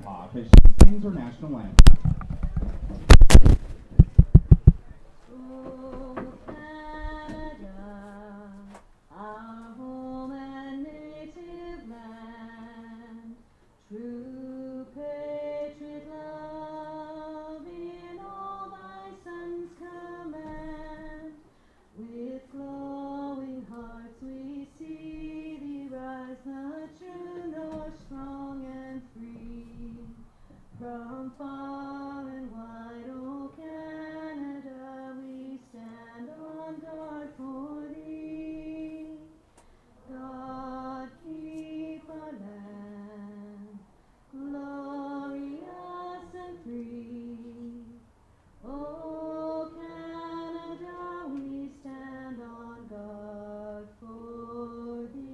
Grandpa as she sings her national anthem. From far and wide, O Canada, we stand on guard for thee. God keep our land glorious and free. O Canada, we stand on guard for thee.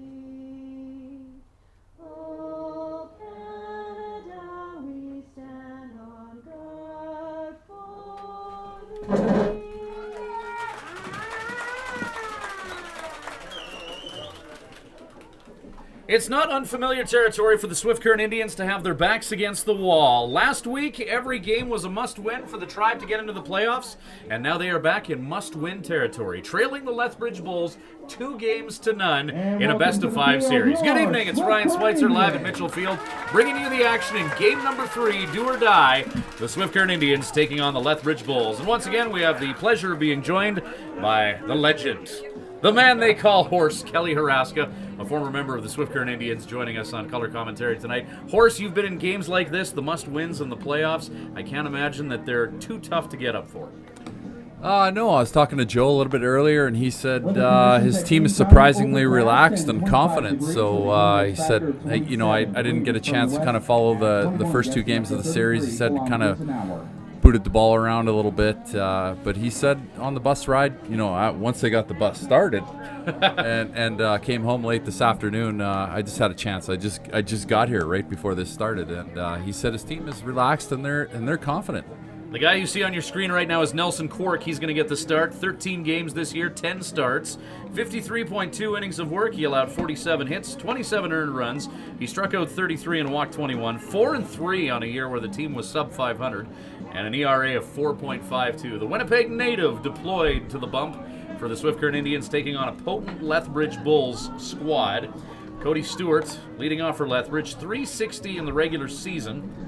O Canada, we stand on guard for thee. It's not unfamiliar territory for the Swift Current Indians to have their backs against the wall. Last week, every game was a must-win for the Tribe to get into the playoffs, and now they are back in must-win territory, trailing the Lethbridge Bulls 2-0 in a best-of-5 series. Good evening, it's Ryan Schweitzer live at Mitchell Field, bringing you the action in game number 3, do or die, the Swift Current Indians taking on the Lethbridge Bulls. And once again, we have the pleasure of being joined by the legend, the man they call Horse, Kelly Haraska, a former member of the Swift Current Indians, joining us on color commentary tonight. Horse, you've been in games like this, the must-wins in the playoffs. I can't imagine that they're too tough to get up for. No, I was talking to Joe a little bit earlier, and he said his team is surprisingly relaxed and confident. So he said, hey, you know, I didn't get a chance to kind of follow the first 2 games of the series. He said kind of booted the ball around a little bit, but he said on the bus ride, you know, once they got the bus started and came home late this afternoon, I just had a chance. I just got here right before this started, and he said his team is relaxed and they're confident. The guy you see on your screen right now is Nelson Cork. He's going to get the start. 13 games this year, 10 starts, 53.2 innings of work. He allowed 47 hits, 27 earned runs. He struck out 33 and walked 21. 4-3 on a year where the team was sub 500, and an ERA of 4.52. The Winnipeg native deployed to the bump for the Swift Current Indians, taking on a potent Lethbridge Bulls squad. Cody Stewart leading off for Lethbridge, 360 in the regular season.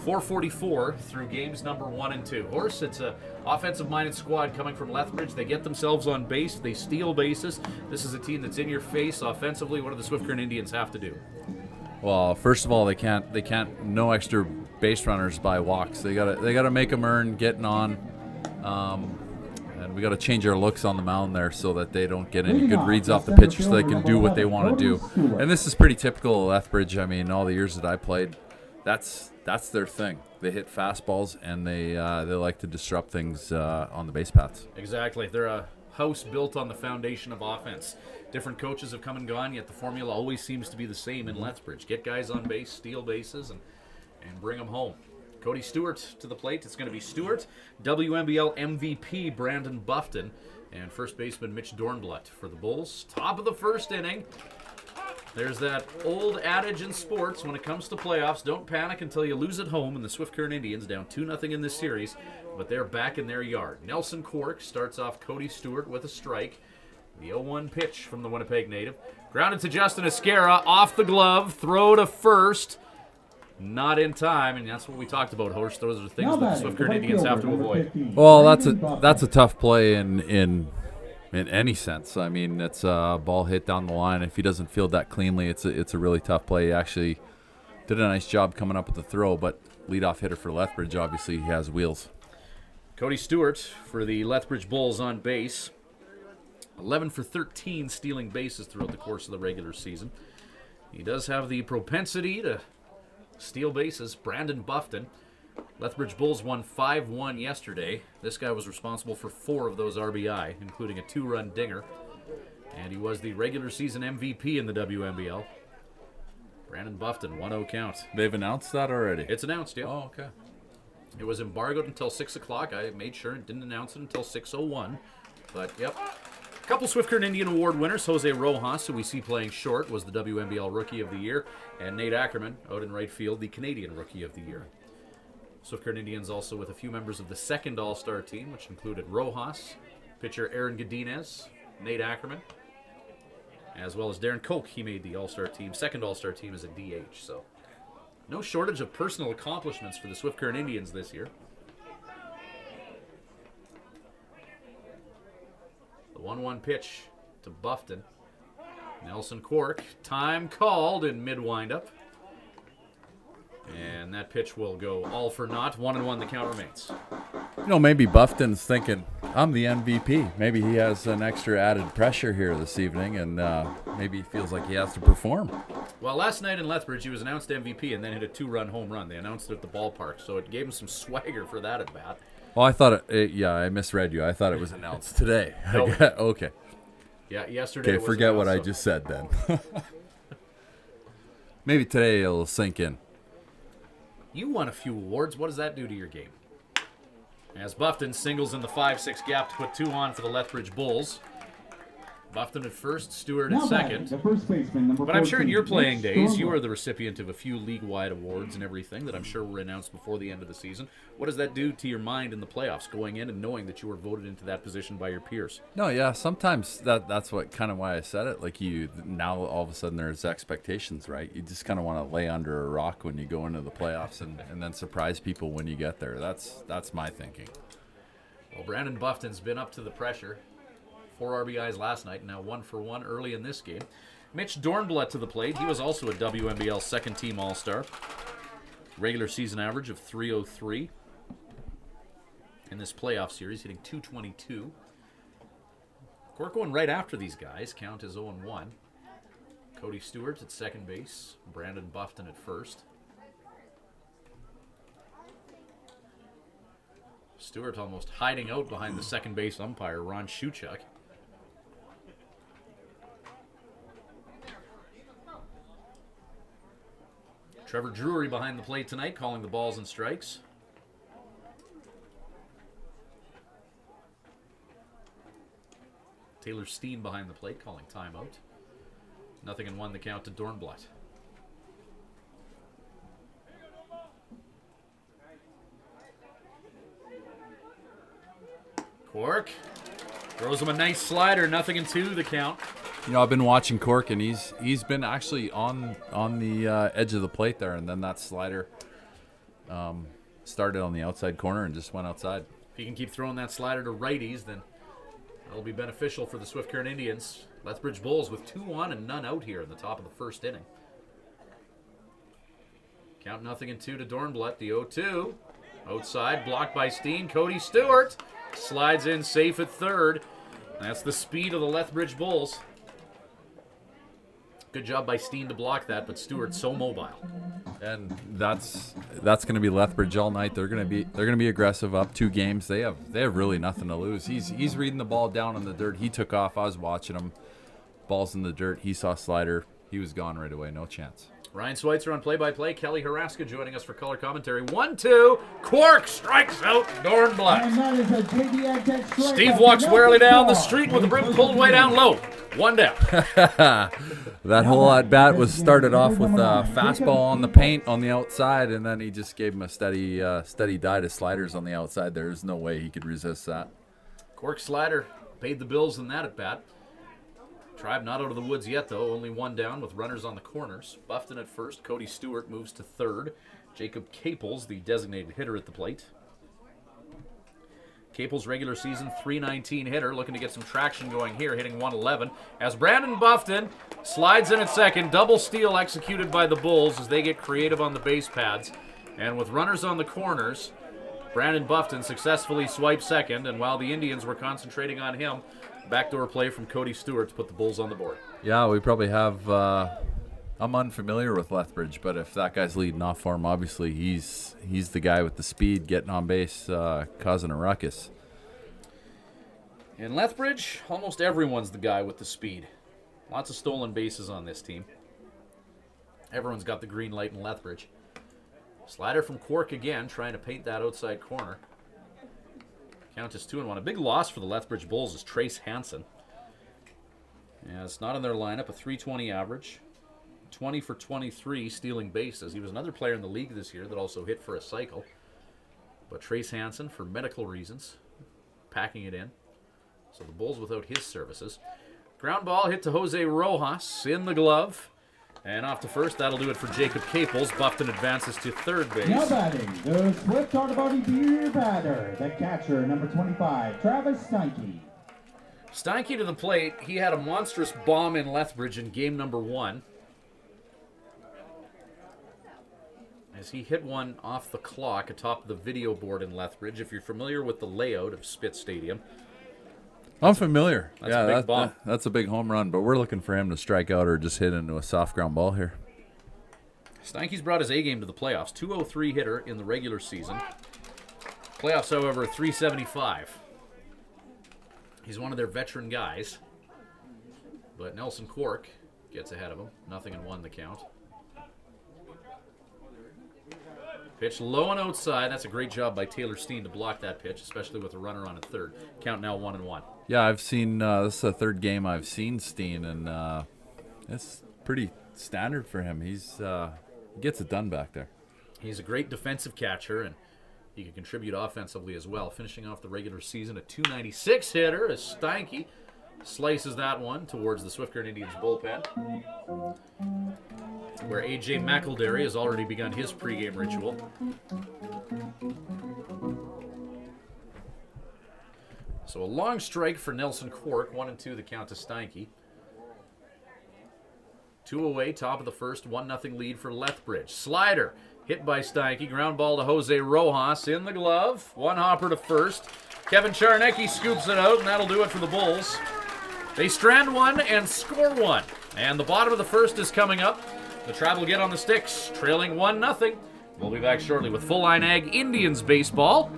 444 through games number 1 and 2. Horse, it's an offensive-minded squad coming from Lethbridge. They get themselves on base. They steal bases. This is a team that's in your face offensively. What do the Swift Current Indians have to do? Well, first of all, they can't no extra base runners by walks. They gotta make them earn getting on, and we gotta change our looks on the mound there so that they don't get any good reads off the pitcher, so they can do what they want to do. And this is pretty typical of Lethbridge. I mean, all the years that I played, that's their thing. They hit fastballs, and they like to disrupt things on the base paths. Exactly. They're a house built on the foundation of offense. Different coaches have come and gone, yet the formula always seems to be the same in Lethbridge. Get guys on base, steal bases, and bring them home. Cody Stewart to the plate. It's going to be Stewart, WMBL MVP Brandon Buffton, and first baseman Mitch Dornbluth for the Bulls. Top of the first inning. There's that old adage in sports when it comes to playoffs, don't panic until you lose at home, and the Swift Current Indians down 2-0 in this series, but they're back in their yard. Nelson Cork starts off Cody Stewart with a strike. The 0-1 pitch from the Winnipeg native. Grounded to Justin Esquerra, off the glove, throw to first. Not in time, and that's what we talked about, Horst. Those are the things that the Swift Current Indians have to avoid. Well, that's a tough play in any sense. I mean, it's a ball hit down the line. If he doesn't field that cleanly, it's a really tough play. He actually did a nice job coming up with the throw, but leadoff hitter for Lethbridge, obviously, he has wheels. Cody Stewart for the Lethbridge Bulls on base. 11 for 13 stealing bases throughout the course of the regular season. He does have the propensity to steal bases. Brandon Buffton. Lethbridge Bulls won 5-1 yesterday. This guy was responsible for 4 of those RBI, including a 2-run dinger. And he was the regular season MVP in the WMBL. Brandon Buffton, 1-0 count. They've announced that already? It's announced, yeah. Oh, okay. It was embargoed until 6 o'clock. I made sure and didn't announce it until 6:01. But, yep, Couple Swift Current Indian Award winners. Jose Rojas, who we see playing short, was the WMBL Rookie of the Year. And Nate Ackerman, out in right field, the Canadian Rookie of the Year. Swift Current Indians also with a few members of the second All-Star team, which included Rojas, pitcher Aaron Godinez, Nate Ackerman, as well as Darren Koch. He made the All-Star team, second All-Star team as a DH. So no shortage of personal accomplishments for the Swift Current Indians this year. The 1-1 pitch to Buffton. Nelson Cork, time called in mid-windup. And that pitch will go all for naught. 1-1 the count remains. You know, maybe Buffton's thinking, I'm the MVP. Maybe he has an extra added pressure here this evening, and maybe he feels like he has to perform. Well, last night in Lethbridge, he was announced MVP and then hit a 2-run home run. They announced it at the ballpark, so it gave him some swagger for that at bat. Well, I thought I misread you. I thought it was announced today. No. Okay. Yeah, yesterday. Okay, it was forget what I announced, just said then. Maybe today it'll sink in. You won a few awards. What does that do to your game? As Buffton singles in the 5-6 gap to put 2 on for the Lethbridge Bulls. Buffton at first, Stewart at second. The first baseman, number But I'm sure in 14, your playing Mitch days, you Stormwood. were the recipient of a few league-wide awards and everything that I'm sure were announced before the end of the season. What does that do to your mind in the playoffs, going in and knowing that you were voted into that position by your peers? No, yeah, sometimes that's what kind of why I said it. Like now all of a sudden there's expectations, right? You just kind of want to lay under a rock when you go into the playoffs and then surprise people when you get there. That's my thinking. Well, Brandon Buffton's been up to the pressure. 4 RBIs last night, now 1 for 1 early in this game. Mitch Dornblatt to the plate. He was also a WMBL second-team All-Star. Regular season average of .303 in this playoff series, hitting .222. Cork going right after these guys. Count is 0-1. Cody Stewart at second base. Brandon Buffton at first. Stewart almost hiding out behind the second base umpire, Ron Shuchuk. Trevor Drury behind the plate tonight, calling the balls and strikes. Taylor Steen behind the plate, calling timeout. 0-1 the count to Dornblatt. Cork throws him a nice slider, 0-2 the count. You know, I've been watching Cork, and he's been actually on the edge of the plate there, and then that slider started on the outside corner and just went outside. If he can keep throwing that slider to righties, then that'll be beneficial for the Swift Current Indians. Lethbridge Bulls with 2 on and none out here in the top of the first inning. Count 0-2 to Dornblatt, the 0-2. Outside, blocked by Steen. Cody Stewart slides in safe at third. That's the speed of the Lethbridge Bulls. Good job by Steen to block that, but Stewart's so mobile. And that's going to be Lethbridge all night. They're going to be aggressive up 2 games. They have really nothing to lose. He's reading the ball down in the dirt. He took off. I was watching him. Ball's in the dirt. He saw slider. He was gone right away. No chance. Ryan Schweitzer on play-by-play. Kelly Haraska joining us for color commentary. 1-2. Cork strikes out Dornblatt. And that is a JD Agtech strikeout. Steve walks warily down the street with the brim pulled way down low. 1 down. That whole at bat was started off with a fastball on the paint on the outside, and then he just gave him a steady die to sliders on the outside. There's no way he could resist that. Cork slider paid the bills in that at bat. Tribe not out of the woods yet, though. Only 1 down with runners on the corners. Buffton at first. Cody Stewart moves to third. Jacob Caples, the designated hitter at the plate. Caples, regular season .319 hitter, looking to get some traction going here, hitting .111. As Brandon Buffton slides in at second. Double steal executed by the Bulls as they get creative on the base pads. And with runners on the corners, Brandon Buffton successfully swiped second. And while the Indians were concentrating on him, backdoor play from Cody Stewart to put the Bulls on the board. Yeah, we probably have. I'm unfamiliar with Lethbridge, but if that guy's leading off for him, obviously he's the guy with the speed, getting on base, causing a ruckus. In Lethbridge, almost everyone's the guy with the speed. Lots of stolen bases on this team. Everyone's got the green light in Lethbridge. Slider from Cork again, trying to paint that outside corner. Count is 2-1. A big loss for the Lethbridge Bulls is Trace Hansen. Yeah, it's not in their lineup. A .320 average. 20 for 23 stealing bases. He was another player in the league this year that also hit for a cycle. But Trace Hansen, for medical reasons, packing it in. So the Bulls without his services. Ground ball hit to Jose Rojas in the glove. And off to first. That'll do it for Jacob Caples. Buffton advances to third base. Now batting, the Swift Autobody Beer batter, the catcher, number 25, Travis Steinke. Steinke to the plate. He had a monstrous bomb in Lethbridge in game number 1. As he hit one off the clock atop the video board in Lethbridge. If you're familiar with the layout of Spitz Stadium. I'm familiar. That's a big bomb. That's a big home run, but we're looking for him to strike out or just hit into a soft ground ball here. Steinke's brought his A game to the playoffs. .203 hitter in the regular season. Playoffs, however, .375. He's one of their veteran guys. But Nelson Cork gets ahead of him. 0-1 the count. Pitch low and outside. That's a great job by Taylor Steen to block that pitch, especially with a runner on at third. Count now 1-1. Yeah, I've seen, this is the third game I've seen Steen, and it's pretty standard for him. He gets it done back there. He's a great defensive catcher, and he can contribute offensively as well. Finishing off the regular season, a .296 hitter as Steinke slices that one towards the Swift Current Indians bullpen, where A.J. McElderry has already begun his pregame ritual. So a long strike for Nelson Cork. 1-2 the count to Steinke. 2 away, top of the first. 1-0 lead for Lethbridge. Slider hit by Steinke. Ground ball to Jose Rojas in the glove. One hopper to first. Kevin Charnecki scoops it out, and that'll do it for the Bulls. They strand one and score one. And the bottom of the first is coming up. The Tribe will get on the sticks, trailing 1-0. We'll be back shortly with Full Line Ag Indians baseball.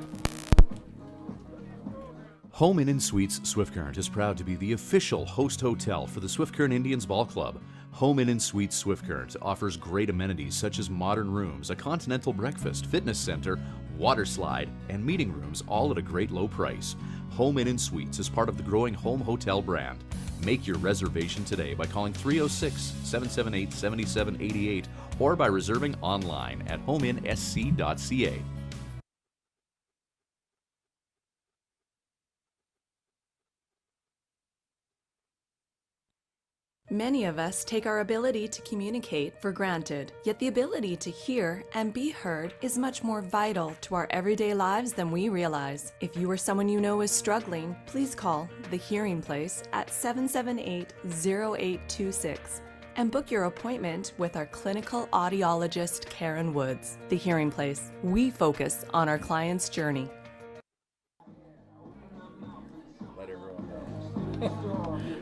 Home Inn & Suites Swift Current is proud to be the official host hotel for the Swift Current Indians Ball Club. Home Inn & Suites Swift Current offers great amenities such as modern rooms, a continental breakfast, fitness center, water slide, and meeting rooms, all at a great low price. Home Inn & Suites is part of the growing home hotel brand. Make your reservation today by calling 306-778-7788 or by reserving online at homeinsc.ca. Many of us take our ability to communicate for granted, yet the ability to hear and be heard is much more vital to our everyday lives than we realize. If you or someone you know is struggling, please call The Hearing Place at 778-0826 and book your appointment with our clinical audiologist, Karen Woods. The Hearing Place. We focus on our client's journey.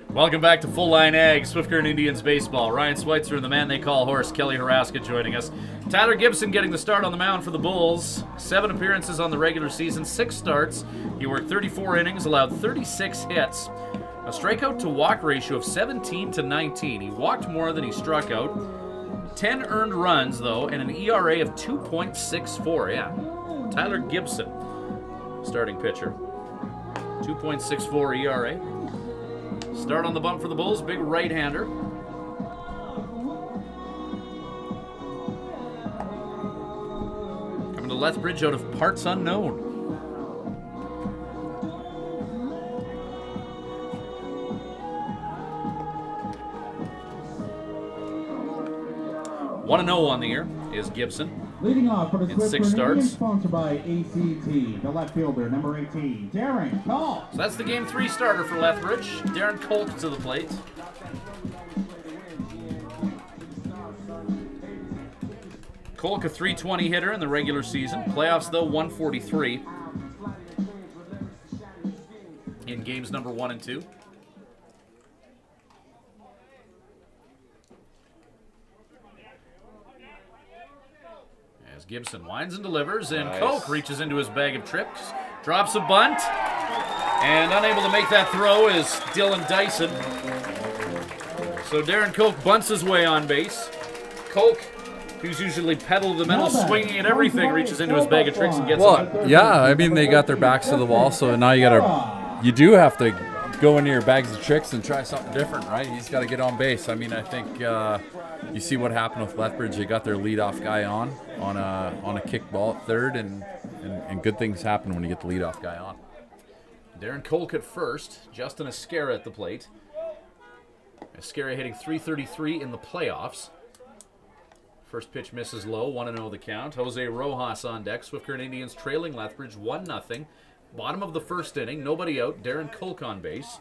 Welcome back to Full Line Ag, Swift Current Indians baseball. Ryan Schweitzer and the man they call Horse, Kelly Haraska, joining us. Tyler Gibson getting the start on the mound for the Bulls. 7 appearances on the regular season, 6 starts. He worked 34 innings, allowed 36 hits. A strikeout to walk ratio of 17-19. He walked more than he struck out. 10 earned runs, though, and an ERA of 2.64. Yeah, Tyler Gibson, starting pitcher. 2.64 ERA. Start on the bump for the Bulls, big right-hander. Coming to Lethbridge out of parts unknown. One and 0 on the year is Gibson. Leading off for the In Swift 6 Current Indians, starts. sponsored by ACT, the left fielder, number 18, Darren Call. So that's the game 3 starter for Lethbridge. Darren Colt to the plate. Kolk, a .320 hitter in the regular season. Playoffs, though, 143 in games number 1 and 2. As Gibson winds and delivers, and Nice. Kolk reaches into his bag of tricks, drops a bunt, and unable to make that throw is Dylan Dyson. So Darren Kolk bunts his way on base. Kolk, who's usually pedal to the metal, swinging at everything, reaches into his bag of tricks and gets it. Well, yeah, I mean, they got their backs to the wall, so now you do have to go into your bags of tricks and try something different, right? He's got to get on base. I mean, I think you see what happened with Lethbridge. They got their leadoff guy on a kick ball at third, and good things happen when you get the leadoff guy on. Darren Kolk at first. Justin Esquera at the plate. Esquera hitting .333 in the playoffs. First pitch misses low, 1-0 the count. Jose Rojas on deck. Swift Current Indians trailing Lethbridge 1-0. Bottom of the first inning, nobody out. Darren Kolk on base.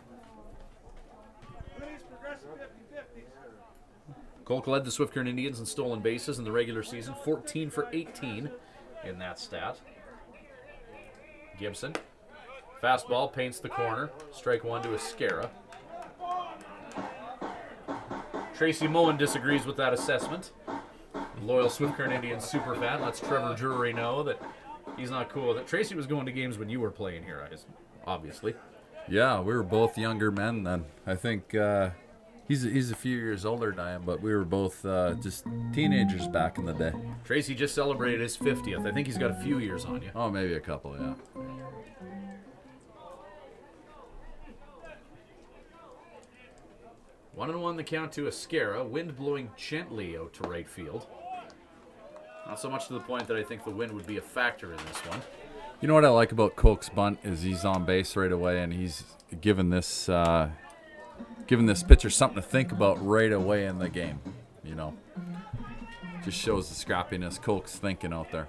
Kolk led the Swift Current Indians in stolen bases in the regular season, 14 for 18 in that stat. Gibson. Fastball paints the corner. Strike one to Esquera. Tracy Mullen disagrees with that assessment. Loyal Swift Current Indians super fan lets Trevor Drury know that he's not cool with it. Tracy was going to games when you were playing here, obviously. Yeah, we were both younger men then. I think he's a few years older than I am, but we were both just teenagers back in the day. Tracy just celebrated his 50th. I think he's got a few years on you. Oh, maybe a couple, yeah. 1-1 the count to Esquera. Wind blowing gently out to right field. Not so much to the point that I think the wind would be a factor in this one. You know what I like about Kolk's bunt is he's on base right away, and he's given this pitcher something to think about right away in the game. You know, just shows the scrappiness Kolk's thinking out there.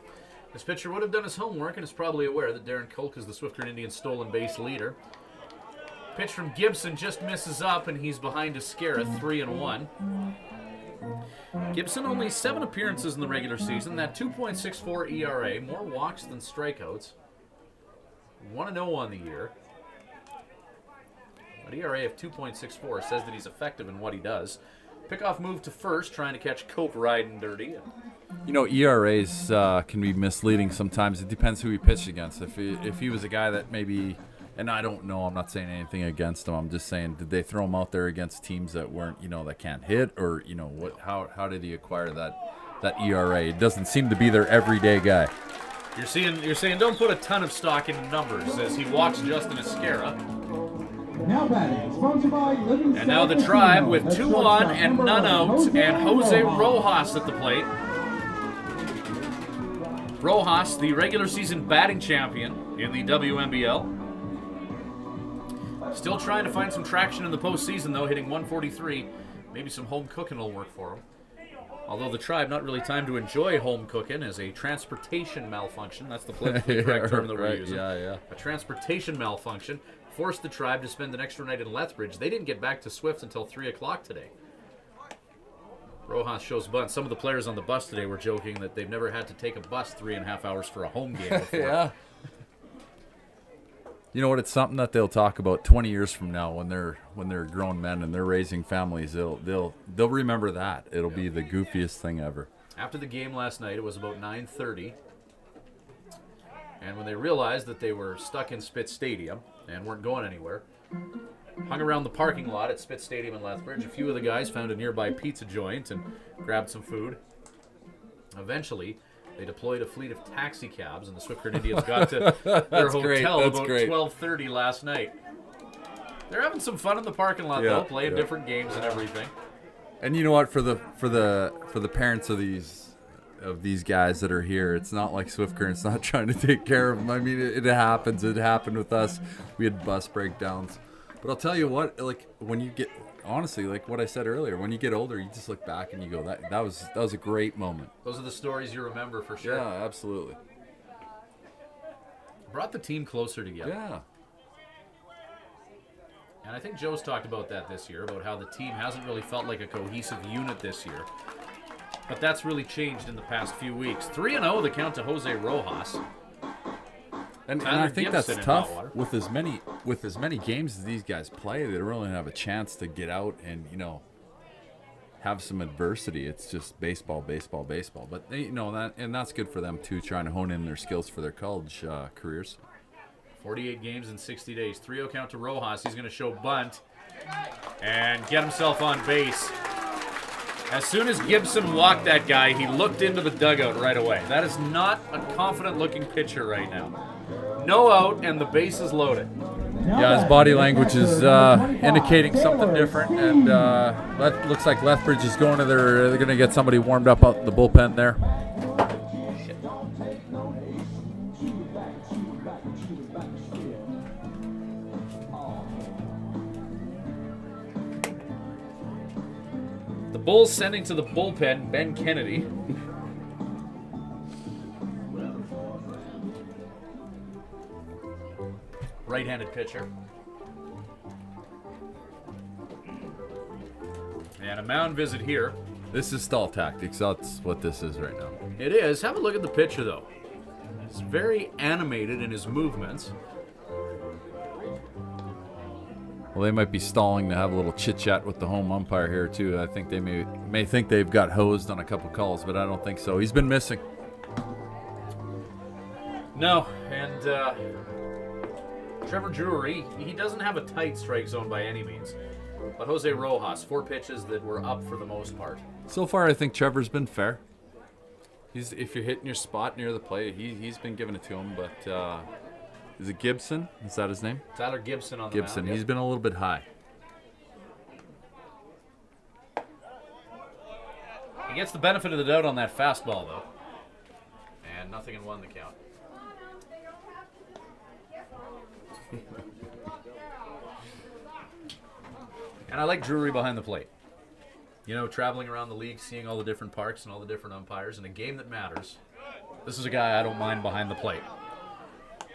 This pitcher would have done his homework and is probably aware that Darren Kolk is the Swift Current Indians stolen base leader. Pitch from Gibson just misses up, and he's behind Esquera, 3-1. Gibson only 7 appearances in the regular season, that 2.64 ERA, more walks than strikeouts. 1-0 on the year. An ERA of 2.64 says that he's effective in what he does. Pickoff move to first, trying to catch Cope riding dirty. You know, ERAs can be misleading sometimes. It depends who he pitched against. If he was a guy that maybe... And I don't know, I'm not saying anything against them. I'm just saying, did they throw him out there against teams that weren't, that can't hit? Or, how did he acquire that ERA? It doesn't seem to be their everyday guy. You're saying don't put a ton of stock in numbers as he walks Justin Esquera. Now batting, sponsored by Living. And now the Tribe with 2 on and none out, and Jose Rojas at the plate. Rojas, the regular season batting champion in the WMBL. Still trying to find some traction in the postseason, though, hitting .143. Maybe some home cooking will work for him. Although the Tribe, not really time to enjoy home cooking as a transportation malfunction. That's the politically correct term that we're using. Yeah. A transportation malfunction forced the Tribe to spend an extra night in Lethbridge. They didn't get back to Swift until 3 o'clock today. Rojas shows bunt. Some of the players on the bus today were joking that they've never had to take a bus 3.5 hours for a home game before. Yeah. You know what? It's something that they'll talk about 20 years from now when they're grown men and they're raising families. They'll remember that. It'll be the goofiest thing ever. After the game last night, it was about 9:30, and when they realized that they were stuck in Spitz Stadium and weren't going anywhere, hung around the parking lot at Spitz Stadium in Lethbridge. A few of the guys found a nearby pizza joint and grabbed some food. Eventually, they deployed a fleet of taxi cabs, and the Swift Current Indians got to their hotel about 12:30 last night. They're having some fun in the parking lot, though, playing different games and everything. And you know what? For the parents of these guys that are here, it's not like Swift Current's not trying to take care of them. I mean, it happens. It happened with us. We had bus breakdowns. But I'll tell you what, like when you get, honestly, like what I said earlier, when you get older, you just look back and you go, that was a great moment. Those are the stories you remember for sure. Yeah, absolutely. Brought the team closer together. Yeah. And I think Joe's talked about that this year, about how the team hasn't really felt like a cohesive unit this year. But that's really changed in the past few weeks. 3-0 the count to Jose Rojas. And I think that's tough with as many games as these guys play. They don't really have a chance to get out and have some adversity. It's just baseball. But they, that's good for them too, trying to hone in their skills for their college careers. 48 games in 60 days. 3-0 count to Rojas. He's going to show bunt and get himself on base. As soon as Gibson walked that guy, he looked into the dugout right away. That is not a confident-looking pitcher right now. No out, and the base is loaded. Yeah, his body language is indicating something different, and looks like Lethbridge is going to they're going to get somebody warmed up out in the bullpen there. The Bulls sending to the bullpen Ben Kennedy. Right-handed pitcher. And a mound visit here. This is stall tactics. That's what this is right now. It is. Have a look at the pitcher, though. He's very animated in his movements. Well, they might be stalling to have a little chit-chat with the home umpire here, too. I think they may think they've got hosed on a couple calls, but I don't think so. He's been missing. No, and Trevor Drury, he doesn't have a tight strike zone by any means. But Jose Rojas, 4 pitches that were up for the most part. So far, I think Trevor's been fair. If you're hitting your spot near the plate, he's been giving it to him, but... is it Gibson? Is that his name? Tyler Gibson on the Gibson. mound. He's been a little bit high. He gets the benefit of the doubt on that fastball, though. And nothing in 1 the count. And I like Drury behind the plate. You know, traveling around the league, seeing all the different parks and all the different umpires. In a game that matters, this is a guy I don't mind behind the plate.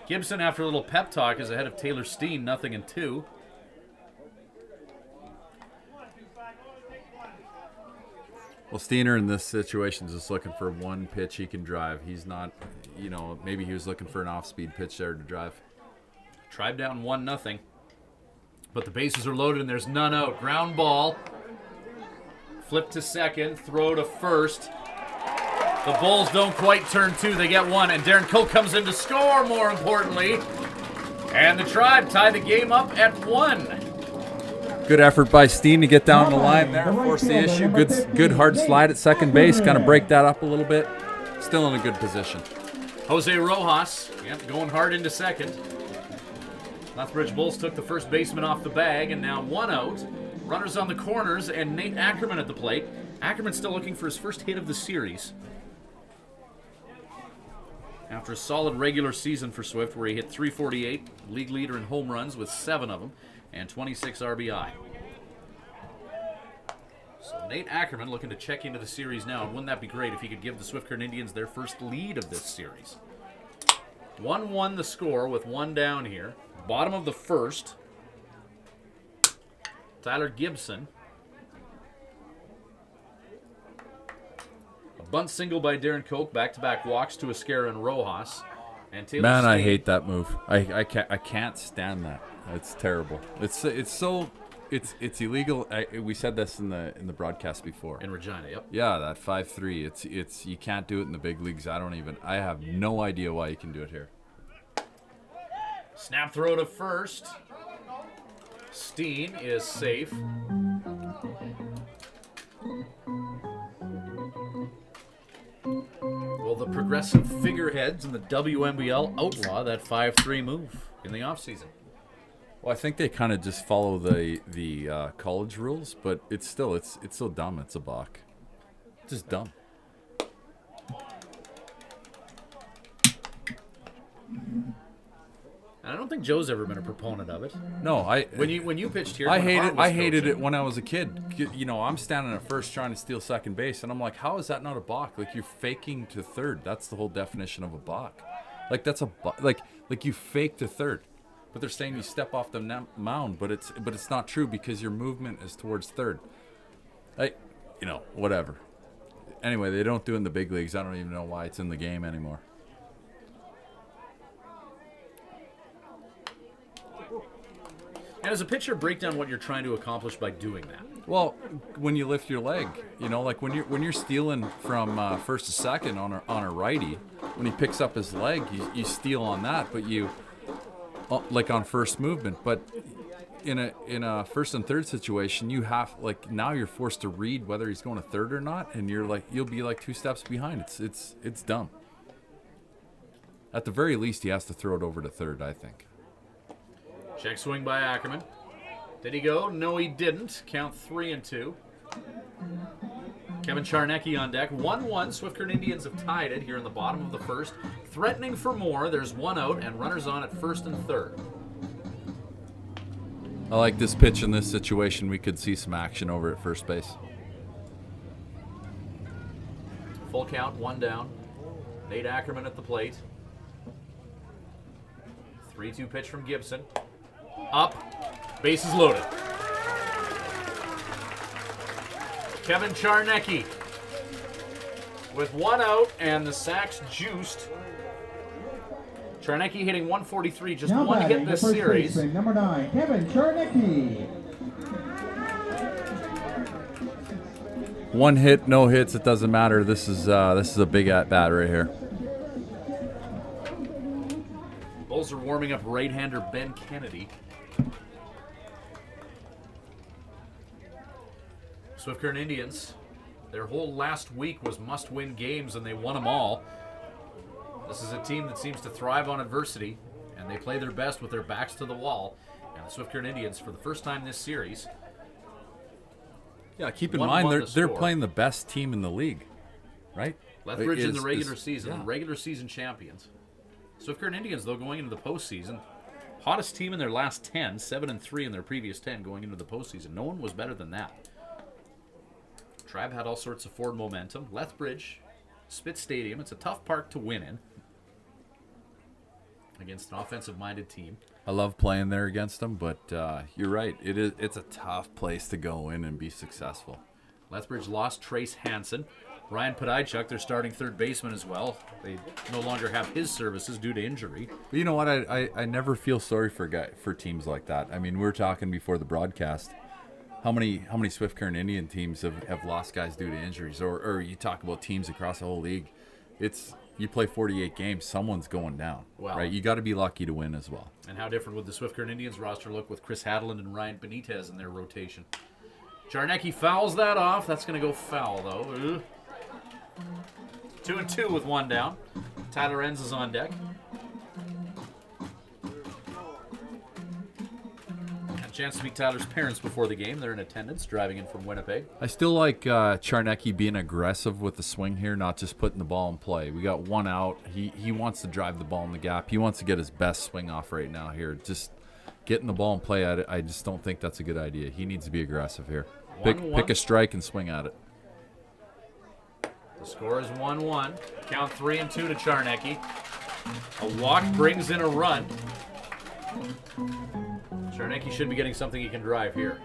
Gibson, after a little pep talk, is ahead of Taylor Steen, 0-2. Well, Steiner in this situation is just looking for 1 pitch he can drive. He's not, maybe he was looking for an off-speed pitch there to drive. Tribe down 1-0. But the bases are loaded and there's none out. Ground ball. Flip to second. Throw to first. The Bulls don't quite turn 2. They get 1. And Darren Koch comes in to score, more importantly. And the Tribe tie the game up at 1. Good effort by Steen to get down the line there. Force the issue. Good hard slide at second base. Kind of break that up a little bit. Still in a good position. Jose Rojas, going hard into second. Lethbridge Bulls took the first baseman off the bag, and now 1 out. Runners on the corners, and Nate Ackerman at the plate. Ackerman still looking for his first hit of the series. After a solid regular season for Swift, where he hit .348, league leader in home runs with 7 of them, and 26 RBI. So Nate Ackerman looking to check into the series now, and wouldn't that be great if he could give the Swift Current Indians their first lead of this series? 1-1 the score with 1 down here. Bottom of the first. Tyler Gibson. A bunt single by Darren Koch. Back-to-back walks to Esquerra and Rojas. And Taylor Man, Steen. I hate that move. I can't stand that. It's terrible. It's illegal. We said this in the broadcast before. In Regina, yep. Yeah, that 5-3. It's you can't do it in the big leagues. I have no idea why you can do it here. Snap throw to first. Steen is safe. Well, the progressive figureheads in the WMBL outlaw that 5-3 move in the offseason. Well, I think they kind of just follow the college rules, but it's so dumb. It's a balk. It's just dumb. I don't think Joe's ever been a proponent of it. No, When you pitched here, I hated it when I was a kid. I'm standing at first trying to steal second base, and I'm like, how is that not a balk? Like, you're faking to third. That's the whole definition of a balk. Like, that's like you fake to third. But they're saying you step off the mound, but it's not true because your movement is towards third. Whatever. Anyway, they don't do it in the big leagues. I don't even know why it's in the game anymore. And as a pitcher, break down what you're trying to accomplish by doing that. Well, when you lift your leg, like when you're stealing from first to second on a righty, when he picks up his leg, you steal on that, but you like on first movement. But in a first and third situation, you have now you're forced to read whether he's going to third or not, and you'll be like 2 steps behind. It's dumb. At the very least, he has to throw it over to third, I think. Check swing by Ackerman. Did he go? No, he didn't. Count 3-2. Kevin Charnecki on deck. 1-1. Swift Current Indians have tied it here in the bottom of the first. Threatening for more. There's one out and runners on at first and third. I like this pitch in this situation. We could see some action over at first base. Full count, one down. Nate Ackerman at the plate. 3-2 pitch from Gibson. Up. Bases loaded. Kevin Charnecki with one out and the sacks juiced. Charnecki hitting 143, just Now one hit batting this the first series. baseman, number 9, Kevin Charnecki. One hit, no hits, it doesn't matter. This is a big at bat right here. Bulls are warming up right-hander Ben Kennedy. Swift Current Indians, their whole last week was must-win games, and they won them all. This is a team that seems to thrive on adversity, and they play their best with their backs to the wall. And the Swift Current Indians, for the first time this series, Yeah, keep in 1-1 mind the they're score. playing the best team in the league, right? Lethbridge in the Is- regular is- season, yeah. regular season champions. Swift Current Indians, though, going into the postseason, hottest team in their last 10, 7-3 in their previous 10 going into the postseason. No one was better than that. Tribe had all sorts of forward momentum. Lethbridge, Spitz Stadium, it's a tough park to win in against an offensive-minded team. I love playing there against them, but you're right. It's a tough place to go in and be successful. Lethbridge lost Trace Hansen. Ryan Podajchuk, their starting third baseman as well. They no longer have his services due to injury. But you know what? I never feel sorry for teams like that. I mean, we were talking before the broadcast. How many Swift Current Indian teams have lost guys due to injuries? Or you talk about teams across the whole league. You play 48 games, someone's going down. Wow. Right? You got to be lucky to win as well. And how different would the Swift Current Indians roster look with Chris Hadland and Ryan Benitez in their rotation? Charnecki fouls that off. That's going to go foul, though. 2-2 with one down. Tyler Enns is on deck. Had a chance to meet Tyler's parents before the game. They're in attendance, driving in from Winnipeg. I still like Charnecki being aggressive with the swing here, not just putting the ball in play. We got one out. He wants to drive the ball in the gap. He wants to get his best swing off right now here. Just getting the ball in play, I just don't think that's a good idea. He needs to be aggressive here. Pick a strike and swing at it. The score is 1-1. Count 3-2 to Charnecki. A walk brings in a run. Charnecki should be getting something he can drive here.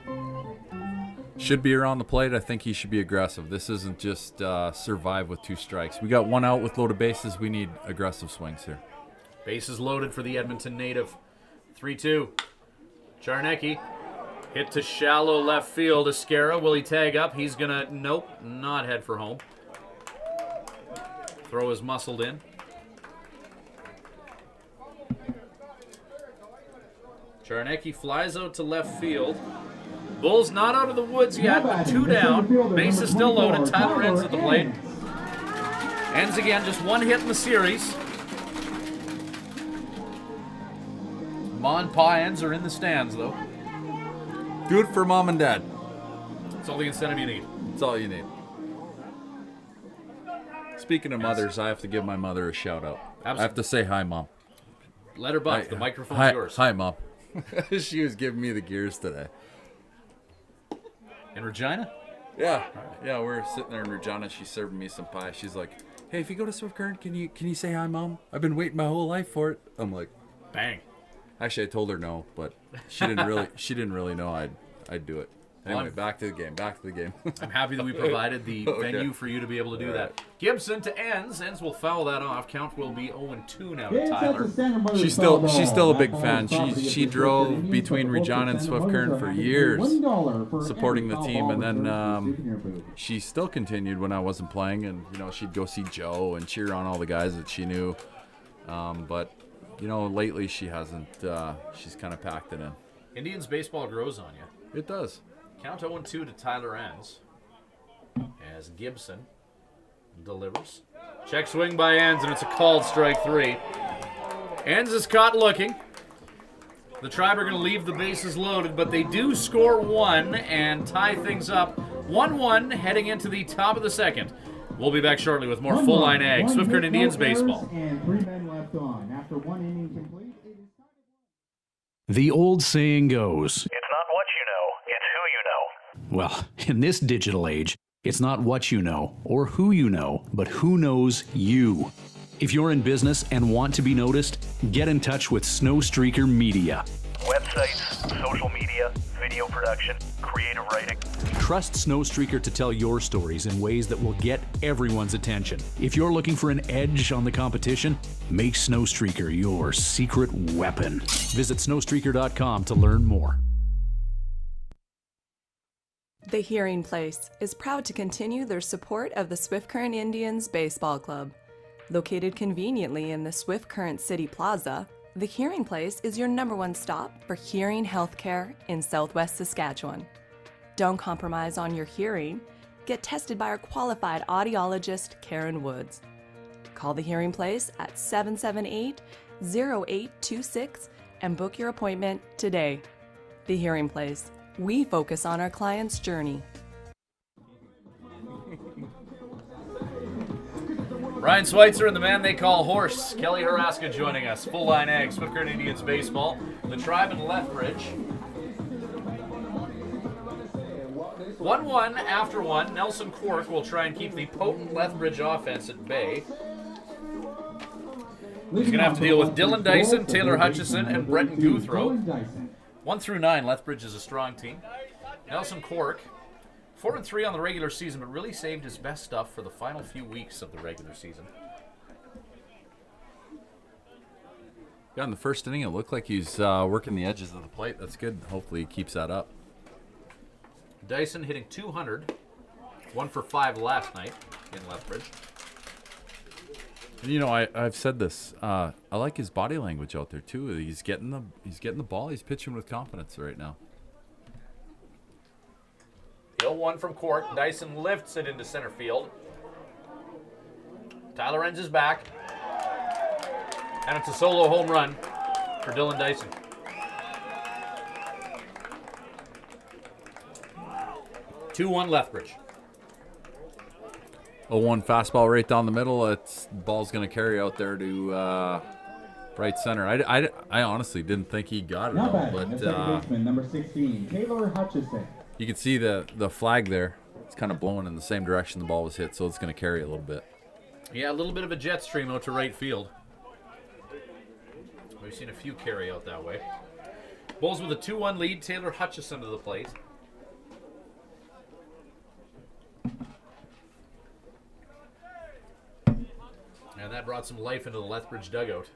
Should be around the plate. I think he should be aggressive. This isn't just survive with 2 strikes. We got one out with loaded bases. We need aggressive swings here. Bases loaded for the Edmonton native. 3-2. Charnecki hit to shallow left field. Escara, will he tag up? He's gonna, nope, not head for home. Throw is muscled in. Charnecki flies out to left field. Bull's not out of the woods yet, but 2 down. Base is still loaded. Tyler Enns at the plate. Enns again, just one hit in the series. Ma and Pa Enns are in the stands, though. Do it for mom and dad. That's all the incentive you need. That's all you need. Speaking of mothers, I have to give my mother a shout out. Absolutely. I have to say hi, Mom. Let her buck. The microphone's Hi, yours. Hi, Mom. She was giving me the gears today. In Regina? Yeah, we're sitting there in Regina. She's serving me some pie. She's like, "Hey, if you go to Swift Current, can you say hi, Mom? I've been waiting my whole life for it." I'm like, Bang. actually, I told her no, but she didn't really know I'd do it. Anyway, Well, back to the game. I'm happy that we provided the Okay. venue for you to be able to do that. Right. Gibson to Enns. Enns will foul that off. Count will be 0-2 now to Game set Tyler. to Standard Brothers She's still a big fan. She drove between Regina and Swift Current for years, supporting the team, and then she still continued when I wasn't playing, and she'd go see Joe and cheer on all the guys that she knew. But lately she hasn't. She's kind of packed it in. Indians baseball grows on you. It does. Count 0-2 to Tyler Enns as Gibson delivers. Check swing by Enns, and it's a called strike 3. Enns is caught looking. The Tribe are going to leave the bases loaded, but they do score one and tie things up 1-1 heading into the top of the second. We'll be back shortly with more Full Line Ag, Swift Current Indians baseball. And 3 men left on. After 1 inning complete, The old saying goes, It's not what you know, it's who you know. well, in this digital age, it's not what you know or who you know, but who knows you. If you're in business and want to be noticed, get in touch with Snowstreaker Media. Websites, social media, video production, creative writing. Trust Snowstreaker to tell your stories in ways that will get everyone's attention. If you're looking for an edge on the competition, make Snowstreaker your secret weapon. Visit snowstreaker.com to learn more. The Hearing Place is proud to continue their support of the Swift Current Indians Baseball Club. Located conveniently in the Swift Current City Plaza, The Hearing Place is your #1 stop for hearing healthcare in Southwest Saskatchewan. Don't compromise on your hearing. Get tested by our qualified audiologist, Karen Woods. Call The Hearing Place at 778-0826 and book your appointment today. The Hearing Place. We focus on our client's journey. Ryan Schweitzer and the man they call Horse, Kelly Haraska joining us. Full Line Ag, Swift Current Indians baseball. The Tribe in Lethbridge. 1-1 after 1. Nelson Quirk will try and keep the potent Lethbridge offense at bay. He's going to have to deal with Dylan Dyson, Taylor Hutchison, and Brenton Guthrow. 1 through 9, Lethbridge is a strong team. Nelson Quirk, 4-3 on the regular season, but really saved his best stuff for the final few weeks of the regular season. Yeah, in the first inning, it looked like he's working the edges of the plate. That's good. Hopefully he keeps that up. Dyson hitting 200, 1 for 5 last night in Lethbridge. And, you know, I've said this. I like his body language out there too. He's getting the ball. He's pitching with confidence right now. The 0-1 from Quirk. Dyson lifts it into center field. Tyler Enns is back. And it's a solo home run for Dylan Dyson. 2-1 Lethbridge. 0-1 fastball right down the middle. It's ball's going to carry out there to right center. I honestly didn't think he got it all, but baseman, number 16, Taylor Hutchison. you can see the flag there. It's kind of blowing in the same direction the ball was hit, so it's going to carry a little bit. Yeah, a little bit of a jet stream out to right field. We've seen a few carry out that way. Bulls with a 2-1 lead. Taylor Hutchison to the plate. And that brought some life into the Lethbridge dugout.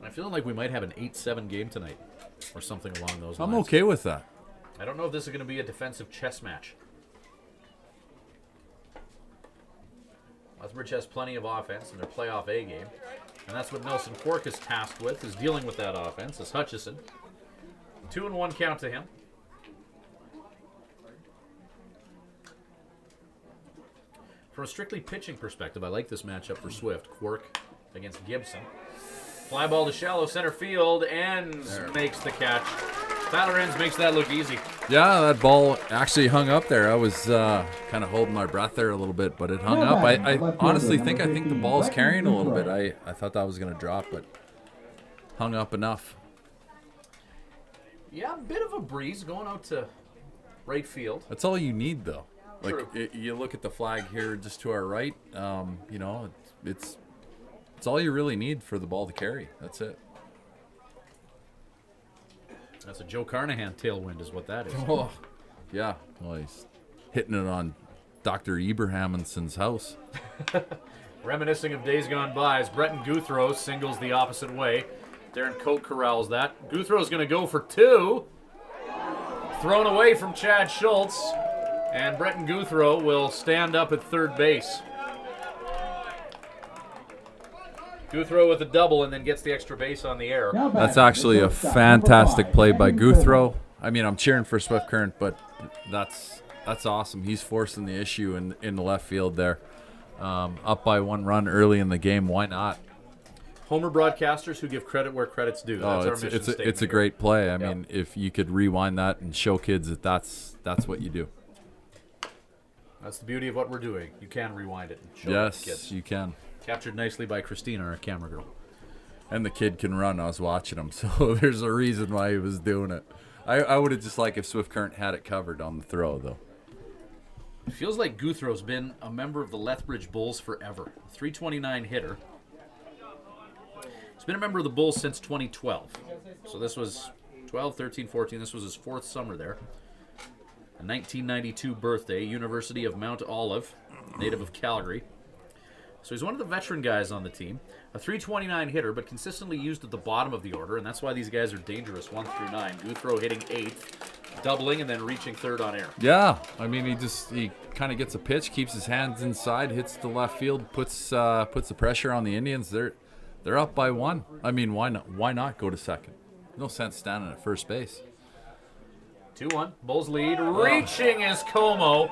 I'm feeling like we might have an 8-7 game tonight or something along those lines. I'm okay with that. I don't know if this is going to be a defensive chess match. Lethbridge has plenty of offense in their playoff A game. And that's what Nelson Quirk is tasked with, is dealing with that offense, is Hutchison. 2-1 count to him. From a strictly pitching perspective, I like this matchup for Swift. Quirk against Gibson. Fly ball to shallow center field. Enns makes the catch. Tyler Enns makes that look easy. Yeah, that ball actually hung up there. I was kind of holding my breath there a little bit, but it hung up. I honestly think the ball's carrying a little bit. I thought that was going to drop, but hung up enough. Yeah, a bit of a breeze going out to right field. That's all you need, though. Like True. you look at the flag here just to our right. You know, it's all you really need for the ball to carry. That's it. That's a Joe Carnahan tailwind is what that is. Oh, yeah. Well, he's hitting it on Dr. Eberhamenson's house. Reminiscing of days gone by as Brenton Guthrow singles the opposite way. Darren Coate corrals that. Guthrow's going to go for 2. Thrown away from Chad Schultz. And Brenton Guthrow will stand up at third base. Guthrow with a double and then gets the extra base on the air. That's actually a fantastic play by Guthrow. I mean, I'm cheering for Swift Current, but that's awesome. He's forcing the issue in the left field there. Up by 1 run early in the game. Why not? Homer broadcasters who give credit where credit's due. That's our mission statement. It's a great play. I mean, if you could rewind that and show kids that that's what you do. That's the beauty of what we're doing. You can rewind it and show it to kids. Yes, you can. Captured nicely by Christina, our camera girl. And the kid can run. I was watching him, so there's a reason why he was doing it. I would have just liked if Swift Current had it covered on the throw, though. It feels like Guthrow's been a member of the Lethbridge Bulls forever. 329 hitter. He's been a member of the Bulls since 2012. So this was 12, 13, 14. This was his 4th summer there. A 1992 birthday, University of Mount Olive, native of Calgary. So he's one of the veteran guys on the team. A 329 hitter, but consistently used at the bottom of the order, and that's why these guys are dangerous, 1 through 9. Guthrow hitting 8th, doubling, and then reaching 3rd on air. Yeah, I mean, he kind of gets a pitch, keeps his hands inside, hits the left field, puts the pressure on the Indians. They're up by 1. I mean, why not go to second? No sense standing at first base. 2-1, Bulls lead. Reaching is Como,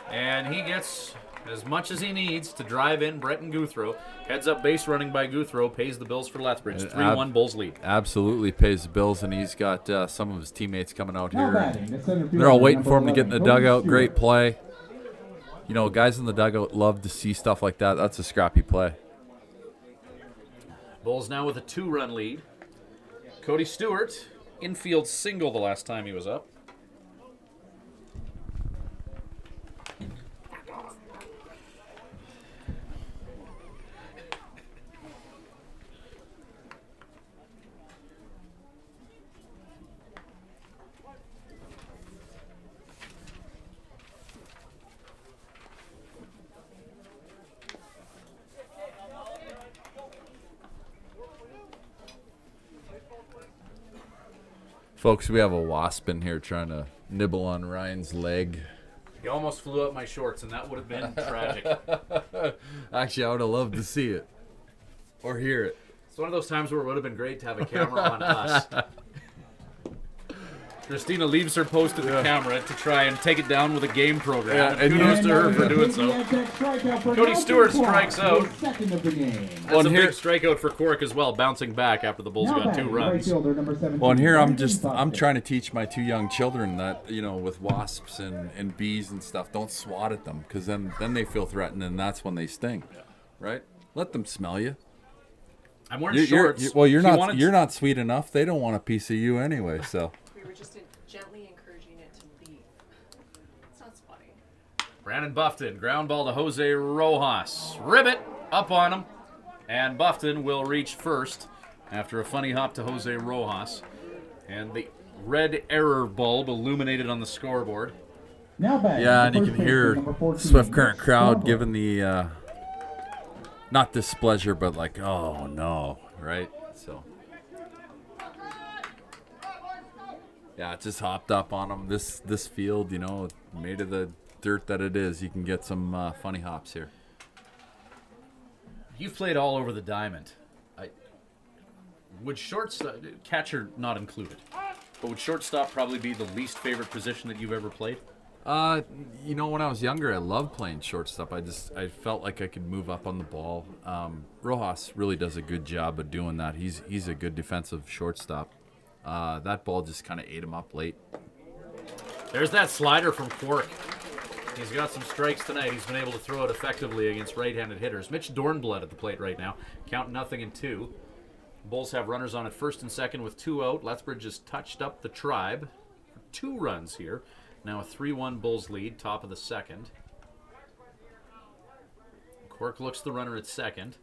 and he gets as much as he needs to drive in Bretton Guthrow. Heads up base running by Guthrow, pays the Bills for Lethbridge. 3-1 Bulls lead. Absolutely pays the Bills, and he's got some of his teammates coming out Now here. batting, the center They're all fielder, waiting number for him to get in the 11, dugout. Cody Great Stewart. play. You know, guys in the dugout love to see stuff like that. That's a scrappy play. Bulls now with a 2-run lead. Cody Stewart, infield single the last time he was up. Folks, we have a wasp in here trying to nibble on Ryan's leg. He almost flew up my shorts, and that would have been tragic. Actually, I would have loved to see it or hear it. It's one of those times where it would have been great to have a camera on us. Christina leaves her post at the camera to try and take it down with a game program. Yeah, and kudos you- to her for doing so. Cody Stewart strikes out. Second of the game. That's a big strikeout for Cork as well, bouncing back after the Bulls Now got 2 batting, right runs. fielder, number 17, Well, and here I'm Brendan trying to teach my 2 young children that, you know, with wasps and bees and stuff, don't swat at them, because then they feel threatened, and that's when they sting, right? Let them smell you. I'm wearing shorts. You're not sweet enough. They don't want a piece of you anyway. So We were just gently encouraging it to leave. It's not funny. Brandon Buffton, ground ball to Jose Rojas. Ribbit up on him. And Buffton will reach first after a funny hop to Jose Rojas. And the red error bulb illuminated on the scoreboard. Now batting, yeah, and the you first can hear baseman, number 14, Swift Current crowd Scarborough. giving the not displeasure, but like, oh no, right? So yeah, it just hopped up on him. This field, you know, made of the dirt that it is, you can get some funny hops here. You've played all over the diamond. Would shortstop, catcher not included, but would shortstop probably be the least favorite position that you've ever played? You know, when I was younger, I loved playing shortstop. I felt like I could move up on the ball. Rojas really does a good job of doing that. He's a good defensive shortstop. That ball just kind of ate him up late. There's that slider from Cork. He's got some strikes tonight. He's been able to throw it effectively against right-handed hitters. Mitch Dornblood at the plate right now. Count 0-2. Bulls have runners on at first and second with 2 out. Lethbridge has touched up the Tribe for 2 runs here. Now a 3-1 Bulls lead, top of the second. Cork looks the runner at second.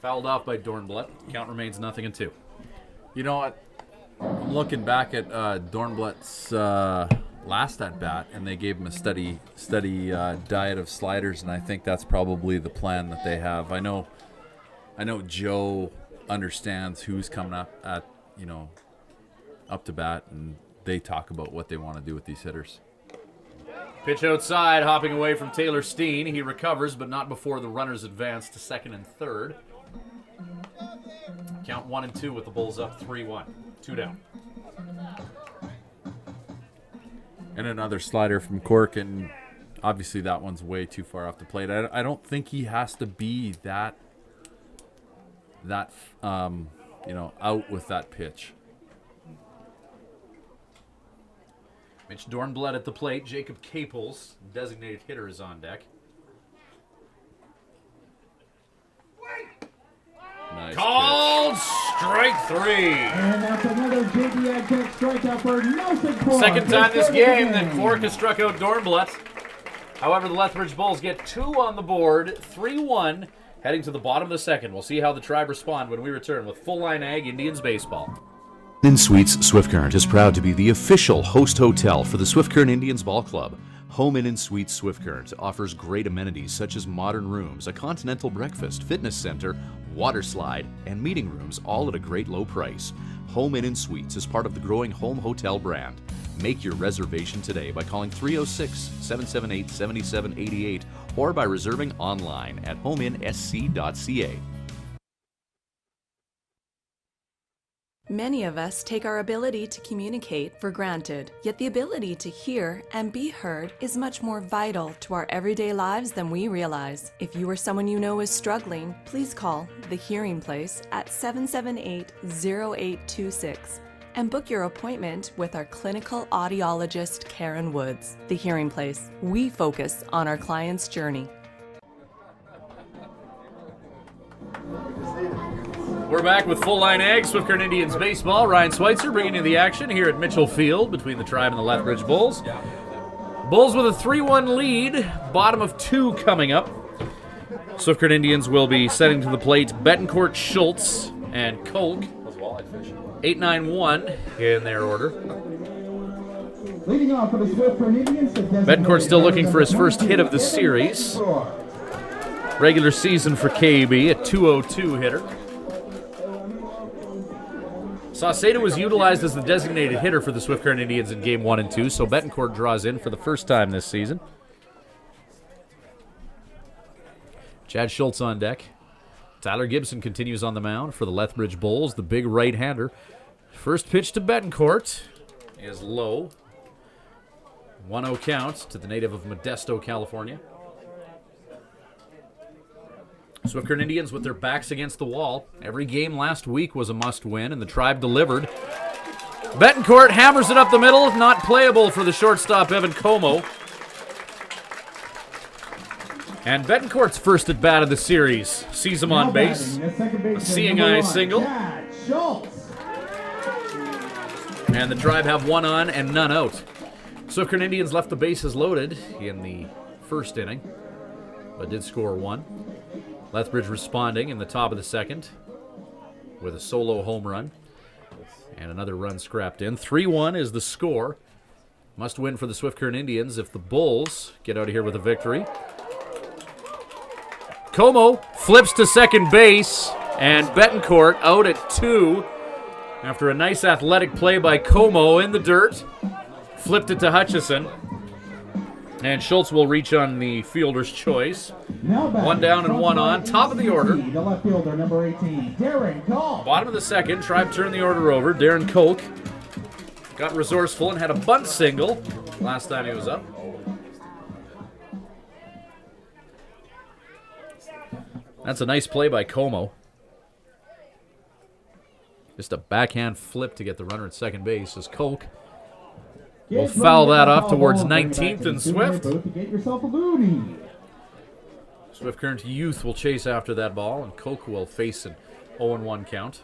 Fouled off by Dornblood. Count remains 0-2. You know what? I'm looking back at Dornblood's last at bat, and they gave him a steady diet of sliders, and I think that's probably the plan that they have. I know Joe understands who's coming up at, you know, up to bat, and they talk about what they want to do with these hitters. Pitch outside, hopping away from Taylor Steen. He recovers, but not before the runners advance to second and third. Count 1-2 with the Bulls up 3-1. 2 down. And another slider from Cork, and obviously that one's way too far off the plate. I don't think he has to be that out with that pitch. Mitch Dornblatt at the plate. Jacob Capels, designated hitter, is on deck. Nice Called strike 3. And that's another JB Agtech strikeout for Nelson Clark. Second time this game that Clark has struck out Dornblatt. However, the Lethbridge Bulls get 2 on the board, 3-1, heading to the bottom of the second. We'll see how the Tribe respond when we return with Full Line Ag Indians baseball. Inn Suites Swift Current is proud to be the official host hotel for the Swift Current Indians Ball Club. Home Inn Suites Swift Current offers great amenities such as modern rooms, a continental breakfast, fitness center, water slide, and meeting rooms, all at a great low price. Home Inn Suites is part of the growing home hotel brand. Make your reservation today by calling 306-778-7788 or by reserving online at homeinsc.ca. Many of us take our ability to communicate for granted, yet the ability to hear and be heard is much more vital to our everyday lives than we realize. If you or someone you know is struggling, please call The Hearing Place at 778-0826 and book your appointment with our clinical audiologist, Karen Woods. The Hearing Place. We focus on our client's journey. We're back with Full Line Ag, Swift Current Indians baseball. Ryan Schweitzer bringing you the action here at Mitchell Field between the Tribe and the Lethbridge Bulls. Bulls with a 3-1 lead, bottom of 2 coming up. Swift Current Indians will be setting to the plate Betancourt, Schultz, and Kolk. 8-9-1 in their order. Leading off for the Swift Current Indians. Betancourt still looking for his first hit of the series. Regular season for KB, a 202 hitter. Saucedo was utilized as the designated hitter for the Swift Current Indians in Game 1 and 2, so Betancourt draws in for the first time this season. Chad Schultz on deck. Tyler Gibson continues on the mound for the Lethbridge Bulls, the big right-hander. First pitch to Betancourt is low. 1-0 count to the native of Modesto, California. Swift Current Indians with their backs against the wall. Every game last week was a must-win, and the Tribe delivered. Betancourt hammers it up the middle, not playable for the shortstop, Evan Como. And Betancourt's first at-bat of the series sees him on base. A seeing-eye single. And the Tribe have 1 on and none out. Swift Current Indians left the bases loaded in the first inning, but did score 1. Lethbridge responding in the top of the second with a solo home run and another run scrapped in. 3-1 is the score. Must win for the Swift Current Indians if the Bulls get out of here with a victory. Como flips to second base, and Betancourt out at 2 after a nice athletic play by Como in the dirt. Flipped it to Hutchison. And Schultz will reach on the fielder's choice. 1 down and 1 on. Top of the order. The left fielder, number 18, Darren Kolk. Bottom of the second. Tribe turned the order over. Darren Kolk got resourceful and had a bunt single last time he was up. That's a nice play by Como. Just a backhand flip to get the runner at second base as Kolk will foul that off towards 19th and Swift. Swift Current Youth will chase after that ball, and Kolk will face an 0-1 count.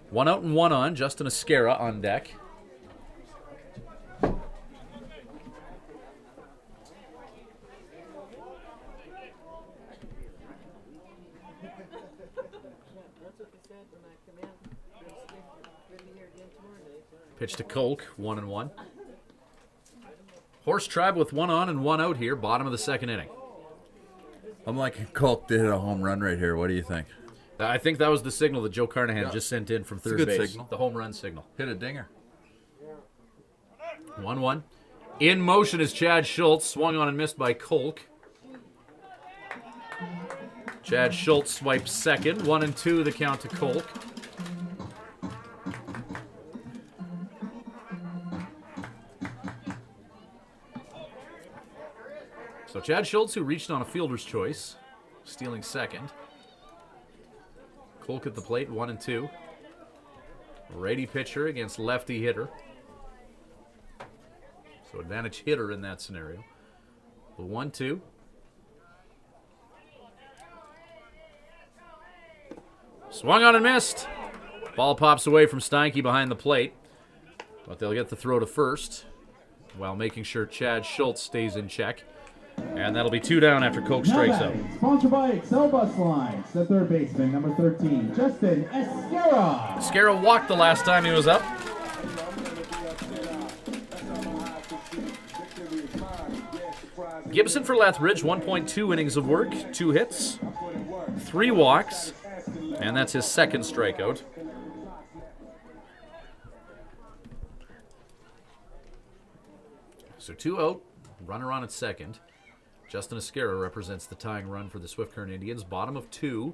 1 out and 1 on. Justin Esquera on deck. Pitch to Kolk, 1 and 1. Horse Tribe with 1 on and 1 out here, bottom of the second inning. I'm liking Kolk to hit a home run right here. What do you think? I think that was the signal that Joe Carnahan just sent in from third good base. signal. The home run signal. Hit a dinger. 1-1. In motion is Chad Schultz, swung on and missed by Kolk. Chad Schultz swipes second. 1 and 2 the count to Kolk. So Chad Schultz, who reached on a fielder's choice, stealing second. Kolk at the plate, 1 and 2. Righty pitcher against lefty hitter. So advantage hitter in that scenario. The 1-2. Swung on and missed. Ball pops away from Steinke behind the plate. But they'll get the throw to first while making sure Chad Schultz stays in check. And that'll be 2 down after Kolk strikes out. Sponsored by Excel Bus Lines, the third baseman, number 13, Justin Esquera. Esquera walked the last time he was up. Gibson for Lethbridge, 1.2 innings of work, 2 hits, 3 walks, and that's his second strikeout. So 2 out, runner on at second. Justin Esquera represents the tying run for the Swift Current Indians. Bottom of 2,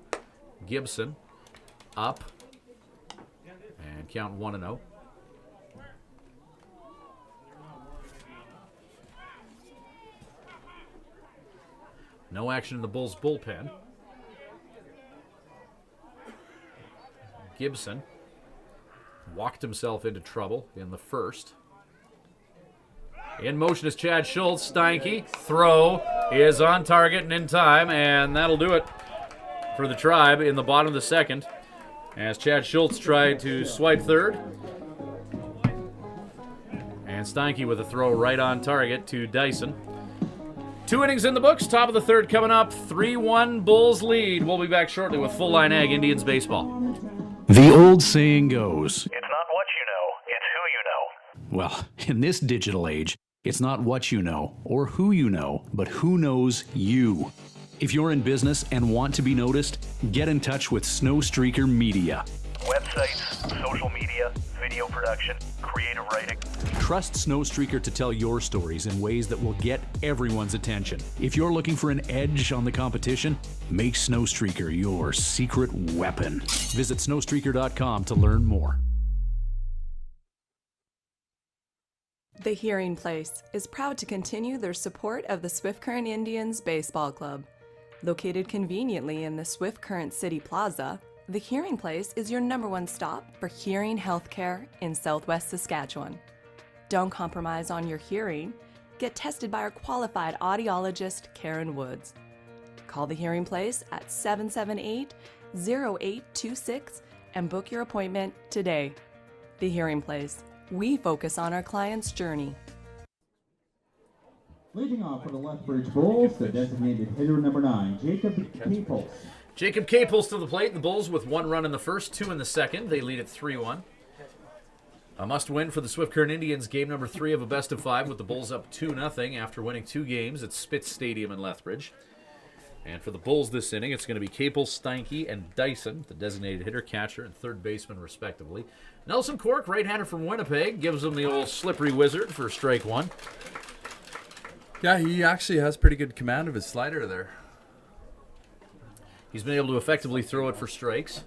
Gibson up, and count 1-0. No action in the Bulls' bullpen. Gibson walked himself into trouble in the first. In motion is Chad Schultz. Steinke. Throw is on target and in time, and that'll do it for the Tribe in the bottom of the second as Chad Schultz tried to swipe third. And Steinke with a throw right on target to Dyson. 2 innings in the books. Top of the third coming up. 3-1 Bulls lead. We'll be back shortly with Full Line Ag Indians baseball. The old saying goes, It's not what you know, it's who you know. well, in this digital age, it's not what you know or who you know, but who knows you. If you're in business and want to be noticed, get in touch with Snowstreaker Media. Websites, social media, video production, creative writing. Trust Snowstreaker to tell your stories in ways that will get everyone's attention. If you're looking for an edge on the competition, make Snowstreaker your secret weapon. Visit snowstreaker.com to learn more. The Hearing Place is proud to continue their support of the Swift Current Indians Baseball Club. Located conveniently in the Swift Current City Plaza, The Hearing Place is your #1 stop for hearing healthcare in Southwest Saskatchewan. Don't compromise on your hearing. Get tested by our qualified audiologist, Karen Woods. Call The Hearing Place at 778-0826 and book your appointment today. The Hearing Place. We focus on our client's journey. Leading off for the Lethbridge Bulls, the designated hitter number 9, Jacob Capels. Jacob Capels to the plate. The Bulls with 1 run in the first, 2 in the second. They lead at 3-1. A must-win for the Swift Current Indians, game number 3 of a best-of-5 with the Bulls up 2-0 after winning 2 games at Spitz Stadium in Lethbridge. And for the Bulls this inning, it's going to be Capels, Steinke, and Dyson, the designated hitter, catcher, and third baseman, respectively. Nelson Cork, right-hander from Winnipeg, gives him the old slippery wizard for strike 1. Yeah, he actually has pretty good command of his slider there. He's been able to effectively throw it for strikes.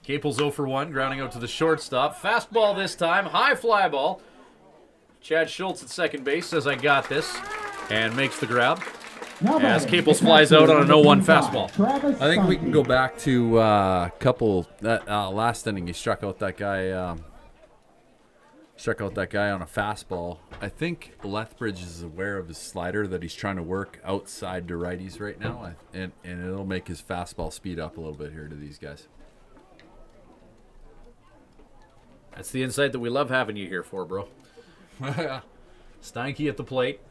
Capels 0 for 1, grounding out to the shortstop. Fastball this time, high fly ball. Chad Schultz at second base says, I got this, and makes the grab. As Capels flies out on a 0-1 fastball. I think we can go back to a couple, last inning he struck out that guy on a fastball. I think Lethbridge is aware of his slider, that he's trying to work outside to righties right now, and it'll make his fastball speed up a little bit here to these guys. That's the insight that we love having you here for, bro. Steinke at the plate,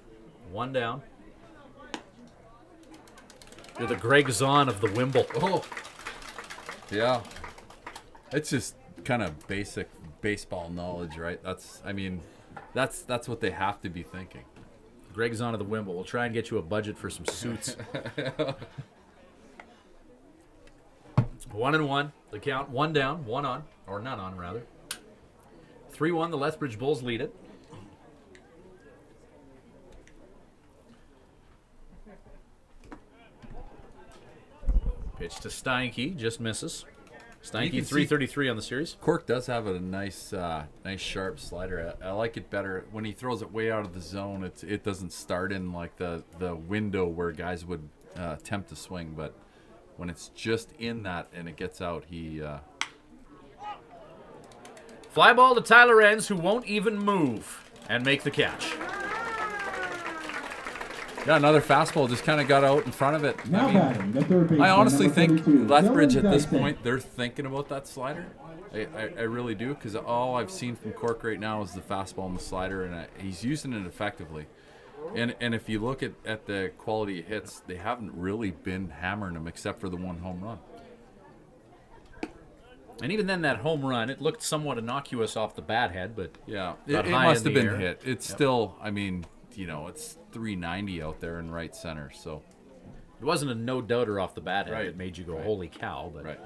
1 down. You're the Greg Zahn of the Wimble. Oh, yeah. It's just kind of basic baseball knowledge, right? That's what they have to be thinking. Greg Zahn of the Wimble. We'll try and get you a budget for some suits. 1-1. The count. 1 down, 1 on, or none on rather. 3-1. The Lethbridge Bulls lead it. Pitch to Steinke, just misses. Steinke 333 on the series. Cork does have a nice sharp slider. I like it better when he throws it way out of the zone. It doesn't start in like the window where guys would attempt to swing, but when it's just in that and it gets out, he. Fly ball to Tyler Enns, who won't even move and make the catch. Yeah, another fastball just kind of got out in front of it. Now batting, the third baseman, I honestly number think 32, Lethbridge Dylan at this Dyson. point, they're thinking about that slider. I really do, because all I've seen from Cork right now is the fastball and the slider, and he's using it effectively. And if you look at the quality of hits, they haven't really been hammering them except for the one home run. And even then, that home run, it looked somewhat innocuous off the bat head, but yeah, got it high must in have the been air. hit. It's still, I mean, it's 390 out there in right center, so. It wasn't a no-doubter off the bat head Right. that made you go, Right. holy cow. But Right.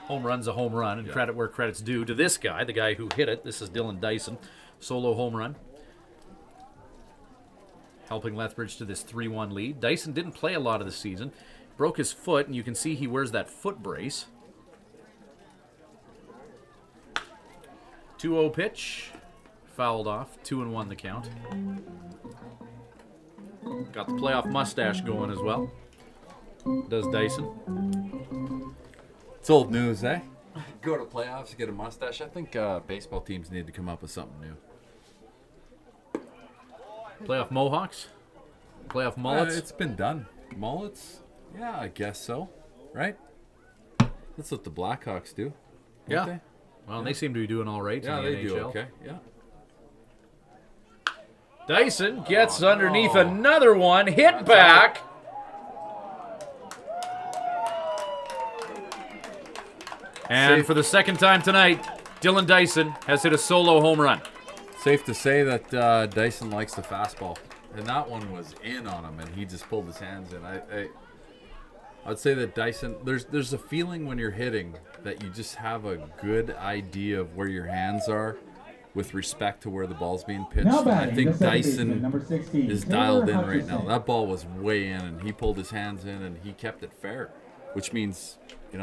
home run's a home run, and credit where credit's due to this guy, the guy who hit it. This is Dylan Dyson, solo home run, helping Lethbridge to this 3-1 lead. Dyson didn't play a lot of the season. Broke his foot, and you can see he wears that foot brace. 2-0 pitch. Fouled off. 2-1 the count. Got the playoff mustache going as well. Does Dyson. It's old news, eh? Go to playoffs, get a mustache. I think baseball teams need to come up with something new. Playoff mohawks? Playoff mullets? It's been done. Mullets? Yeah, I guess so. Right? That's what the Blackhawks do. Yeah. They? Well, they seem to be doing all right Yeah, in the they NHL. do okay. Yeah. Dyson gets underneath another one. Hit back. And for the second time tonight, Dylan Dyson has hit a solo home run. Safe to say that Dyson likes the fastball. And that one was in on him, and he just pulled his hands in. I'd say that Dyson, there's a feeling when you're hitting that you just have a good idea of where your hands are with respect to where the ball's being pitched. Now And I batting, think the second Dyson baseman, number 16, is Taylor dialed in right now. Hutchison. That ball was way in, and he pulled his hands in, and he kept it fair, which means, he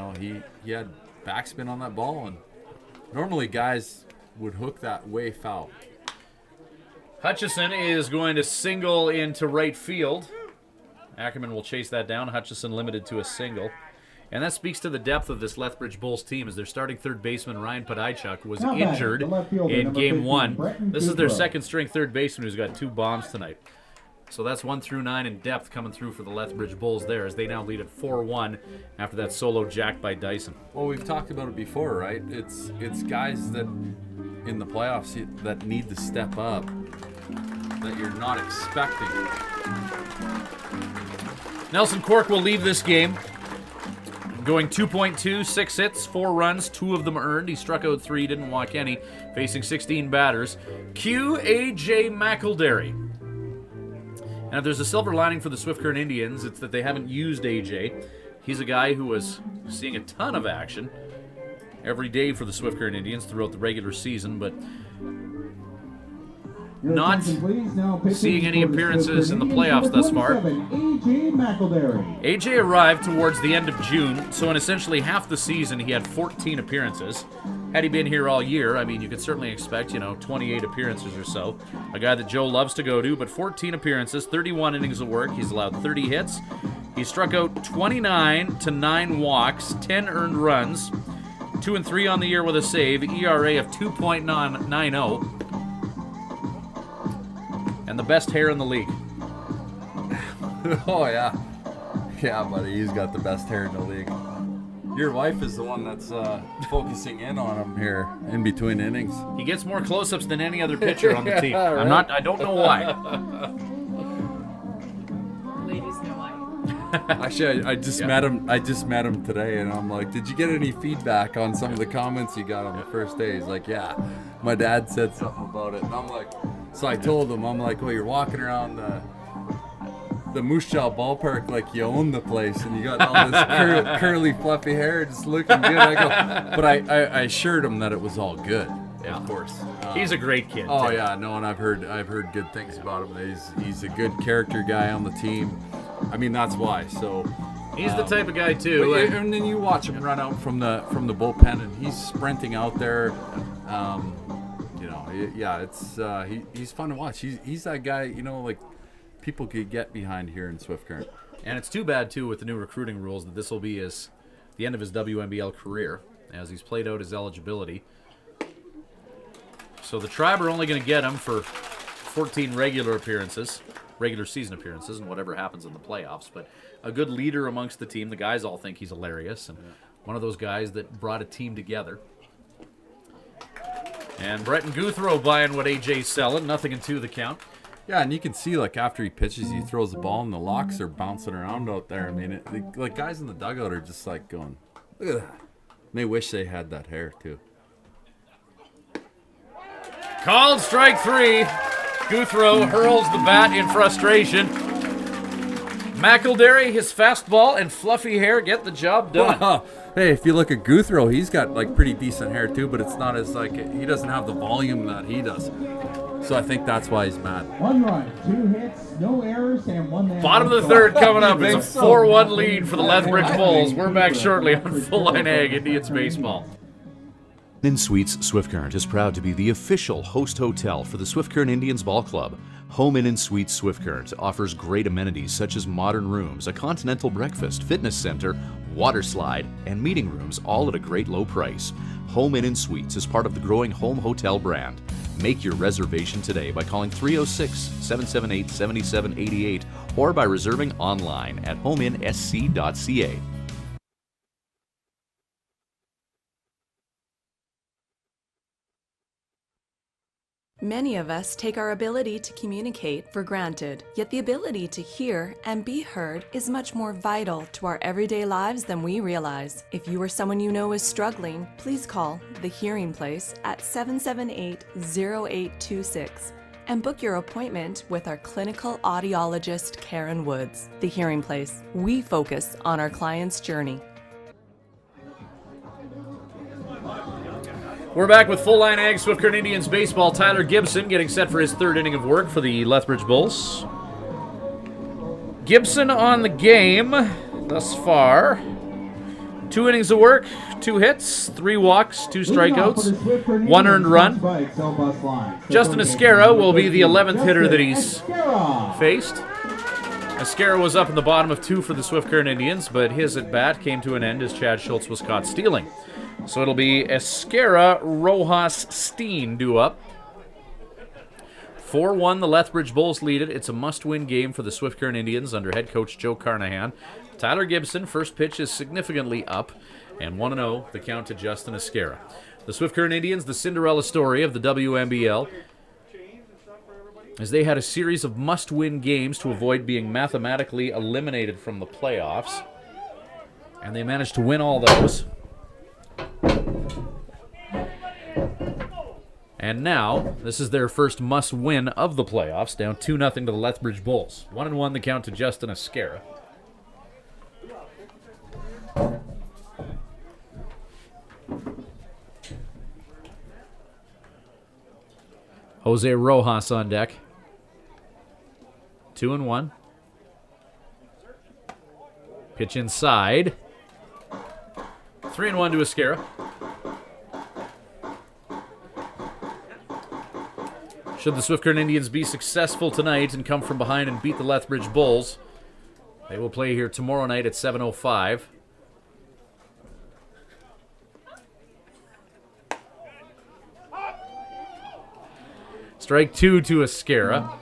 had backspin on that ball, and normally guys would hook that way foul. Hutchison is going to single into right field. Ackerman will chase that down. Hutchison limited to a single. And that speaks to the depth of this Lethbridge Bulls team, as their starting third baseman, Ryan Podajchuk, was Now batting, injured the left fielder, in number Game 15, 1. Brenton This is their Kudrow. second-string third baseman who's got 2 bombs tonight. So that's 1 through 9 in depth coming through for the Lethbridge Bulls there, as they now lead at 4-1 after that solo jack by Dyson. Well, we've talked about it before, right? It's guys that in the playoffs that need to step up that you're not expecting. Nelson Cork will leave this game going 2.2, 6 hits, 4 runs, 2 of them earned. He struck out 3, didn't walk any, facing 16 batters. Cue A.J. McElderry. And if there's a silver lining for the Swift Current Indians, it's that they haven't used A.J. He's a guy who was seeing a ton of action every day for the Swift Current Indians throughout the regular season, but Your not attention, please. Now pitching seeing any for the appearances in the Swift Current playoffs thus far. Indians, number 27, A.J. McElderry. AJ arrived towards the end of June, so in essentially half the season he had 14 appearances. Had he been here all year, I mean, you could certainly expect, 28 appearances or so. A guy that Joe loves to go to, but 14 appearances, 31 innings of work. He's allowed 30 hits. He struck out 29 to 9 walks, 10 earned runs, 2 and 3 on the year with a save, ERA of 2.90, and the best hair in the league. Oh, yeah. Yeah, buddy, he's got the best hair in the league. Your wife is the one that's focusing in on him here in between innings. He gets more close-ups than any other pitcher on the team. Yeah, right. I don't know why. Ladies know why. Actually, I just met him. I just met him today, and I'm like, "Did you get any feedback on some of the comments you got on the first day?" He's like, "Yeah, my dad said something about it," and I'm like, so I told him, I'm like, "Well, you're walking around the Moose Jaw ballpark like you own the place, and you got all this curly, fluffy hair, just looking good." I go, but I assured him that it was all good. Yeah. Of course. He's a great kid. Oh too. yeah, no, and I've heard good things about him. He's a good character guy on the team. I mean, that's why. So He's the type of guy too. And then you watch him run out from the bullpen, and he's sprinting out there. He's fun to watch. He's that guy, like people could get behind here in Swift Current. And it's too bad too with the new recruiting rules that this will be the end of his WMBL career as he's played out his eligibility. So the Tribe are only going to get him for 14 regular season appearances, and whatever happens in the playoffs. But a good leader amongst the team. The guys all think he's hilarious, and one of those guys that brought a team together. And Bretton Guthrow buying what AJ's selling. Nothing in 2 the count. Yeah, and you can see, after he pitches, he throws the ball, and the locks are bouncing around out there. I mean, guys in the dugout are just, going, look at that. They wish they had that hair, too. Called strike 3. Guthrow hurls the bat in frustration. McElderry, his fastball and fluffy hair get the job done. Hey, if you look at Guthrow, he's got pretty decent hair too, but it's not as he doesn't have the volume that he does. So I think that's why he's mad. 1 run, 2 hits, no errors, and 1 man. Bottom of the third coming up. It's a 4-1 lead for the Lethbridge Bulls. We're back shortly on Full Line Ag Indians Baseball. Inn Suites Swift Current is proud to be the official host hotel for the Swift Current Indians Ball Club. Home Inn Suites Swift Current offers great amenities such as modern rooms, a continental breakfast, fitness center, water slide, and meeting rooms, all at a great low price. Home Inn Suites is part of the growing home hotel brand. Make your reservation today by calling 306-778-7788 or by reserving online at homeinsc.ca. Many of us take our ability to communicate for granted, yet the ability to hear and be heard is much more vital to our everyday lives than we realize. If you or someone you know is struggling, please call The Hearing Place at 778-0826 and book your appointment with our clinical audiologist, Karen Woods. The Hearing Place. We focus on our client's journey. We're back with Full Line Ag Swift Current Indians Baseball. Tyler Gibson getting set for his 3rd inning of work for the Lethbridge Bulls. Gibson on the game thus far. 2 innings of work, 2 hits, 3 walks, 2 strikeouts, 1 earned run. Justin Esquera will be the 11th hitter that he's faced. Esquera was up in the bottom of 2 for the Swift Current Indians, but his at-bat came to an end as Chad Schultz was caught stealing. So it'll be Esquera, Rojas, Steen due up. 4-1, the Lethbridge Bulls lead it. It's a must-win game for the Swift Current Indians under head coach Joe Carnahan. Tyler Gibson, first pitch is significantly up, and 1-0, the count to Justin Esquera. The Swift Current Indians, the Cinderella story of the WMBL, as they had a series of must-win games to avoid being mathematically eliminated from the playoffs, and they managed to win all those. And now, this is their first must-win of the playoffs, down 2-0 to the Lethbridge Bulls. 1-1 the count to Justin Esquera. Jose Rojas on deck. 2-1. Pitch inside. 3-1 to Esquera. Should the Swift Current Indians be successful tonight and come from behind and beat the Lethbridge Bulls, they will play here tomorrow night at 7:05. Strike 2 to Esquera.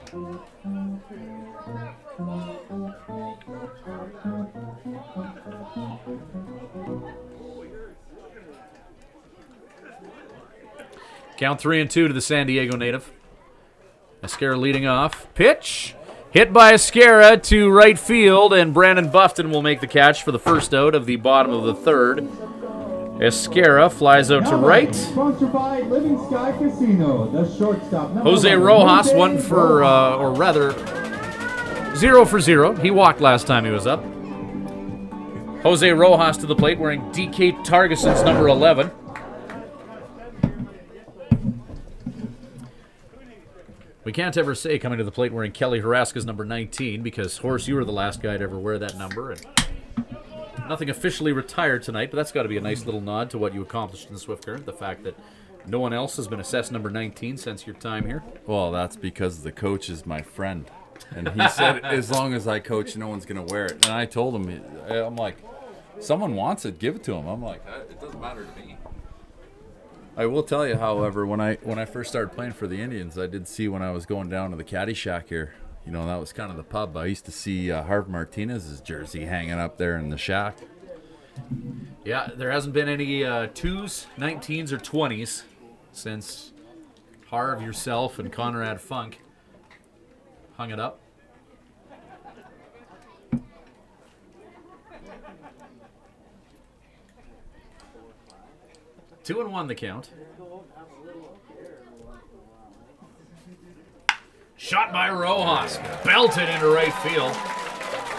Count 3-2 to the San Diego native. Esquera leading off. Pitch. Hit by Esquera to right field, and Brandon Buffton will make the catch for the first out of the bottom of the 3rd. Esquera flies out to right. Sponsored by Living Sky Casino, the shortstop. Jose Rojas, 0 for 0. He walked last time he was up. Jose Rojas to the plate wearing DK Targason's number 11. We can't ever say coming to the plate wearing Kelly Haraska's number 19 because, Horse, you were the last guy to ever wear that number. And Nothing officially retired tonight, but that's got to be a nice little nod to what you accomplished in the Swift Current. The fact that no one else has been assessed number 19 since your time here. Well, that's because the coach is my friend. And he said, as long as I coach, no one's going to wear it. And I told him, I'm like, someone wants it, give it to him. I'm like, it doesn't matter to me. I will tell you, however, when I first started playing for the Indians, I did see when I was going down to the caddy shack here, you know, that was kind of the pub. I used to see Harv Martinez's jersey hanging up there in the shack. Yeah, there hasn't been any 2s, 19s, or 20s since Harv, yourself, and Conrad Funk hung it up. Two and one the count. Shot by Rojas, belted into right field.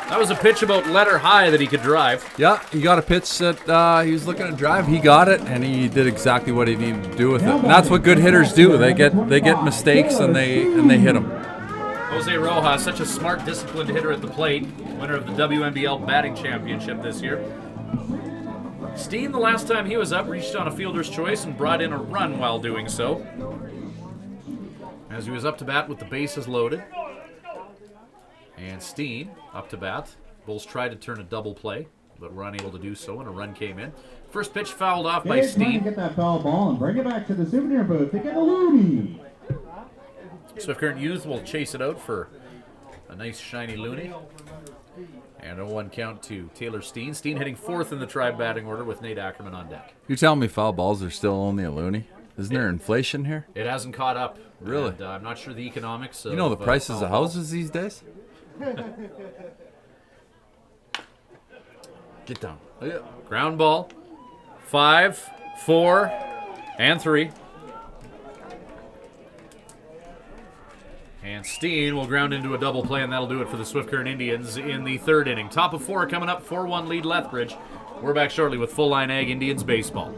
That was a pitch about letter high that he could drive. Yeah, he got a pitch that he was looking to drive. He got it, and he did exactly what he needed to do with it. And that's what good hitters do. They get mistakes and they hit them. Jose Rojas, such a smart, disciplined hitter at the plate, winner of the WMBL batting championship this year. Steen, the last time he was up, reached on a fielder's choice and brought in a run while doing so. As he was up to bat with the bases loaded. And Steen up to bat. Bulls tried to turn a double play, but were unable to do so, and a run came in. First pitch fouled off by Steen. Get that foul ball and bring it back to the souvenir booth to get a loony. Swift Current Youth will chase it out for a nice shiny loony. And a 1 count to Taylor Steen. Steen hitting fourth in the Tribe batting order with Nate Ackerman on deck. You're telling me foul balls are still only a loony? Isn't there inflation here? It hasn't caught up. Really? And, I'm not sure the economics of... You know the prices of houses these days? Get down. Ground ball. 5, 4, and 3. And Steen will ground into a double play, and that'll do it for the Swift Current Indians in the third inning. Top of 4 coming up, 4-1 lead Lethbridge. We're back shortly with Full Line Ag Indians baseball.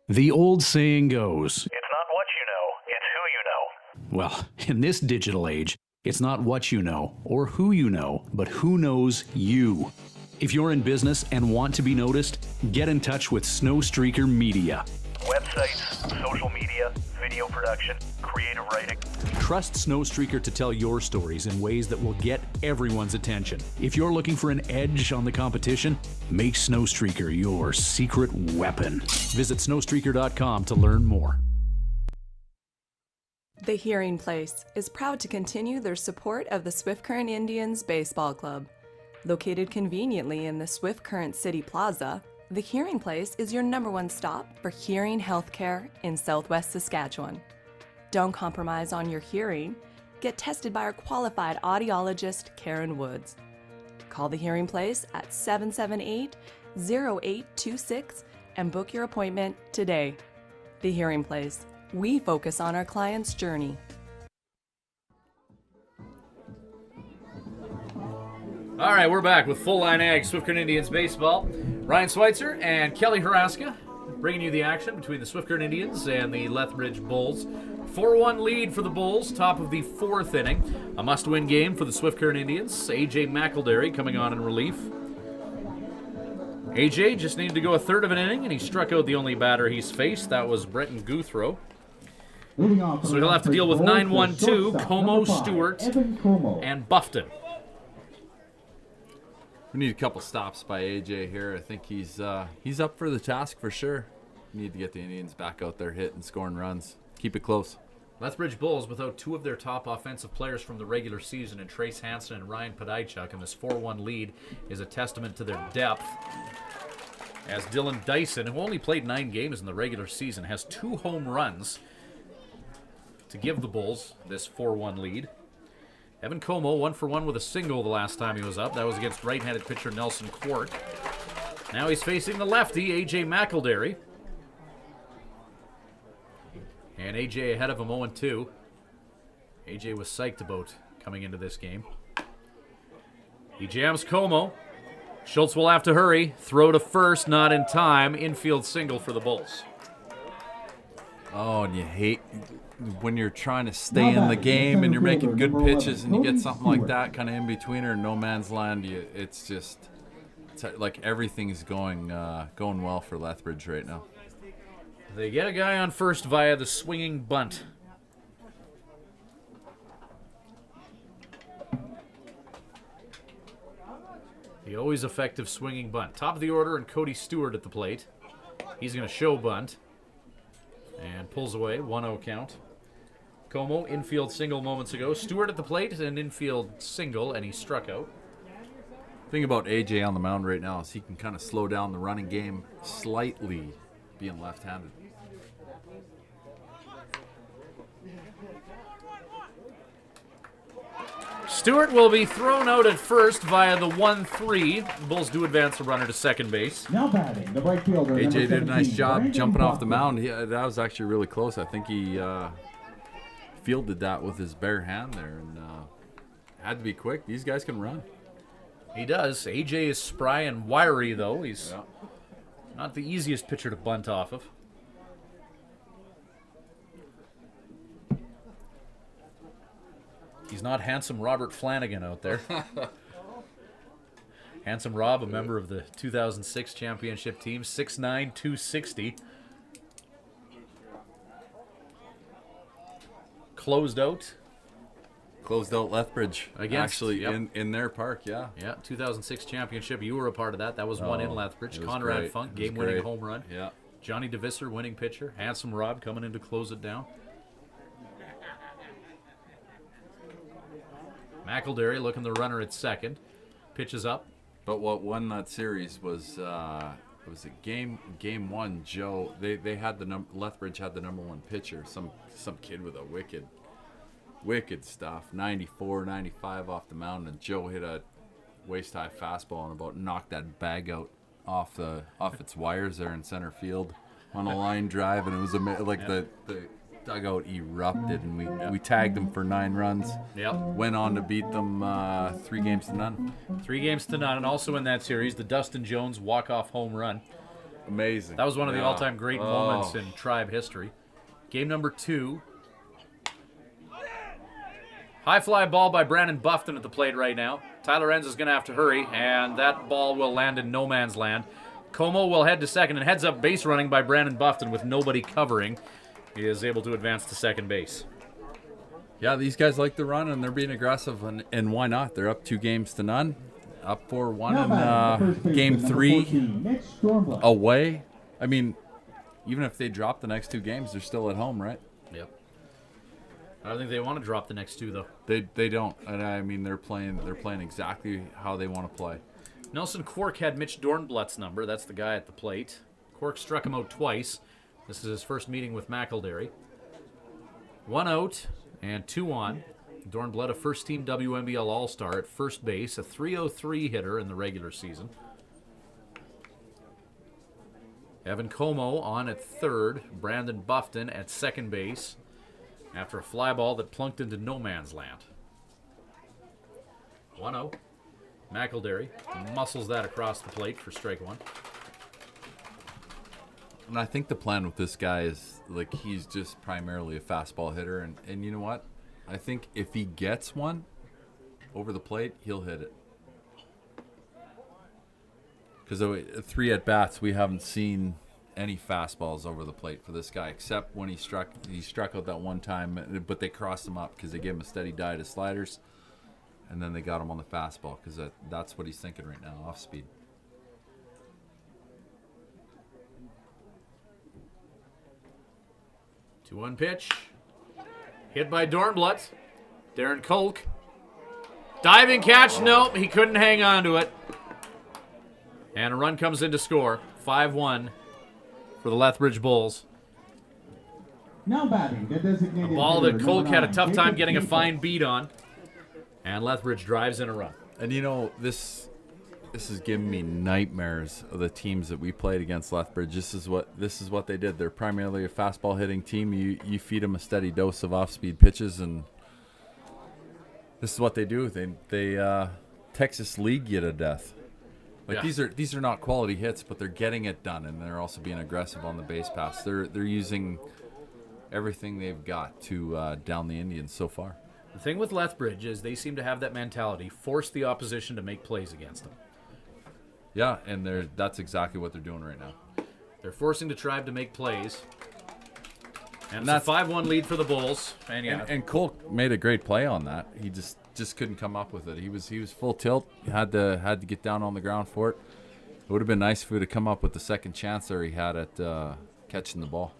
The old saying goes, It's not what you know, it's who you know. well, in this digital age, it's not what you know or who you know, but who knows you. If you're in business and want to be noticed, get in touch with Snowstreaker Media. Websites, social media, video production, creative writing. Trust Snowstreaker to tell your stories in ways that will get everyone's attention. If you're looking for an edge on the competition, make Snowstreaker your secret weapon. Visit snowstreaker.com to learn more. The Hearing Place is proud to continue their support of the Swift Current Indians Baseball Club. Located conveniently in the Swift Current City Plaza, The Hearing Place is your #1 stop for hearing healthcare in Southwest Saskatchewan. Don't compromise on your hearing. Get tested by our qualified audiologist, Karen Woods. Call The Hearing Place at 778-0826 and book your appointment today. The Hearing Place. We focus on our client's journey. All right, we're back with Full Line Ag Swift Current Indians baseball. Ryan Schweitzer and Kelly Haraska bringing you the action between the Swift Current Indians and the Lethbridge Bulls. 4-1 lead for the Bulls, top of the 4th inning. A must-win game for the Swift Current Indians. AJ McElderry coming on in relief. AJ just needed to go a third of an inning, and he struck out the only batter he's faced. That was Bretton Guthrow. So he'll have to deal with 9-1-2, Como, Stewart, and Buffton. We need a couple stops by AJ here. I think he's up for the task for sure. We need to get the Indians back out there hitting, scoring runs. Keep it close. Lethbridge Bulls without 2 of their top offensive players from the regular season in Trace Hansen and Ryan Podajchuk, and this 4-1 lead is a testament to their depth. As Dylan Dyson, who only played 9 games in the regular season, has 2 home runs to give the Bulls this 4-1 lead. Evan Como, 1 for 1 with a single the last time he was up. That was against right-handed pitcher Nelson Quart. Now he's facing the lefty, A.J. McElderry. And A.J. ahead of him, 0-2. A.J. was psyched about coming into this game. He jams Como. Schultz will have to hurry. Throw to first, not in time. Infield single for the Bulls. Oh, and you hate when you're trying to stay in the game and you're making good pitches and you get something like that kind of in between or no man's land. It's like everything's going well for Lethbridge right now. They get a guy on first via the swinging bunt. The always effective swinging bunt. Top of the order, and Cody Stewart at the plate. He's going to show bunt. And pulls away, 1-0 count. Como, infield single moments ago. Stewart at the plate, an infield single, and he struck out. The thing about AJ on the mound right now is he can kind of slow down the running game slightly, being left-handed. Stewart will be thrown out at first via the 1-3. Bulls do advance a runner to second base. Now batting, the right fielder. AJ did a nice job Brandon jumping off the Buffett. mound. That was actually really close. I think he fielded that with his bare hand there and had to be quick. These guys can run. He does. AJ is spry and wiry, though. He's not the easiest pitcher to bunt off of. He's not handsome Robert Flanagan out there. Handsome Rob, a member of the 2006 championship team, 6'9", 260. Closed out. Closed out Lethbridge. Against, actually, yep. in their park, yeah. Yeah, 2006 championship. You were a part of that. That was one in Lethbridge. it was Conrad great. Funk, It was game-winning great. home run. Yeah. Johnny DeVisser, winning pitcher. Handsome Rob coming in to close it down. McElderry looking the runner at second. Pitches up. But what won that series was it game one. Joe, they had Lethbridge had the number one pitcher. Some kid with a wicked stuff. 94, 95 off the mound, and Joe hit a waist high fastball and about knocked that bag out off its wires there in center field on a line drive, and it was the dugout erupted, and we tagged them for 9 runs. Yep. Went on to beat them 3-0. 3-0, and also in that series, the Dustin Jones walk-off home run. Amazing. That was one of the Yeah. all-time great moments in Tribe history. Game number 2. High fly ball by Brandon Buffton at the plate right now. Tyler Enns is going to have to hurry, and that ball will land in no man's land. Como will head to second, and heads up base running by Brandon Buffton with nobody covering. He is able to advance to second base. Yeah, these guys like to run, and they're being aggressive, and why not? They're up 2-0, up 4-1 Now batting, the first in Game baseman, number 3 14, Mitch Stormblood. away. I mean, even if they drop the next 2 games, they're still at home, right? Yep. I don't think they want to drop the next 2, though. They don't, and I mean they're playing exactly how they want to play. Nelson Quark had Mitch Dornbluth's number. That's the guy at the plate. Quark struck him out twice. This is his first meeting with McElderry. 1 out and 2 on. Dornbluth, a first-team WMBL All-Star at first base, a .303 hitter in the regular season. Evan Como on at third. Brandon Buffton at second base after a fly ball that plunked into no man's land. 1-0. McElderry muscles that across the plate for strike 1. And I think the plan with this guy is like he's just primarily a fastball hitter, and you know what? I think if he gets one over the plate, he'll hit it. Because 3 at bats, we haven't seen any fastballs over the plate for this guy, except when he struck out that one time, but they crossed him up because they gave him a steady diet of sliders, and then they got him on the fastball because that's what he's thinking right now, off speed. Two-one pitch. Hit by Dornbluth. Darren Kolk. Diving catch. Nope, he couldn't hang on to it. And a run comes in to score. 5-1 for the Lethbridge Bulls. Now batting, the designated A ball hitter, that Kolk number had a 9, tough time Jacob getting a Jacob. fine beat on. And Lethbridge drives in a run. And you know, this is giving me nightmares of the teams that we played against Lethbridge. This is what they did. They're primarily a fastball hitting team. You feed them a steady dose of off-speed pitches, and this is what they do. They Texas league you to death. Like Yeah. these are not quality hits, but they're getting it done, and they're also being aggressive on the base pass. They're using everything they've got to down the Indians so far. The thing with Lethbridge is they seem to have that mentality, force the opposition to make plays against them. Yeah, and that's exactly what they're doing right now. They're forcing the Tribe to make plays. And that's a 5-1 lead for the Bulls. And Cole made a great play on that. He just couldn't come up with it. He was full tilt. He had to get down on the ground for it. It would have been nice if he would have come up with the second chance there he had at catching the ball.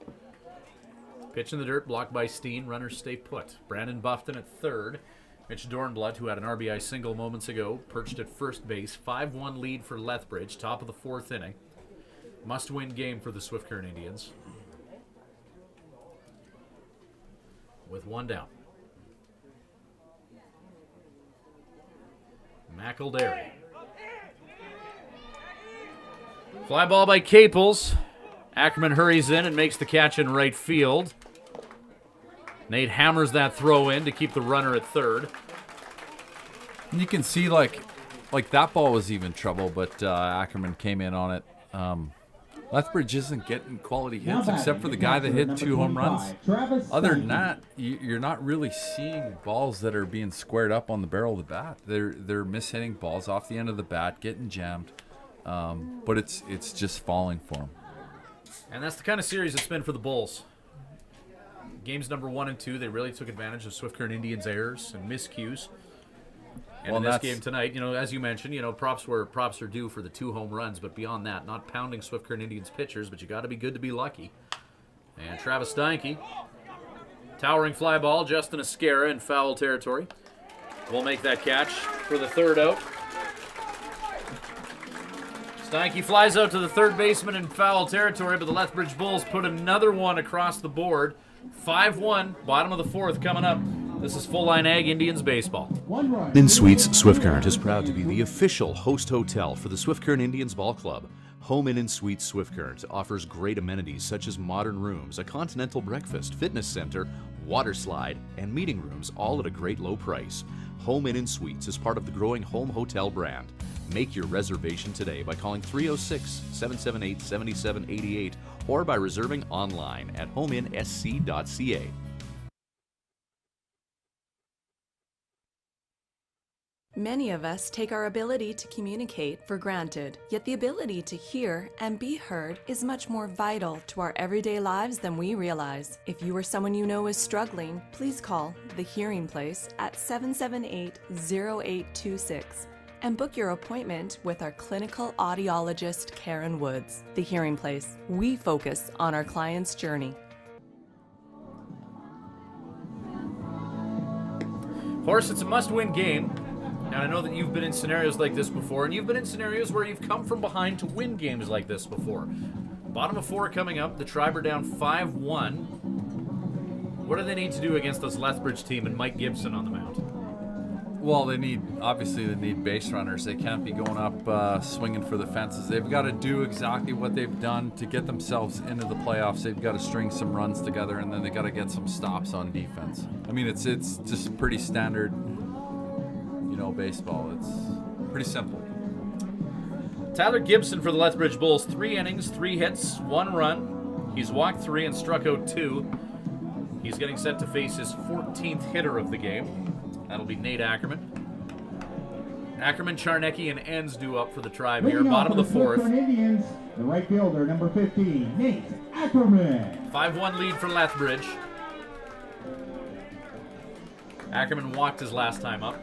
Pitch in the dirt, blocked by Steen. Runners stay put. Brandon Buffton at third. Mitch Dornblood, who had an RBI single moments ago, perched at first base. 5-1 lead for Lethbridge, top of the fourth inning. Must-win game for the Swift Current Indians. With one down. McElderry. Fly ball by Caples. Ackerman hurries in and makes the catch in right field. Nate hammers that throw in to keep the runner at third. And you can see like that ball was even trouble, but Ackerman came in on it. Lethbridge isn't getting quality hits except for the guy that hit 2 home runs. Other than that, you're not really seeing balls that are being squared up on the barrel of the bat. They're mishitting balls off the end of the bat, getting jammed, but it's just falling for them. And that's the kind of series it's been for the Bulls. Games number 1 and 2, they really took advantage of Swift Current Indians' errors and miscues. And in this game tonight, as you mentioned, props are due for the 2 home runs, but beyond that, not pounding Swift Current Indians pitchers, but you got to be good to be lucky. And Travis Steinke, towering fly ball, Justin Esquera in foul territory. Will make that catch for the third out. Steinke flies out to the third baseman in foul territory, but the Lethbridge Bulls put another one across the board. 5-1, bottom of the fourth coming up. This is Full Line Ag Indians baseball. In Suites, Swift Current is proud to be the official host hotel for the Swift Current Indians Ball Club. Home Inn and Suites Swift Current offers great amenities such as modern rooms, a continental breakfast, fitness center, water slide, and meeting rooms, all at a great low price. Home Inn and Suites is part of the growing home hotel brand. Make your reservation today by calling 306-778-7788 or by reserving online at homeinsc.ca. Many of us take our ability to communicate for granted, yet the ability to hear and be heard is much more vital to our everyday lives than we realize. If you or someone you know is struggling, please call The Hearing Place at 778-0826 and book your appointment with our clinical audiologist, Karen Woods. The Hearing Place. We focus on our client's journey. Horace, it's a must-win game. And I know that you've been in scenarios like this before, and you've been in scenarios where you've come from behind to win games like this before. Bottom of 4 coming up. The Tribe are down 5-1. What do they need to do against this Lethbridge team and Mike Gibson on the mound? Well, they need base runners. They can't be going up swinging for the fences. They've got to do exactly what they've done to get themselves into the playoffs. They've got to string some runs together, and then they got to get some stops on defense. I mean, it's just pretty standard. Baseball. It's pretty simple. Tyler Gibson for the Lethbridge Bulls. 3 innings, 3 hits, 1 run. He's walked 3 and struck out 2. He's getting set to face his 14th hitter of the game. That'll be Nate Ackerman. Ackerman, Charnecki, and Enns due up for the Tribe here. Bottom of the 4th. Indians, the right fielder, number 15, Nate Ackerman. 5-1 lead for Lethbridge. Ackerman walked his last time up.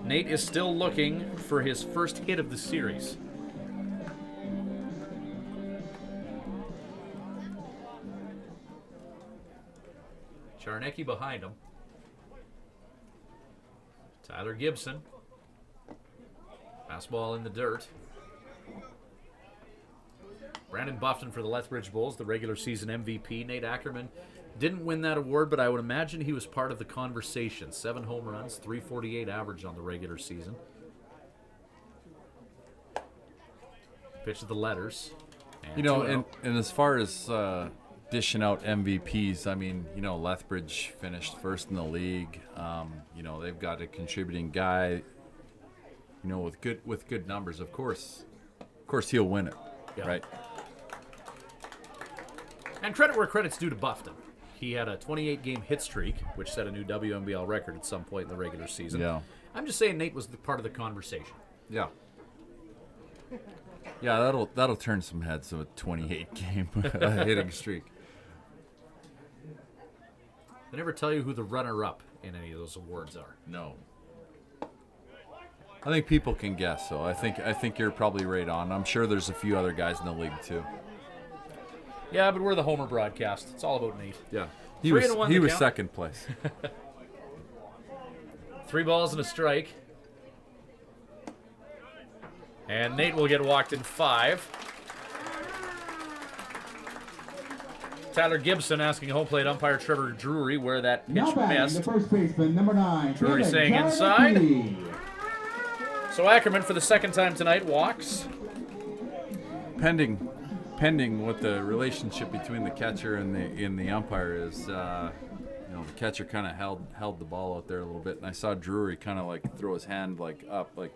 Nate is still looking for his first hit of the series. Charnecki behind him. Tyler Gibson. Fastball in the dirt. Brandon Buffton for the Lethbridge Bulls, the regular season MVP. Nate Ackerman didn't win that award, but I would imagine he was part of the conversation. 7 home runs, .348 average on the regular season. Pitch of the letters. And as far as dishing out MVPs, I mean, Lethbridge finished first in the league. They've got a contributing guy, with good numbers. Of course he'll win it, right? And credit where credit's due to Buffton. He had a 28-game hit streak, which set a new WMBL record at some point in the regular season. Yeah. I'm just saying Nate was part of the conversation. Yeah. Yeah, that'll turn some heads of a 28-game hitting streak. They never tell you who the runner-up in any of those awards are. No. I think people can guess, though. I think you're probably right on. I'm sure there's a few other guys in the league too. Yeah, but we're the Homer broadcast. It's all about Nate. Yeah. 3-1 He the was count. second place. 3 balls and a strike. And Nate will get walked in 5. Tyler Gibson asking home plate umpire Trevor Drury where that Now pitch batting the missed. first baseman, number 9. Drury Kevin saying Jarnecki. So Ackerman for the second time tonight walks. Pending what the relationship between the catcher and the umpire is. The catcher kind of held the ball out there a little bit, and I saw Drury kind of like throw his hand like up, like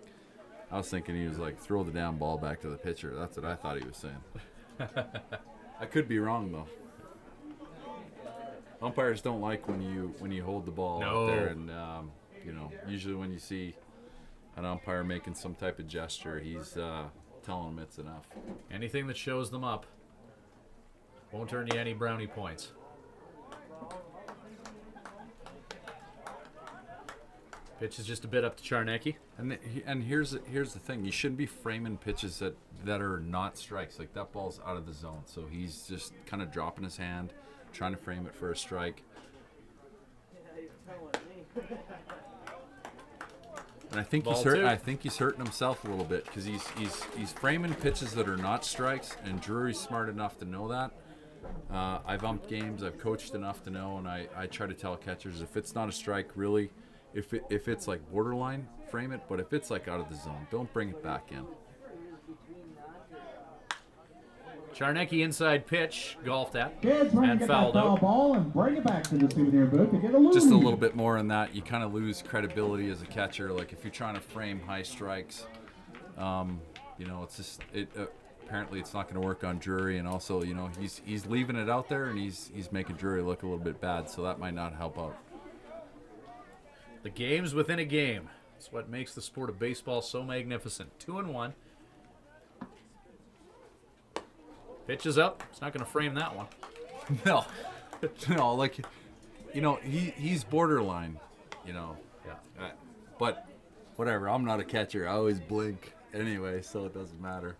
I was thinking he was like throw the damn ball back to the pitcher. That's what I thought he was saying. I could be wrong though. Umpires don't like when you hold the ball out there, and usually when you see an umpire making some type of gesture, he's telling them it's enough. Anything that shows them up won't earn you any brownie points. Pitch is just a bit up to Charnecki. And here's the thing: you shouldn't be framing pitches that are not strikes. Like that ball's out of the zone, so he's just kind of dropping his hand, trying to frame it for a strike. And I think he's hurting himself a little bit because he's framing pitches that are not strikes, and Drury's smart enough to know that. I've umped games, I've coached enough to know, and I try to tell catchers if it's not a strike, really. If it's like borderline, frame it. But if it's like out of the zone, don't bring it back in. Charnecki inside pitch, golfed at, Kids, bring and get fouled that foul out. ball and bring it back to the souvenir booth to get a lead. Just a little bit more in that, you kind of lose credibility as a catcher. Like if you're trying to frame high strikes, it's just apparently it's not going to work on Drury, and also he's leaving it out there and he's making Drury look a little bit bad, so that might not help out. The game's within a game. It's what makes the sport of baseball so magnificent. 2-1. Pitch is up. It's not going to frame that one. No, he's borderline, Yeah. but whatever. I'm not a catcher. I always blink anyway, so it doesn't matter.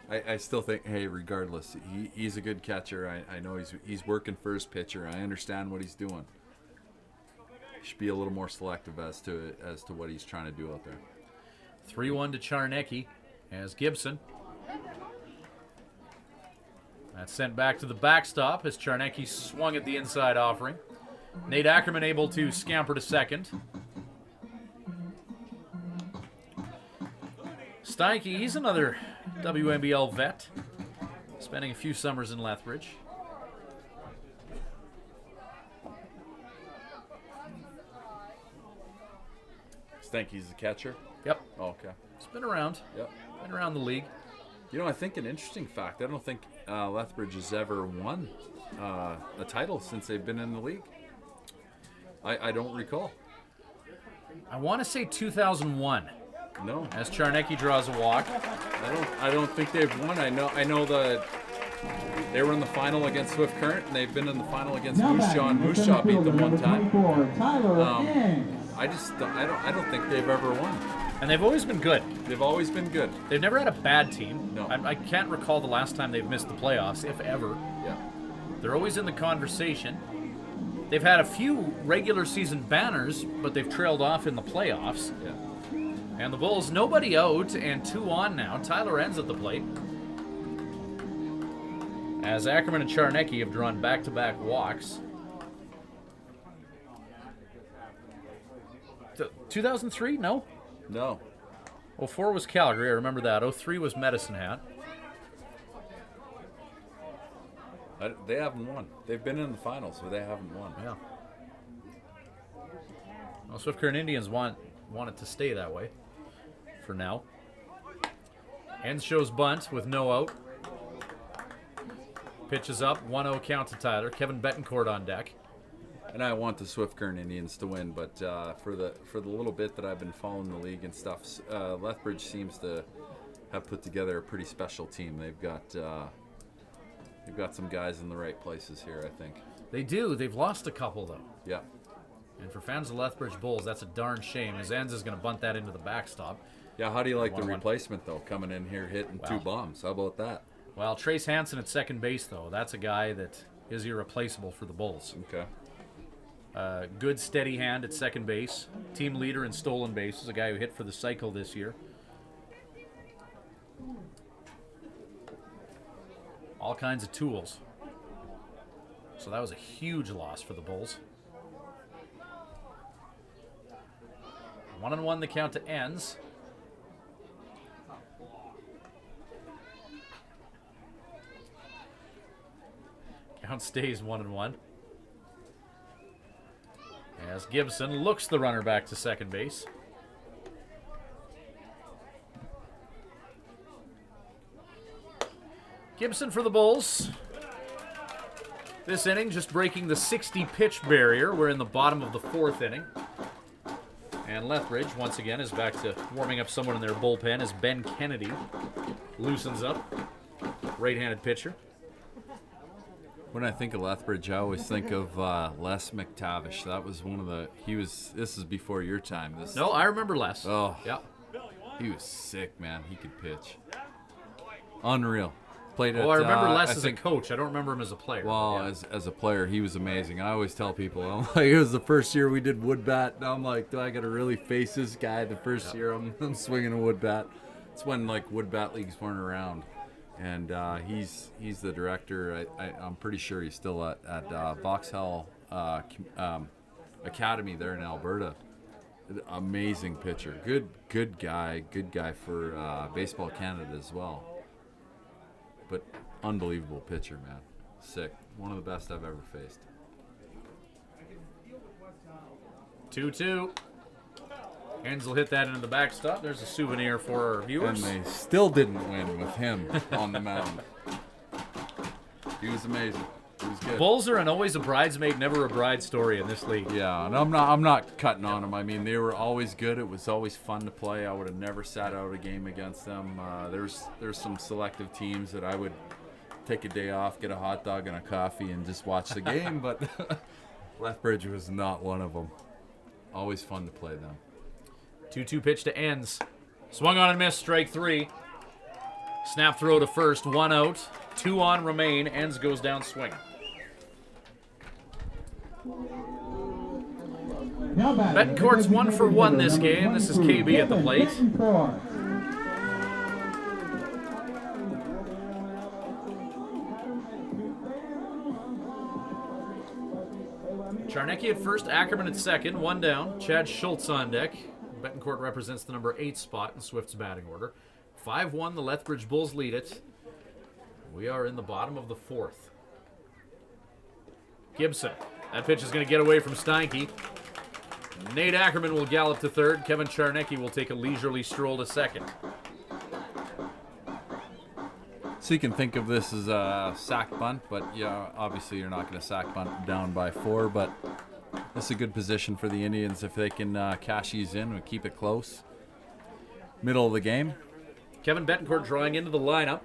I still think, hey, regardless, he's a good catcher. I know he's working for his pitcher. I understand what he's doing. Should be a little more selective as to what he's trying to do out there. 3-1 to Charnecki as Gibson. That's sent back to the backstop as Charnecki swung at the inside offering. Nate Ackerman able to scamper to second. Steinke, he's another WMBL vet, spending a few summers in Lethbridge. He's the catcher? Yep. Oh, okay. He's been around. Yep. Been around the league. I think an interesting fact, I don't think Lethbridge has ever won a title since they've been in the league. I don't recall. I want to say 2001. No. As Charnecki draws a walk. I don't think they've won. I know that they were in the final against Swift Current, and they've been in the final against Moose Jaw, and Moose Jaw beat them one time. I don't think they've ever won. And they've always been good. They've always been good. They've never had a bad team. No. I can't recall the last time they've missed the playoffs, if ever. Yeah. They're always in the conversation. They've had a few regular season banners, but they've trailed off in the playoffs. Yeah. And the Bulls, nobody out and 2 on now. Tyler ends at the plate. As Ackerman and Charnecki have drawn back-to-back walks. 2003? No. No. 04 was Calgary, I remember that. 03 was Medicine Hat. They haven't won. They've been in the finals, but they haven't won. Yeah. Well, Swift Current Indians want it to stay that way for now. Hens shows bunt with no out. Pitch is up, 1-0 count to Tyler. Kevin Betancourt on deck. And I want the Swift Current Indians to win, but for the little bit that I've been following the league and stuff, Lethbridge seems to have put together a pretty special team. They've got some guys in the right places here, I think. They do. They've lost a couple, though. Yeah. And for fans of Lethbridge Bulls, that's a darn shame, as Enns is going to bunt that into the backstop. Yeah, how do you like the 1-1. replacement, though, coming in here hitting 2 bombs? How about that? Well, Trace Hansen at second base, though. That's a guy that is irreplaceable for the Bulls. Okay. Good steady hand at second base. Team leader in stolen bases, a guy who hit for the cycle this year. All kinds of tools. So that was a huge loss for the Bulls. 1-1 the count to Enns. Count stays 1-1. As Gibson looks the runner back to second base. Gibson for the Bulls. This inning just breaking the 60-pitch barrier. We're in the bottom of the 4th inning. And Lethbridge, once again, is back to warming up someone in their bullpen as Ben Kennedy loosens up. Right-handed pitcher. When I think of Lethbridge, I always think of Les McTavish. That was one of the. This is before your time. No, I remember Les. Oh, yeah. He was sick, man. He could pitch. Unreal. Played I remember Les as a coach. I don't remember him as a player. Well, yeah. as a player, he was amazing. I always tell people, I'm like, it was the first year we did wood bat. And I'm like, do I got to really face this guy? The first year I'm swinging a wood bat. It's when like wood bat leagues weren't around. And he's the director. I'm pretty sure he's still at Vauxhall Academy there in Alberta. Amazing pitcher. Good guy for Baseball Canada as well. But unbelievable pitcher, man. Sick. One of the best I've ever faced. 2-2. Enns will hit that into the backstop. There's a souvenir for our viewers. And they still didn't win with him on the mound. He was amazing. He was good. Bulls are always a bridesmaid, never a bride story in this league. Yeah, and I'm not cutting on them. I mean, they were always good. It was always fun to play. I would have never sat out a game against them. There's some selective teams that I would take a day off, get a hot dog and a coffee, and just watch the game. But Lethbridge was not one of them. Always fun to play them. 2-2 pitch to Enns. Swung on and missed, strike 3. Snap throw to first, 1 out. 2 on remain. Enns goes down swinging. Betancourt's 1 for 1 this game. This is KB at the plate. Charnecki at first, Ackerman at second, 1 down. Chad Schultz on deck. Betancourt represents the number 8 spot in Swift's batting order. 5-1, the Lethbridge Bulls lead it. We are in the bottom of the 4th. Gibson. That pitch is going to get away from Steinke. Nate Ackerman will gallop to third. Kevin Charnecki will take a leisurely stroll to second. So you can think of this as a sack bunt, but yeah, obviously you're not going to sack bunt down by 4, but this is a good position for the Indians if they can cash these in and keep it close. Middle of the game. Kevin Betancourt drawing into the lineup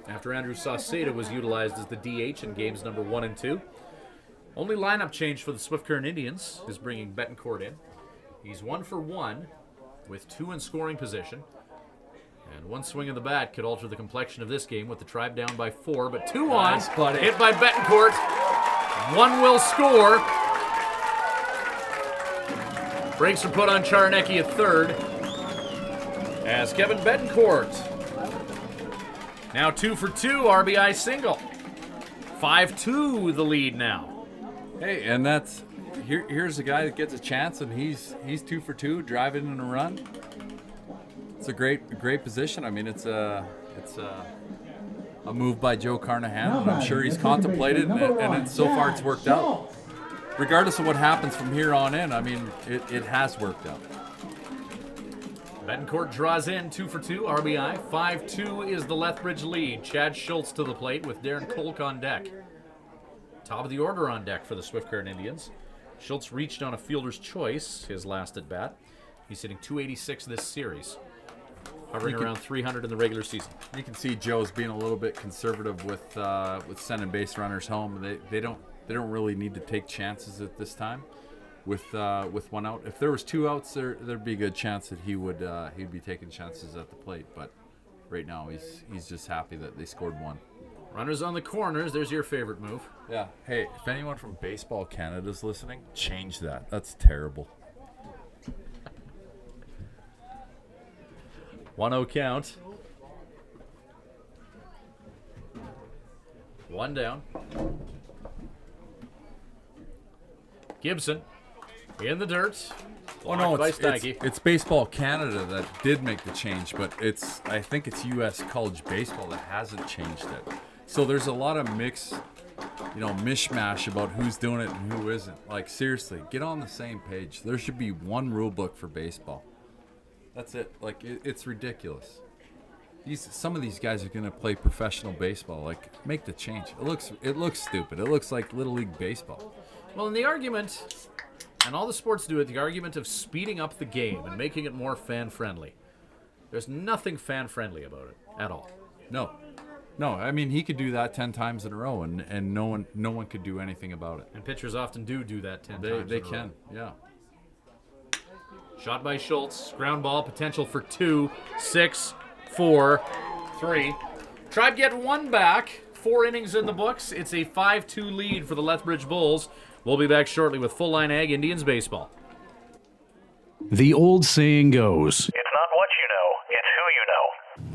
after Andrew Sauceda was utilized as the DH in games number 1 and 2. Only lineup change for the Swift Current Indians is bringing Betancourt in. He's 1 for 1 with 2 in scoring position. And 1 swing of the bat could alter the complexion of this game with the Tribe down by 4, but 2 on, hit by Betancourt. 1 will score. Brakes are put on Charnecki at third as Kevin Betancourt. Now 2 for 2, RBI single. 5-2 the lead now. Hey, and here's a guy that gets a chance, and he's 2 for 2, driving in a run. It's a great position. I mean, it's a move by Joe Carnahan, and I'm sure he's contemplated, and so far it's worked out. Regardless of what happens from here on in, I mean, it has worked out. Betancourt draws in 2 for 2, RBI. 5-2 is the Lethbridge lead. Chad Schultz to the plate with Darren Kolk on deck. Top of the order on deck for the Swift Current Indians. Schultz reached on a fielder's choice, his last at bat. He's hitting .286 this series, hovering around 300 in the regular season. You can see Joe's being a little bit conservative with sending base runners home. They don't really need to take chances at this time with one out. If there was 2 outs, there'd be a good chance that he'd be taking chances at the plate. But right now he's just happy that they scored 1. Runners on the corners. There's your favorite move. Yeah. Hey, if anyone from Baseball Canada's listening, change that. That's terrible. 1-0 count. 1 down. Gibson in the dirt. Oh no, By it's Steige. Baseball Canada that did make the change, but I think it's U.S. college baseball that hasn't changed it. So there's a lot of mishmash about who's doing it and who isn't. Like, seriously, get on the same page. There should be one rule book for baseball. That's it. Like, it's ridiculous. Some of these guys are going to play professional baseball. Like, make the change. It looks stupid. It looks like Little League baseball. Well, in the argument, and all the sports do it, the argument of speeding up the game and making it more fan-friendly. There's nothing fan-friendly about it at all. No, I mean, he could do that 10 times in a row, and no one could do anything about it. And pitchers often do that 10 times They in a row. can, yeah. Shot by Schultz. Ground ball, potential for 2, 6, 4, 3. Tribe get 1 back. 4 innings in the books. It's a 5-2 lead for the Lethbridge Bulls. We'll be back shortly with Full Line Ag Indians baseball. The old saying goes, It's not what you know, it's who you know.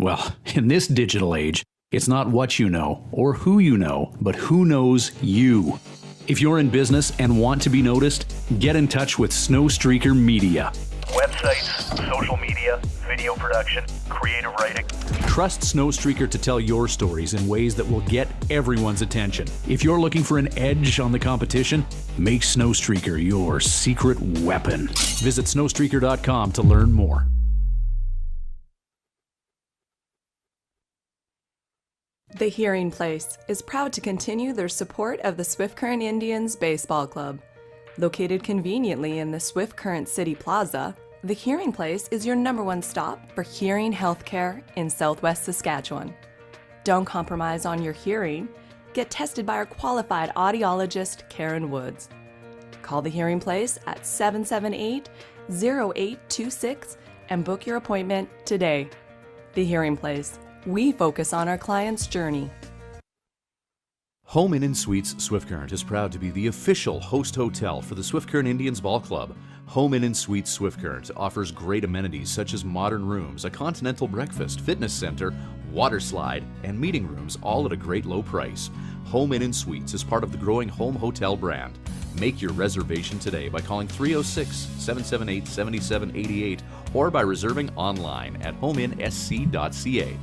well, in this digital age, it's not what you know or who you know, but who knows you. If you're in business and want to be noticed, get in touch with Snow Streaker Media. Websites, social media, video production, creative writing. Trust Snow Streaker to tell your stories in ways that will get everyone's attention. If you're looking for an edge on the competition, make Snow Streaker your secret weapon. Visit snowstreaker.com to learn more. The Hearing Place is proud to continue their support of the Swift Current Indians Baseball Club. Located conveniently in the Swift Current City Plaza, the Hearing Place is your #1 stop for hearing healthcare in Southwest Saskatchewan. Don't compromise on your hearing. Get tested by our qualified audiologist, Karen Woods. Call the Hearing Place at 778-0826 and book your appointment today. The Hearing Place. We focus on our client's journey. Home Inn & Suites Swift Current is proud to be the official host hotel for the Swift Current Indians Ball Club. Home Inn & Suites Swift Current offers great amenities such as modern rooms, a continental breakfast, fitness center, water slide, and meeting rooms, all at a great low price. Home Inn & Suites is part of the growing home hotel brand. Make your reservation today by calling 306-778-7788 or by reserving online at homeinsc.ca.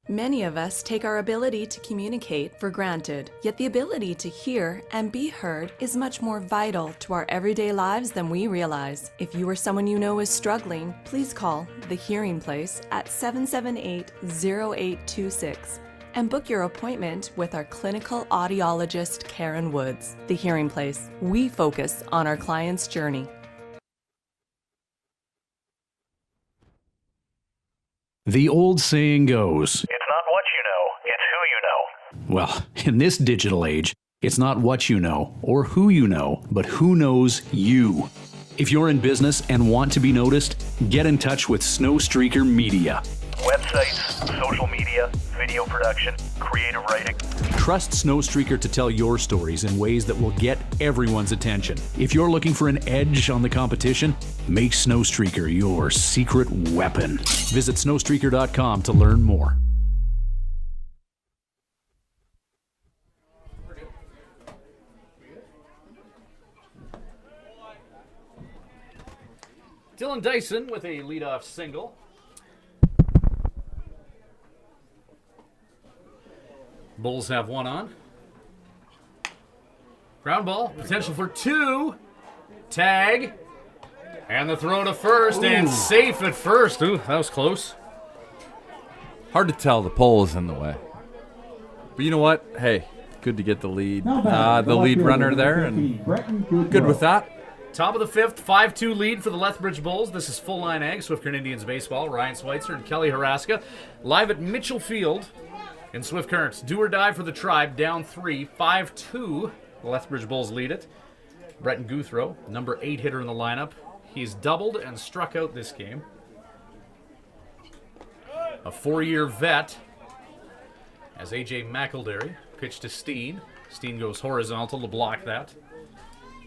Many of us take our ability to communicate for granted, yet the ability to hear and be heard is much more vital to our everyday lives than we realize. If you or someone you know is struggling, please call The Hearing Place at 778-0826 and book your appointment with our clinical audiologist, Karen Woods. The Hearing Place. We focus on our client's journey. The old saying goes, It's not what you know, it's who you know. well, in this digital age, it's not what you know or who you know, but who knows you. If you're in business and want to be noticed, get in touch with Snow Streaker Media. Websites, social media, video production, creative writing. Trust Snow Streaker to tell your stories in ways that will get everyone's attention. If you're looking for an edge on the competition, make Snow Streaker your secret weapon. Visit snowstreaker.com to learn more. Dylan Dyson with a leadoff single. Bulls have one on. Ground ball, potential for 2. Tag. And the throw to first, and safe at first. Ooh, that was close. Hard to tell. The pole is in the way. But you know what? Hey, good to get the lead. The lead runner there, and good with that. Top of the 5th, 5-2 lead for the Lethbridge Bulls. This is Full Line Ag, Swift Current Indians baseball. Ryan Schweitzer and Kelly Haraska live at Mitchell Field in Swift Current. Do or die for the Tribe, down 3, 5-2. The Lethbridge Bulls lead it. Breton Guthrow, number 8 hitter in the lineup. He's doubled and struck out this game. A 4-year vet as A.J. McElderry pitched to Steen. Steen goes horizontal to block that.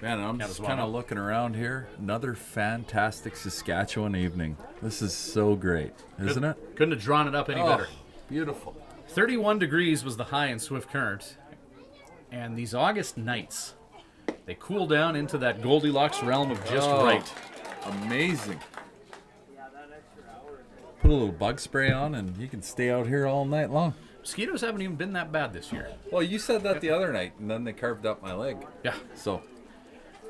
Man, I'm just kind of looking around here. Another fantastic Saskatchewan evening. This is so great, isn't it? Couldn't have drawn it up any better. Beautiful. 31 degrees was the high in Swift Current. And these August nights, they cool down into that Goldilocks realm of just right. Amazing. Put a little bug spray on and you can stay out here all night long. Mosquitoes haven't even been that bad this year. Well, you said that the other night, and then they carved up my leg. Yeah. So,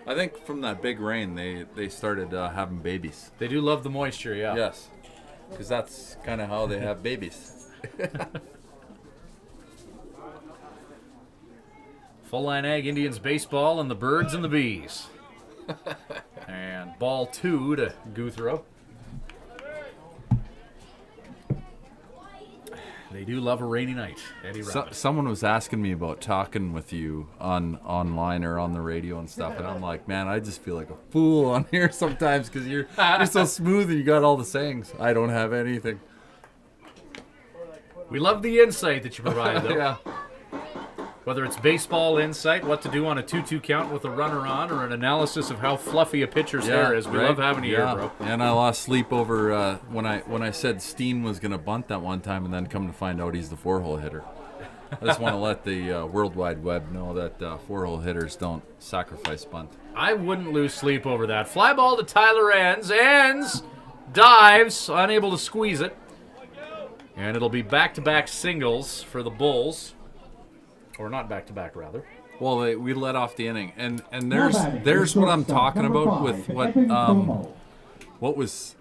I think from that big rain, they started having babies. They do love the moisture, yeah. Yes. Because that's kind of how they have babies. Full Line Ag, Indians baseball, and the birds and the bees. And ball 2 to Guthrow. They do love a rainy night. Eddie Rabbit. Someone was asking me about talking with you online or on the radio and stuff, and I'm like, man, I just feel like a fool on here sometimes because you're so smooth and you got all the sayings. I don't have anything. We love the insight that you provide, though. Yeah. Whether it's baseball insight, what to do on a 2-2 count with a runner on, or an analysis of how fluffy a pitcher's hair is. We love having you here, bro. And I lost sleep over when I said Steen was going to bunt that one time, and then come to find out he's the 4-hole hitter. I just want to let the World Wide Web know that 4-hole hitters don't sacrifice bunt. I wouldn't lose sleep over that. Fly ball to Tyler Enns. Dives, unable to squeeze it. And it'll be back-to-back singles for the Bulls. Or not back-to-back, rather. Well, we let off the inning, and there's what I'm talking about with what was.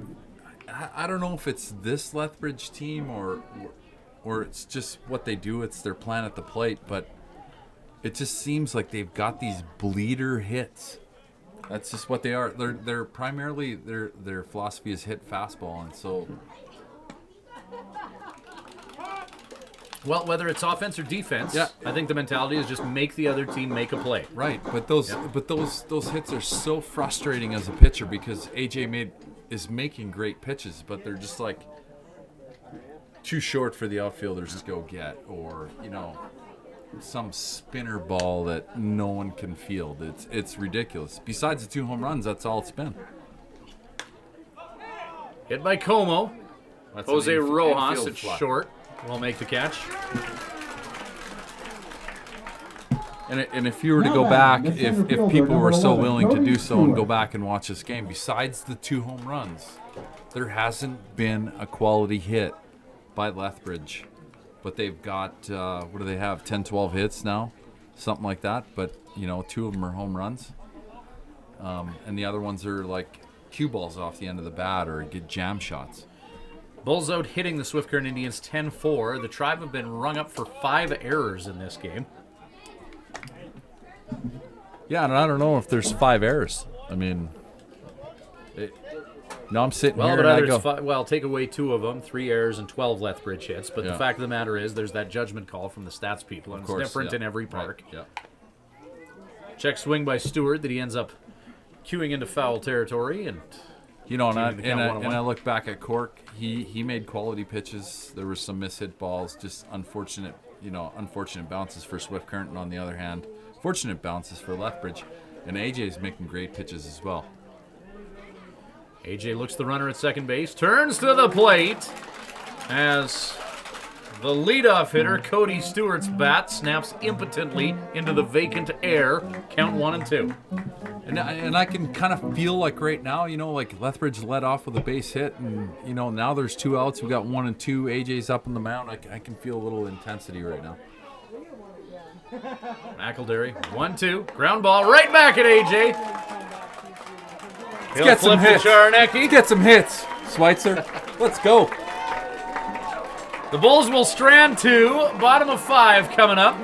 I don't know if it's this Lethbridge team or it's just what they do. It's their plan at the plate, but it just seems like they've got these bleeder hits. That's just what they are. They're primarily their philosophy is hit fastball, and so. Well, whether it's offense or defense, I think the mentality is just make the other team make a play. Right, but those hits are so frustrating as a pitcher because AJ is making great pitches, but they're just like too short for the outfielders to go get, or some spinner ball that no one can field. It's ridiculous. Besides the 2 home runs, that's all it's been. Hit by Como. That's Jose Rojas, infield it's fly. short. Will make the catch. And if you were to go back, if people were so willing to do so and go back and watch this game, besides the 2 home runs, there hasn't been a quality hit by Lethbridge. But they've got, what do they have, 10, 12 hits now? Something like that. But, 2 of them are home runs. And the other ones are like cue balls off the end of the bat or get jam shots. Bulls out hitting the Swift Current Indians 10-4. The Tribe have been rung up for 5 errors in this game. Yeah, and I don't know if there's 5 errors. I mean, I'm sitting here and I go... take away 2 of them, 3 errors and 12 Lethbridge hits. But the fact of the matter is there's that judgment call from the stats people, and it's different in every park. Right. Yeah. Check swing by Stewart that he ends up queuing into foul territory. And and I look back at Cork. He made quality pitches. There were some mishit balls, just unfortunate bounces for Swift Current, and on the other hand, fortunate bounces for Lethbridge. And AJ's making great pitches as well. AJ looks the runner at second base, turns to the plate as the leadoff hitter, Cody Stewart's bat snaps impotently into the vacant air. Count 1 and 2. And I can kind of feel like right now, like Lethbridge led off with a base hit, and now there's 2 outs. We got 1 and 2. AJ's up on the mound. I can feel a little intensity right now. McElderry, 1-2. Ground ball right back at AJ. He'll get some flip to hits. Charnecki. Get some hits, Schweitzer. Let's go. The Bulls will strand 2. Bottom of 5 coming up.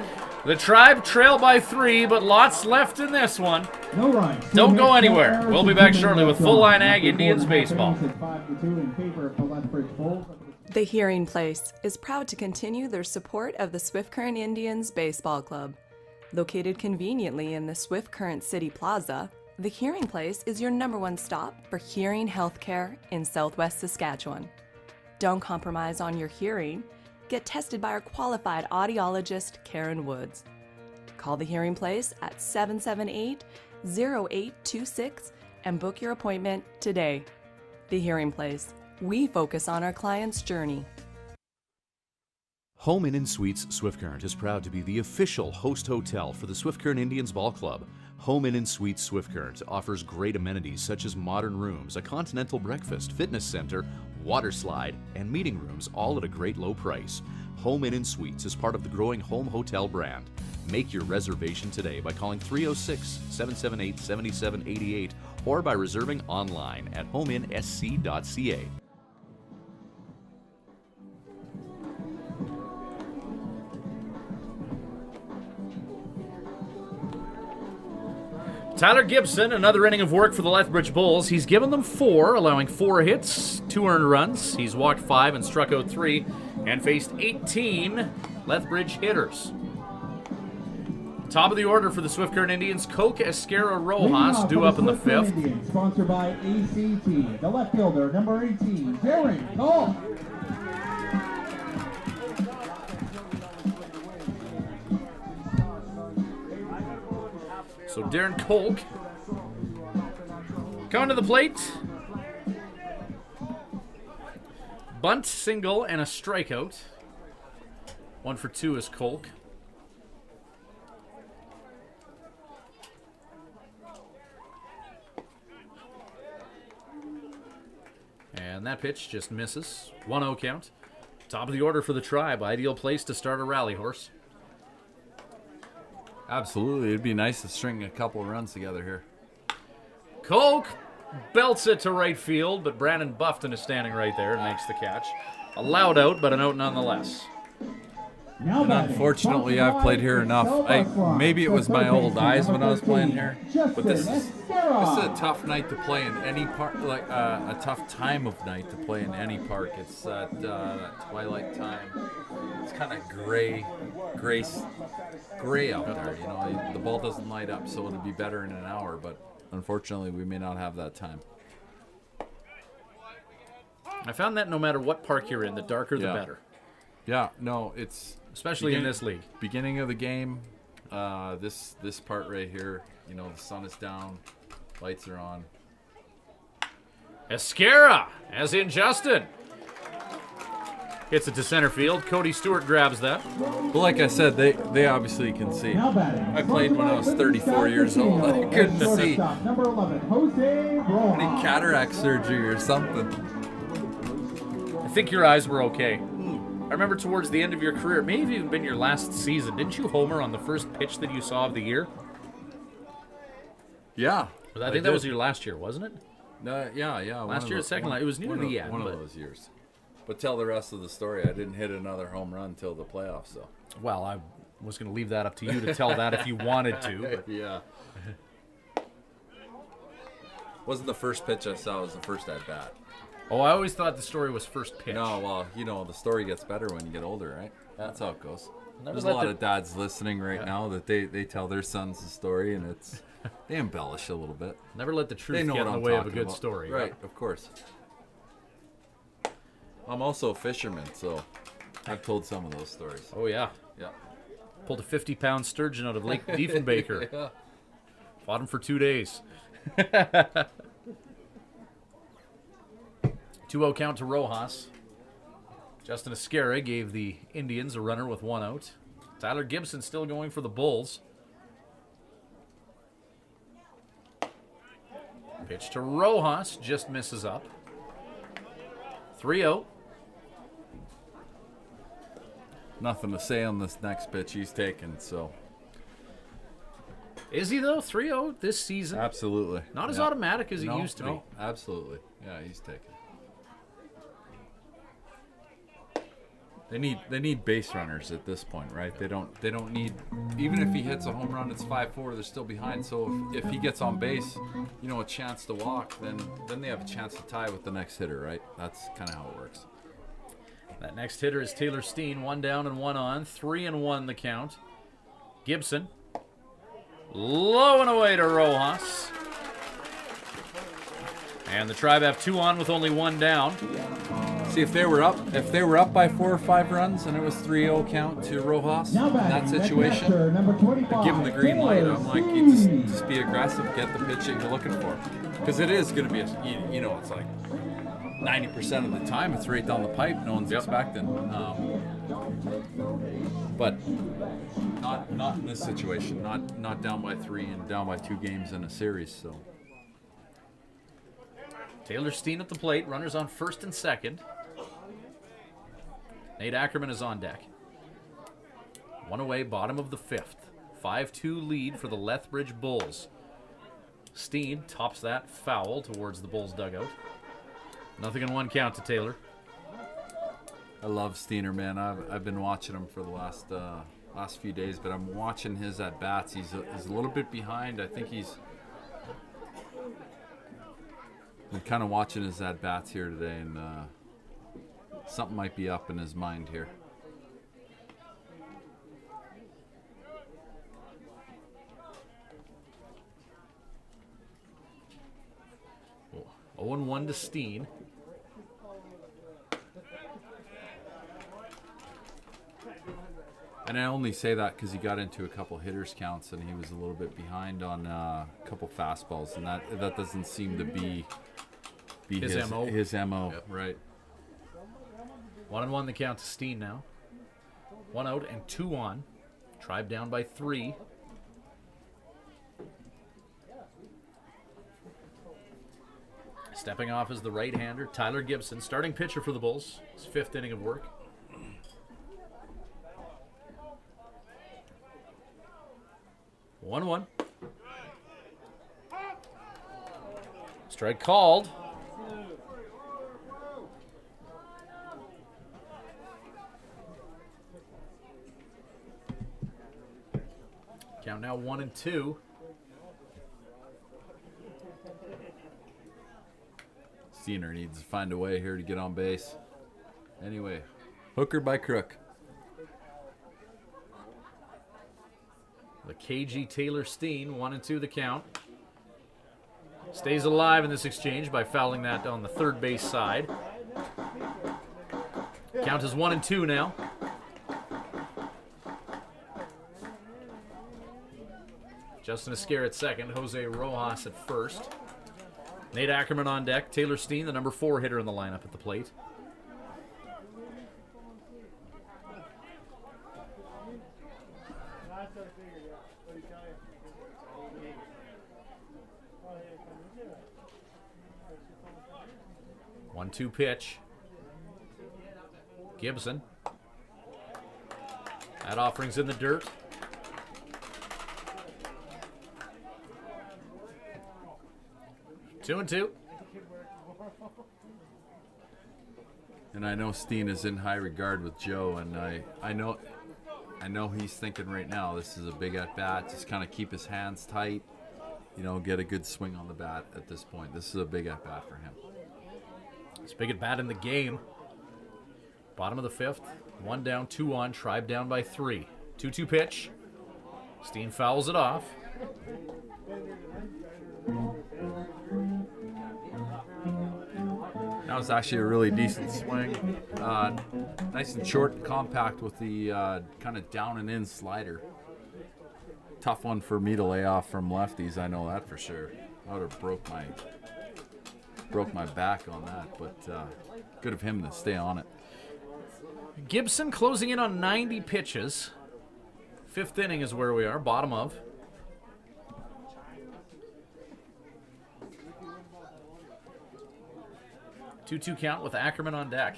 The Tribe trail by 3, but lots left in this one. No run. Don't go anywhere. We'll be back shortly with Full Line Ag Indians baseball. 5-2 in favor of the Lethbridge Bulls. The Hearing Place is proud to continue their support of the Swift Current Indians Baseball Club. Located conveniently in the Swift Current City Plaza, the Hearing Place is your #1 stop for hearing healthcare in Southwest Saskatchewan. Don't compromise on your hearing. Get tested by our qualified audiologist, Karen Woods. Call the Hearing Place at 778-0826 and book your appointment today. The Hearing Place. We focus on our client's journey. Home Inn & Suites Swift Current is proud to be the official host hotel for the Swift Current Indians Ball Club. Home Inn & Suites Swift Current offers great amenities such as modern rooms, a continental breakfast, fitness center, water slide, and meeting rooms, all at a great low price. Home Inn & Suites is part of the growing home hotel brand. Make your reservation today by calling 306-778-7788 or by reserving online at homeinsc.ca. Tyler Gibson, another inning of work for the Lethbridge Bulls. He's given them 4, allowing 4 hits, 2 earned runs. He's walked 5 and struck out 3 and faced 18 Lethbridge hitters. Top of the order for the Swift Current Indians, Coke Esquerra Rojas, due up in the 5th. Indians, sponsored by ACT. The left fielder, number 18, Darren Cole. So Darren Kolk coming to the plate. Bunt, single, and a strikeout. 1 for 2 is Kolk. And that pitch just misses. 1-0 count. Top of the order for the Tribe. Ideal place to start a rally horse. Absolutely. It'd be nice to string a couple of runs together here. Kolk belts it to right field, but Brandon Buffton is standing right there and makes the catch. A loud out, but an out nonetheless. Now And unfortunately, I've played here enough. Maybe it was my old eyes when I was playing here, but this is a tough night to play in any park. Like a tough time of night to play in any park. It's that twilight time. It's kind of gray out there. You know, the ball doesn't light up, so it'll be better in an hour. But unfortunately, we may not have that time. I found that no matter what park you're in, the darker the better. Yeah, no, it's especially in this league. Beginning of the game, this part right here, you know, the sun is down, lights are on. Esquerra, as in Justin. Hits it to center field. Cody Stewart grabs that. But like I said, they obviously can see. I played when I was 34 years old. I couldn't see. Number 11, Jose Rojas. Any cataract surgery or something. I think your eyes were okay. I remember towards the end of your career, it may have even been your last season. Didn't you homer on the first pitch that you saw of the year? Yeah. I think that was your last year, wasn't it? Yeah. Last year, second line. It was near the end. One of those years. But tell the rest of the story. I didn't hit another home run until the playoffs, though. Well, I was going to leave that up to you to tell that if you wanted to. But. Yeah. Wasn't the first pitch I saw, it was the first at bat. Oh, I always thought the story was first pitch. No, well, you know, the story gets better when you get older, right? That's how it goes. There's a let lot of dads listening right now that they tell their sons the story, and they embellish a little bit. Never let the truth They know get in what the I'm way of a talking good about. story. Right, of course. I'm also a fisherman, so I've told some of those stories. Oh, yeah. Yeah. Pulled a 50-pound sturgeon out of Lake Diefenbaker. Yeah. Fought him for 2 days. 2-0 count to Rojas. Justin Esquerra gave the Indians a runner with 1 out. Tyler Gibson still going for the Bulls. Pitch to Rojas, just misses up. 3-0. Nothing to say on this next pitch he's taking, so Is he, though? 3-0 this season? Absolutely. Not as automatic as he used to be. Absolutely. Yeah, he's taken. They need base runners at this point, right? They don't need, even if he hits a home run, it's 5-4. They're still behind. So if he gets on base, a chance to walk, then they have a chance to tie with the next hitter, right? That's kind of how it works. That next hitter is Taylor Steen. 1 down and 1 on. 3-1 the count. Gibson. Low and away to Rojas. And the Tribe have 2 on with only 1 down. See, if they were up by 4 or 5 runs and it was 3-0 count to Rojas in that situation, I'd give him the green light. I'm like, you just be aggressive, get the pitch that you're looking for. Because it is going to be, it's like 90% of the time it's right down the pipe. No one's expecting. But not in this situation. Not down by 3 and down by 2 games in a series. So Taylor Steen at the plate. Runners on first and second. Nate Ackerman is on deck. 1 away, bottom of the 5th. 5-2 lead for the Lethbridge Bulls. Steen tops that foul towards the Bulls dugout. 0-1 count to Taylor. I love Steener, man. I've been watching him for the last few days, but I'm watching his at bats. He's a little bit behind. I think I'm kind of watching his at bats here today, and something might be up in his mind here. Oh, 0-1 to Steen. And I only say that because he got into a couple hitters counts and he was a little bit behind on a couple fastballs, and that doesn't seem to be his MO. His MO, yep. Right. 1-1 the count to Steen now. 1 out and 2 on. Tribe down by 3. Stepping off is the right-hander, Tyler Gibson, starting pitcher for the Bulls. His 5th inning of work. One. Strike called. Count now 1-2. Steener needs to find a way here to get on base. Anyway, hooker by crook. The KG Taylor Steen, 1-2 the count. Stays alive in this exchange by fouling that on the third base side. Count is 1-2 now. Justin Esquer at second, Jose Rojas at first. Nate Ackerman on deck, Taylor Steen, the number 4 hitter in the lineup at the plate. One-two pitch. Gibson. That offering's in the dirt. Two and two. And I know Steen is in high regard with Joe, and I know he's thinking right now this is a big at bat. Just kind of keep his hands tight, get a good swing on the bat at this point. This is a big at bat for him. It's big at bat in the game. Bottom of the 5th. 1 down, 2 on. Tribe down by 3. 2-2 pitch. Steen fouls it off. That was actually a really decent swing. Nice and short and compact with the kind of down and in slider. Tough one for me to lay off from lefties, I know that for sure. I would have broke my back on that, but good of him to stay on it. Gibson closing in on 90 pitches. 5th inning is where we are, bottom of. Two count with Ackerman on deck.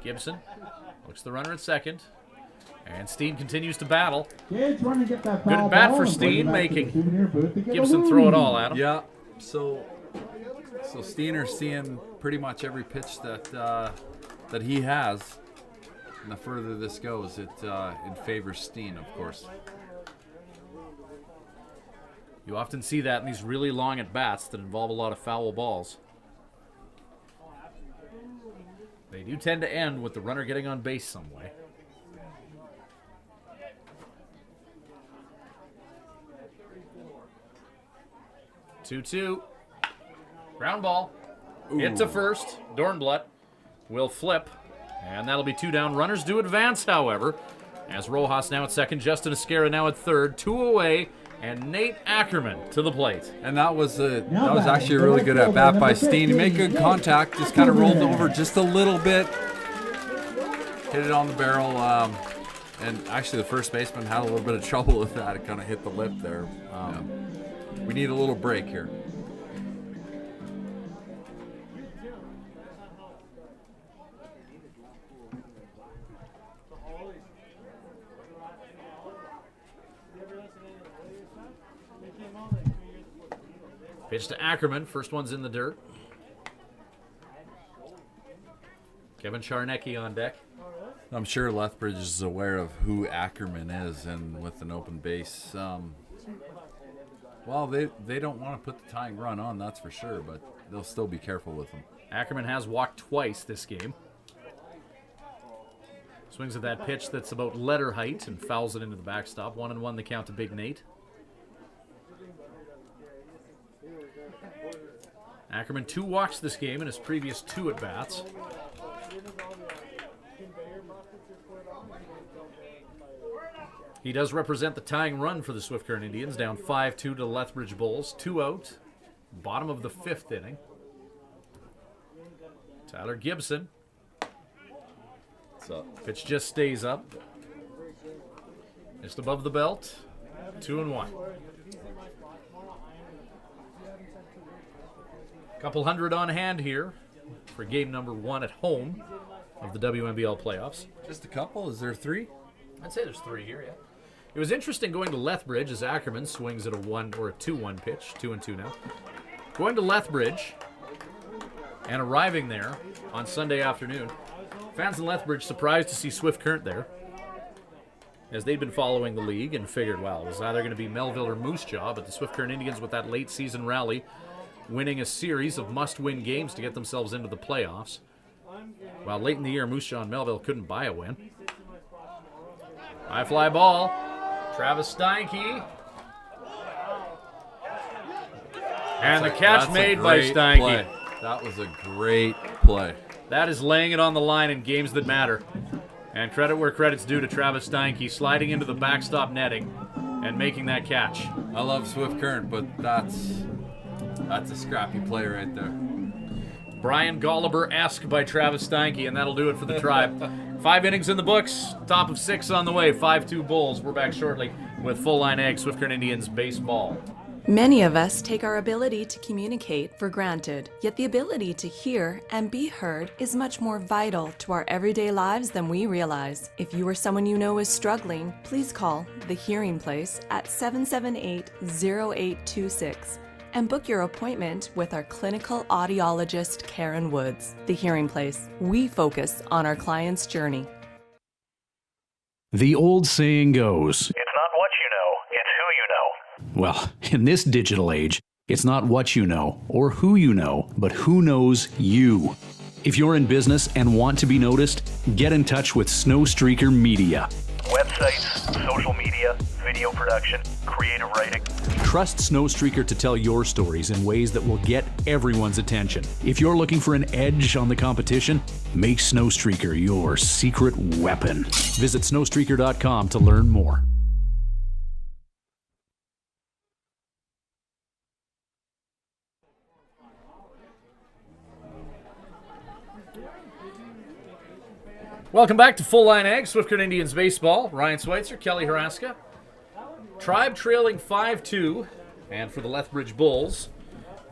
Gibson looks the runner at second. And Steen continues to battle. Kids run and get that Good foul at bat ball for and bring it Steen, back to the making souvenir booth to get a Gibson throw it lead. all at him. Yeah. So Steener's seeing pretty much every pitch that he has. And the further this goes, it favors Steen, of course. You often see that in these really long at-bats that involve a lot of foul balls. They do tend to end with the runner getting on base some way. Two-two. Ground ball. Hit to first. Dornbluth will flip. And that'll be 2 down. Runners do advance, however. As Rojas now at second. Justin Esquera now at third. 2 away. And Nate Ackerman to the plate. And that was actually a really good at bat by Steen. He made good contact, just kind of rolled over just a little bit, hit it on the barrel, and actually the first baseman had a little bit of trouble with that. It kind of hit the lip there. We need a little break here. Pitch to Ackerman. First one's in the dirt. Kevin Charnecki on deck. I'm sure Lethbridge is aware of who Ackerman is, and with an open base, well, they don't want to put the tying run on, that's for sure, but they'll still be careful with him. Ackerman has walked twice this game. Swings at that pitch that's about letter height and fouls it into the backstop. 1-1 the count to Big Nate. Ackerman 2 walks this game in his previous 2 at-bats. He does represent the tying run for the Swift Current Indians, down 5-2 to the Lethbridge Bulls. 2 out, bottom of the 5th inning. Tyler Gibson. Pitch just stays up. Just above the belt. 2-1. Couple hundred on hand here for game number 1 at home of the WMBL playoffs. Just a couple? Is there 3? I'd say there's 3 here, yeah. It was interesting going to Lethbridge as Ackerman swings at a 1 or a 2-1 pitch. 2-2 now. Going to Lethbridge and arriving there on Sunday afternoon. Fans in Lethbridge surprised to see Swift Current there, as they'd been following the league and figured, well, it was either going to be Melville or Moose Jaw, but the Swift Current Indians with that late season rally winning a series of must-win games to get themselves into the playoffs. While late in the year, Moose Jaw and Melville couldn't buy a win. High fly ball. Travis Steinke. And the catch made by Steinke. Play. That was a great play. That is laying it on the line in games that matter. And credit where credit's due to Travis Steinke, sliding into the backstop netting and making that catch. I love Swift Current, but that's a scrappy play right there. Brian Golliber-esque by Travis Steinke, and that'll do it for the Tribe. 5 innings in the books, top of 6 on the way, 5-2 Bulls. We're back shortly with Full Line Ag, Swift Current Indians baseball. Many of us take our ability to communicate for granted, yet the ability to hear and be heard is much more vital to our everyday lives than we realize. If you or someone you know is struggling, please call The Hearing Place at 778-0826 and book your appointment with our clinical audiologist, Karen Woods. The Hearing Place. We focus on our client's journey. The old saying goes, It's not what you know, it's who you know. well, in this digital age, it's not what you know or who you know, but who knows you. If you're in business and want to be noticed, get in touch with Snowstreaker Media. Websites, social media, video production, creative writing. Trust Snowstreaker to tell your stories in ways that will get everyone's attention. If you're looking for an edge on the competition, make Snowstreaker your secret weapon. Visit snowstreaker.com to learn more. Welcome back to Full Line Ag, Swift Current Indians baseball. Ryan Schweitzer, Kelly Haraska. Tribe trailing 5-2. And for the Lethbridge Bulls,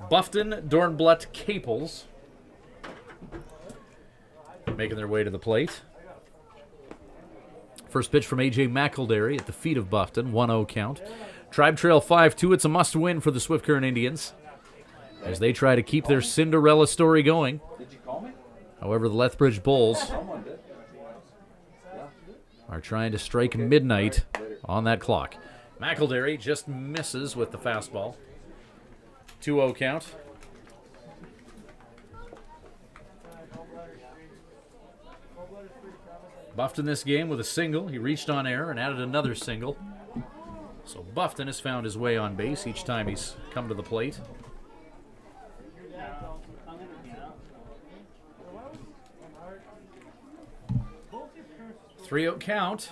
Buffton, Dornbluth, Capels making their way to the plate. First pitch from A.J. McElderry at the feet of Buffton, 1-0 count. Tribe Trail 5-2. It's a must-win for the Swift Current Indians as they try to keep their Cinderella story going. However, the Lethbridge Bulls are trying to strike midnight on that clock. McElderry just misses with the fastball. 2-0 count. Buffton this game with a single. He reached on air and added another single. So Buffton has found his way on base each time he's come to the plate. Three-0 count.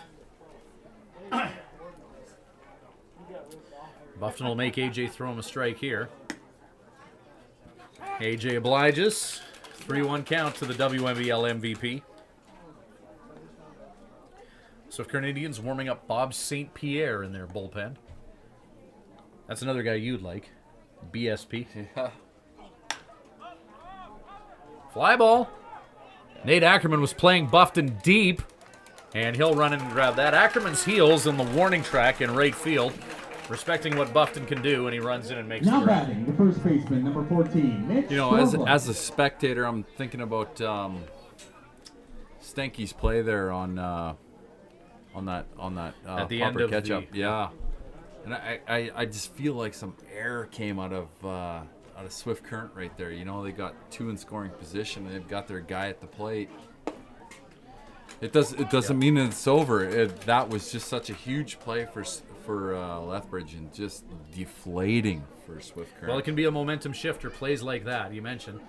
Buffton will make AJ throw him a strike here. AJ obliges. 3-1 count to the WMBL MVP. Swift Current Indians warming up Bob St. Pierre in their bullpen. That's another guy you'd like. BSP. Yeah. Fly ball. Nate Ackerman was playing Buffton deep, and he'll run in and grab that. Ackerman's heels in the warning track in right field, respecting what Buffton can do, and he runs in and makes Now the grab. batting, the first baseman, number 14, Mitch You know, Stormblad. as a spectator, I'm thinking about Stanky's play there on that At the end Popper of catch-up. the- Yeah, and I just feel like some air came out of Swift Current right there. You know, they got two in scoring position, and they've got their guy at the plate. It doesn't mean it's over. That was just such a huge play for Lethbridge, and just deflating for Swift Current. Well, it can be a momentum shifter, plays like that, you mentioned.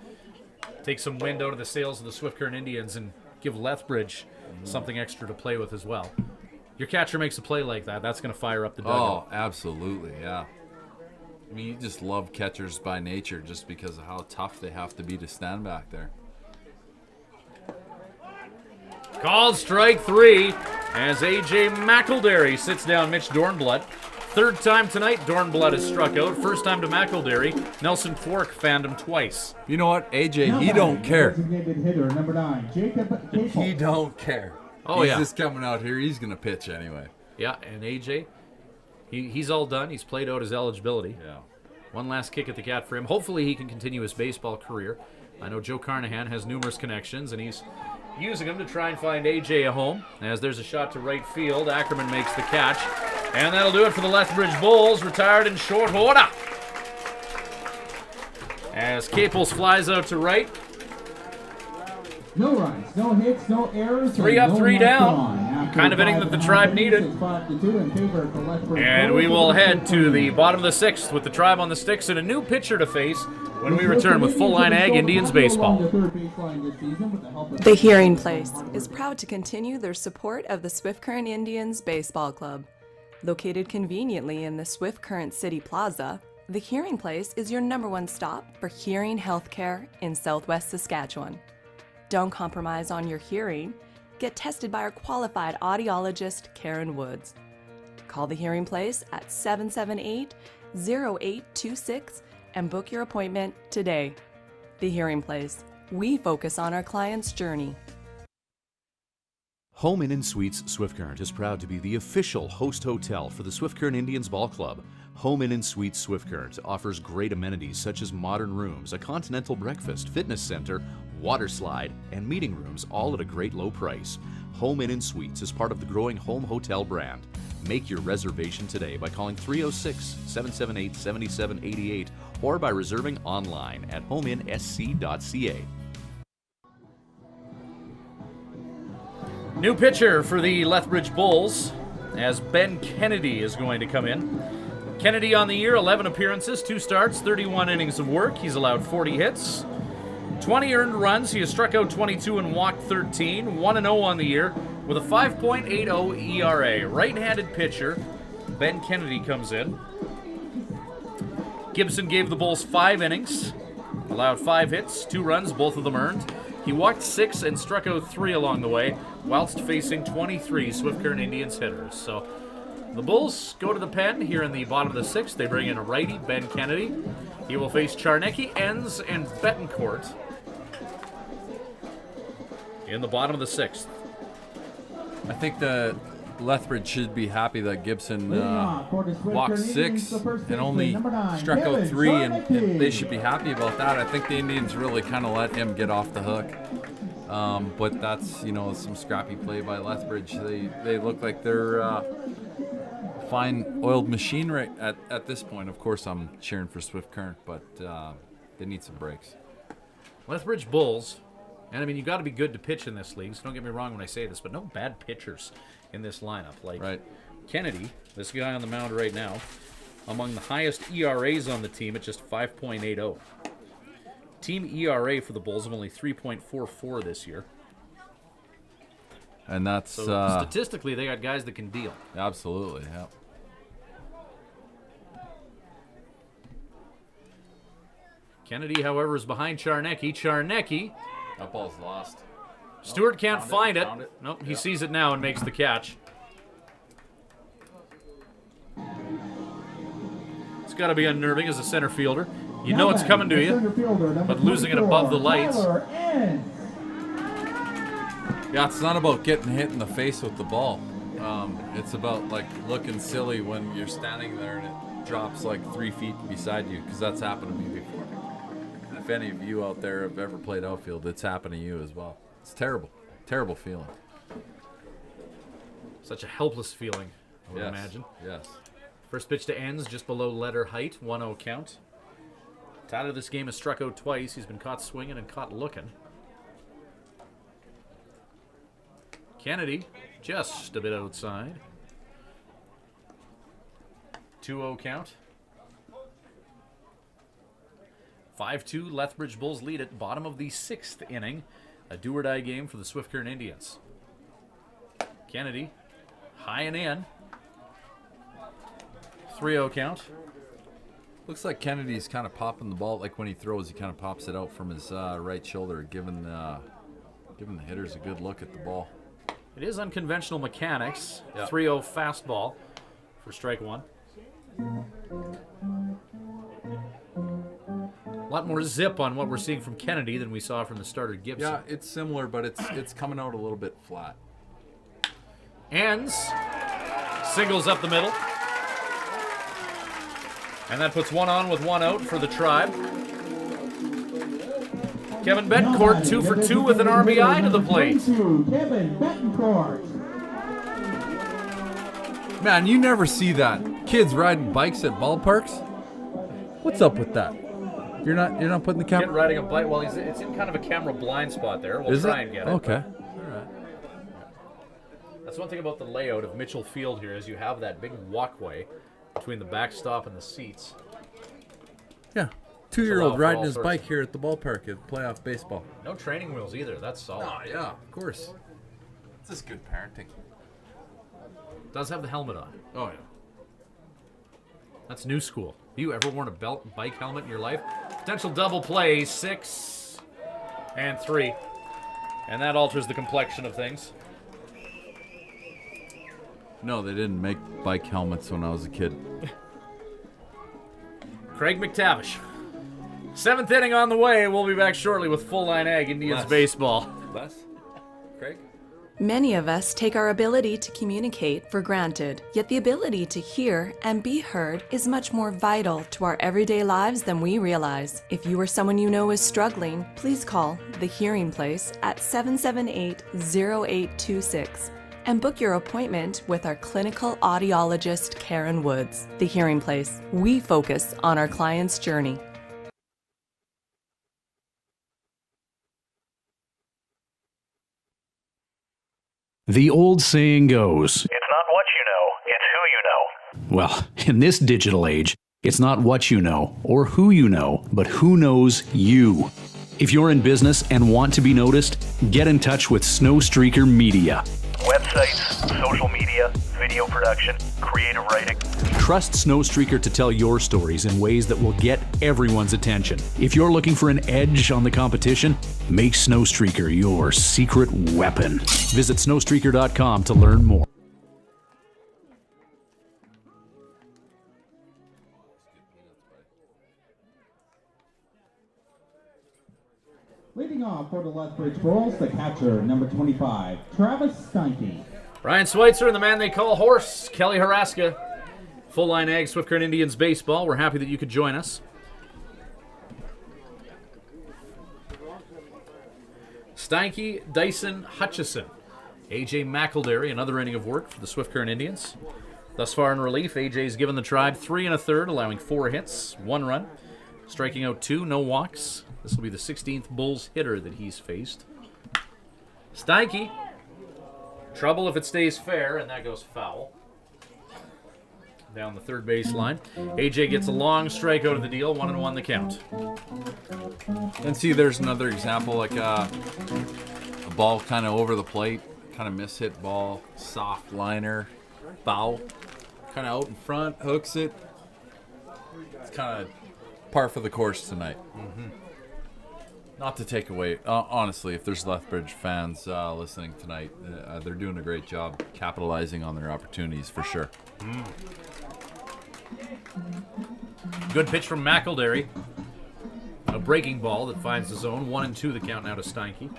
Take some wind out of the sails of the Swift Current Indians and give Lethbridge something extra to play with as well. Your catcher makes a play like that, that's going to fire up the dugout. Oh, absolutely, yeah. I mean, you just love catchers by nature just because of how tough they have to be to stand back there. Called strike 3 as A.J. McElderry sits down Mitch Dornblood. Third time tonight, Dornblood has struck out. First time to McElderry. Nelson Quark fanned him twice. You know what, AJ, Now he batting, don't care. Designated hitter, number 9, Jacob Capel. He don't care. Oh, He's yeah. just coming out here. He's going to pitch anyway. Yeah, and A.J., he's all done. He's played out his eligibility. Yeah. One last kick at the cat for him. Hopefully he can continue his baseball career. I know Joe Carnahan has numerous connections, and he's using them to try and find AJ a home. As there's a shot to right field, Ackerman makes the catch. And that'll do it for the Lethbridge Bulls, retired in short order. As Capels flies out to right. No runs, no hits, no errors. 3 and up, no 3 runs down. drawn. After Kind of inning that the Tribe needed. it's 5-2 in favor of the Lethbridge And Bulls. we will head to the bottom of the 6th with the Tribe on the sticks and a new pitcher to face when we return with Full Line Ag Indians baseball. The Hearing Place is proud to continue their support of the Swift Current Indians Baseball Club. Located conveniently in the Swift Current City Plaza, the Hearing Place is your #1 stop for hearing healthcare in Southwest Saskatchewan. Don't compromise on your hearing. Get tested by our qualified audiologist, Karen Woods. Call the Hearing Place at 778-0826 and book your appointment today. The Hearing Place. We focus on our client's journey. Home Inn & Suites Swift Current is proud to be the official host hotel for the Swift Current Indians Ball Club. Home Inn & Suites Swift Current offers great amenities such as modern rooms, a continental breakfast, fitness center, water slide, and meeting rooms, all at a great low price. Home Inn & Suites is part of the growing home hotel brand. Make your reservation today by calling 306-778-7788 or by reserving online at homeinsc.ca. New pitcher for the Lethbridge Bulls as Ben Kennedy is going to come in. Kennedy on the year, 11 appearances, 2 starts, 31 innings of work. He's allowed 40 hits, 20 earned runs. He has struck out 22 and walked 13, 1-0 on the year with a 5.80 ERA. Right-handed pitcher, Ben Kennedy comes in. Gibson gave the Bulls 5 innings, allowed 5 hits, 2 runs, both of them earned. He walked 6 and struck out 3 along the way, whilst facing 23 Swift Current Indians hitters. So the Bulls go to the pen here in the bottom of the 6th. They bring in a righty, Ben Kennedy. He will face Charnecki, Enns, and Betancourt in the bottom of the 6th. I think the Lethbridge should be happy that Gibson Leading off for the Swift walked Current Indians, 6 the first and baseman, only number 9, struck out Kevin 3, and Sarnecki. they should be happy about that. I think the Indians really kind of let him get off the hook. But that's, you know, some scrappy play by Lethbridge. They look like they're fine oiled machine right at this point. Of course, I'm cheering for Swift Current, but they need some breaks. Lethbridge Bulls, and I mean, you got to be good to pitch in this league, so don't get me wrong when I say this, but no bad pitchers in this lineup. Like Right. Kennedy, this guy on the mound right now, among the highest ERAs on the team at just 5.80. Team ERA for the Bulls of only 3.44 this year. And that's So statistically, they got guys that can deal. absolutely, yeah. Kennedy, however, is behind Charnecki. Charnecki, That ball's lost. Stewart can't find it. found it. Nope, he sees it now and makes the catch. It's got to be unnerving as a center fielder. You know it's coming to you, but losing it above the lights. Yeah, it's not about getting hit in the face with the ball. It's about like looking silly when you're standing there and it drops like 3 feet beside you, because that's happened to me before. And if any of you out there have ever played outfield, it's happened to you as well. It's terrible, terrible feeling. Such a helpless feeling, I would Yes, imagine. yes. First pitch to ends, just below letter height, 1-0 count. Tyler, this game has struck out twice. He's been caught swinging and caught looking. Kennedy, just a bit outside. 2-0 count. 5-2, Lethbridge Bulls lead it. Bottom of the 6th inning. A do-or-die game for the Swift Current Indians. Kennedy, high and in. 3-0 count. Looks like Kennedy's kind of popping the ball. Like when he throws, he kind of pops it out from his right shoulder, giving the hitters a good look at the ball. It is unconventional mechanics. Yep. 3-0 fastball for strike one. A lot more zip on what we're seeing from Kennedy than we saw from the starter Gibson. Yeah, it's similar, but it's coming out a little bit flat. Ends. Singles up the middle. And that puts one on with one out for the Tribe. Kevin Betancourt, 2 for 2 with an RBI to the plate. Kevin Betancourt. Man, you never see that. Kids riding bikes at ballparks. What's up with that? You're not putting the Kid camera. riding a bike. Well, it's in kind of a camera blind spot there. We'll Is try it? and get it. Okay. That's one thing about the layout of Mitchell Field here is you have that big walkway between the backstop and the seats. Yeah. Allow 2-year-old for riding all his sorts bike of- here at the ballpark at playoff baseball. No training wheels either. That's solid. Oh, yeah, of course. This is good parenting. Does have the helmet on. Oh, yeah. That's new school. Have you ever worn a bike helmet in your life? Potential double play, 6 and 3. And that alters the complexion of things. No, they didn't make bike helmets when I was a kid. Craig McTavish. 7th inning on the way. We'll be back shortly with Full Line Ag Indians Les. baseball. Les? Craig? Many of us take our ability to communicate for granted, yet the ability to hear and be heard is much more vital to our everyday lives than we realize. If you or someone you know is struggling, please call The Hearing Place at 778-0826 and book your appointment with our clinical audiologist, Karen Woods. The Hearing Place. We focus on our client's journey. The old saying goes, It's not what you know, it's who you know. well, in this digital age, it's not what you know or who you know, but who knows you. If you're in business and want to be noticed, get in touch with Snowstreaker Media. Websites, social media, video production, creative writing. Trust Snowstreaker to tell your stories in ways that will get everyone's attention. If you're looking for an edge on the competition, make Snowstreaker your secret weapon. Visit snowstreaker.com to learn more. Leading off for the Lethbridge Bulls, the catcher, number 25, Travis Steinke. Ryan Schweitzer and the man they call Horse, Kelly Haraska. Full Line Ag, Swift Current Indians baseball. We're happy that you could join us. Steinke, Dyson, Hutchison. AJ McElderry, another inning of work for the Swift Current Indians. Thus far in relief, AJ's given the Tribe 3 1/3, allowing 4 hits, 1 run, striking out 2, no walks. This will be the 16th Bulls hitter that he's faced. Steinke, trouble if it stays fair, and that goes foul. Down the third base line. AJ gets a long strike out of the deal, 1-1 the count. And see, there's another example, like a ball kind of over the plate, kind of mishit ball, soft liner, foul, kind of out in front, hooks it. It's kind of par for the course tonight. Mm-hmm. Not to take away, honestly, if there's Lethbridge fans listening tonight, they're doing a great job capitalizing on their opportunities for sure. Good pitch from McElderry. A breaking ball that finds the zone. 1-2 the count now to Steinke.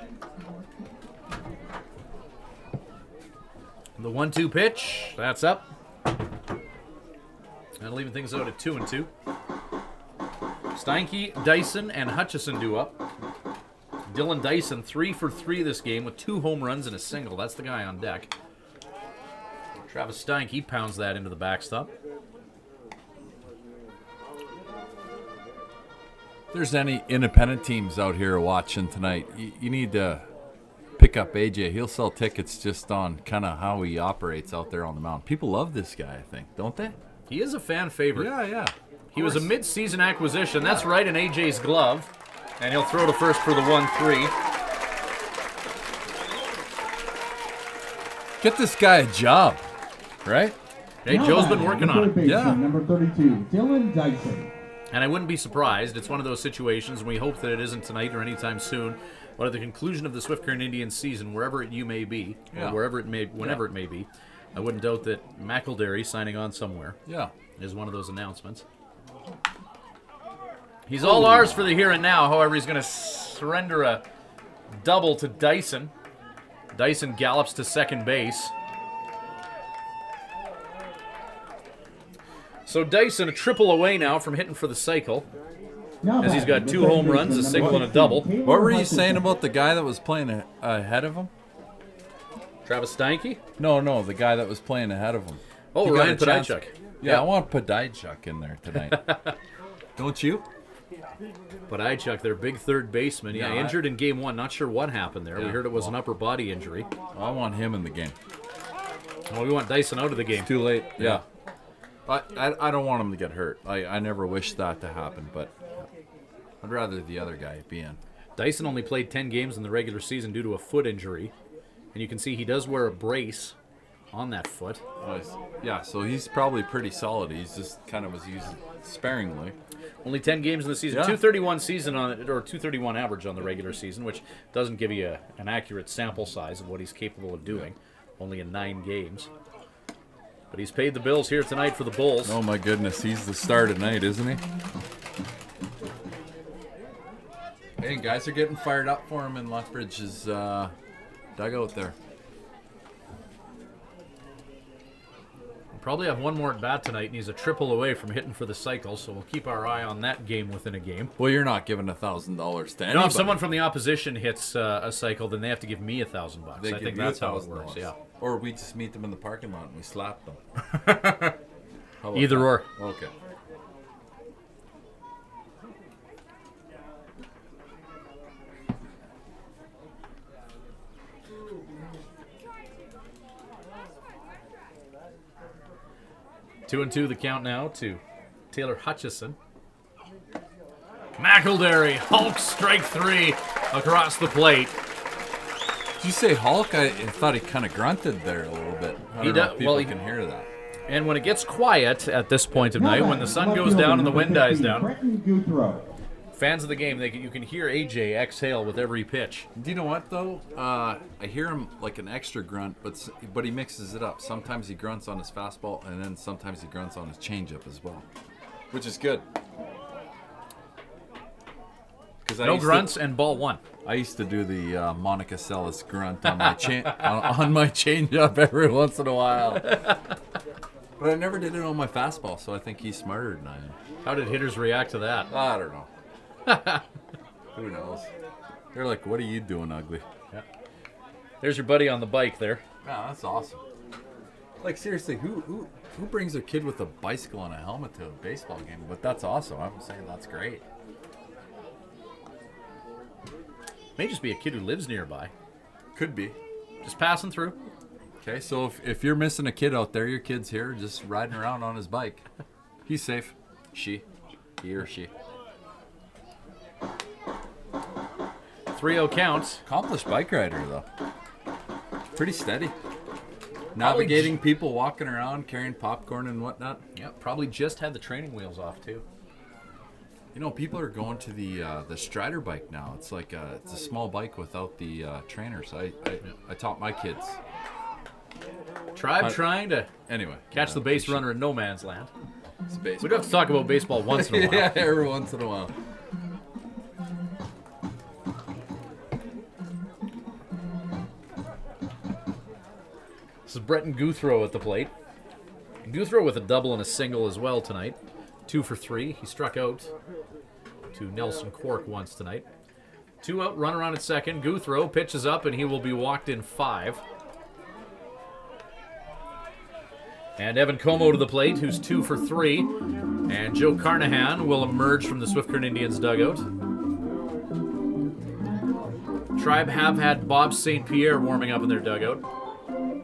The 1-2 pitch. That's up. And leaving things out at 2-2. Steinke, Dyson, and Hutchison do up. Dylan Dyson 3 for 3 this game with 2 home runs and a single. That's the guy on deck. Travis Steinke pounds that into the backstop. If there's any independent teams out here watching tonight, you need to pick up AJ. He'll sell tickets just on kind of how he operates out there on the mound. People love this guy, I think, don't they? He is a fan favorite. Yeah. He was a mid-season acquisition. That's right in AJ's glove. And he'll throw to first for the 1-3. Get this guy a job, right? Hey, Joe's been working on it. Yeah. Number 32, Dylan Dyson. And I wouldn't be surprised. It's one of those situations, and we hope that it isn't tonight or anytime soon. But at the conclusion of the Swift Current Indians season, wherever you may be, or wherever it may, whenever it may be, I wouldn't doubt that McElderry signing on somewhere is one of those announcements. He's all ours for the here and now. However, he's going to surrender a double to Dyson. Dyson gallops to second base. So Dyson a triple away now from hitting for the cycle, as he's got 2 home runs, a single and a double. What were you saying about the guy that was playing ahead of him? Travis Steinke? No, the guy that was playing ahead of him. Oh, Ryan Podajchuk. Yeah, I want Podajchuk in there tonight. Don't you? Podajchuk, their big third baseman. Yeah, injured in game 1. Not sure what happened there. We heard it was an upper body injury. I want him in the game. Well, we want Dyson out of the game. It's too late. Yeah. I don't want him to get hurt. I never wish that to happen, but I'd rather the other guy be in. Dyson only played 10 games in the regular season due to a foot injury. And you can see he does wear a brace on that foot. Yeah, so he's probably pretty solid. He's just kind of was used sparingly. Only 10 games in the season. 231 season on it, or 231 average on the regular season, which doesn't give you an accurate sample size of what he's capable of doing. Only in 9 games. But he's paid the bills here tonight for the Bulls. Oh my goodness, he's the star tonight, isn't he? Hey, guys are getting fired up for him in Lethbridge's dugout there. We'll probably have one more at bat tonight, and he's a triple away from hitting for the cycle, so we'll keep our eye on that game within a game. Well, you're not giving $1,000 to anybody. No, if someone from the opposition hits a cycle, then they have to give me $1,000. I think that's how it works, yeah. Or we just meet them in the parking lot and we slap them. Either or. Okay. Two and two the count now to Taylor Hutchison. McElderry, Hulk strike 3 across the plate. Did you say Hulk? I thought he kind of grunted there a little bit. I don't know if people can hear that. And when it gets quiet at this point of night, when the sun goes down and the wind dies down, fans of the game, you can hear AJ exhale with every pitch. Do you know what, though? I hear him like an extra grunt, but he mixes it up. Sometimes he grunts on his fastball, and then sometimes he grunts on his changeup as well, which is good. Because No grunts and ball 1. I used to do the Monica Seles grunt on my on my changeup every once in a while. But I never did it on my fastball, so I think he's smarter than I am. How did hitters react to that? I don't know. Who knows? They're like, "What are you doing, ugly?" Yeah. There's your buddy on the bike there. Yeah, that's awesome. Like, seriously, who brings a kid with a bicycle and a helmet to a baseball game? But that's awesome. I'm saying that's great. May just be a kid who lives nearby. Could be. Just passing through. Okay, so if you're missing a kid out there, your kid's here just riding around on his bike. He's safe. He or she. 3-0 counts. Accomplished bike rider, though. Pretty steady. Navigating people walking around, carrying popcorn and whatnot. Yeah, probably just had the training wheels off, too. You know, people are going to the Strider bike now. It's like it's a small bike without the trainers. I taught my kids. Tribe trying to catch the base runner in no man's land. We do have to talk about baseball once in a while. Yeah, every once in a while. This is Bretton Guthrow at the plate. Guthrow with a double and a single as well tonight. 2 for 3. He struck out to Nelson Cork once tonight. 2 out, runner on at second. Guthrow pitches up and he will be walked in 5. And Evan Como to the plate, who's 2 for 3. And Joe Carnahan will emerge from the Swift Current Indians dugout. Tribe have had Bob St. Pierre warming up in their dugout.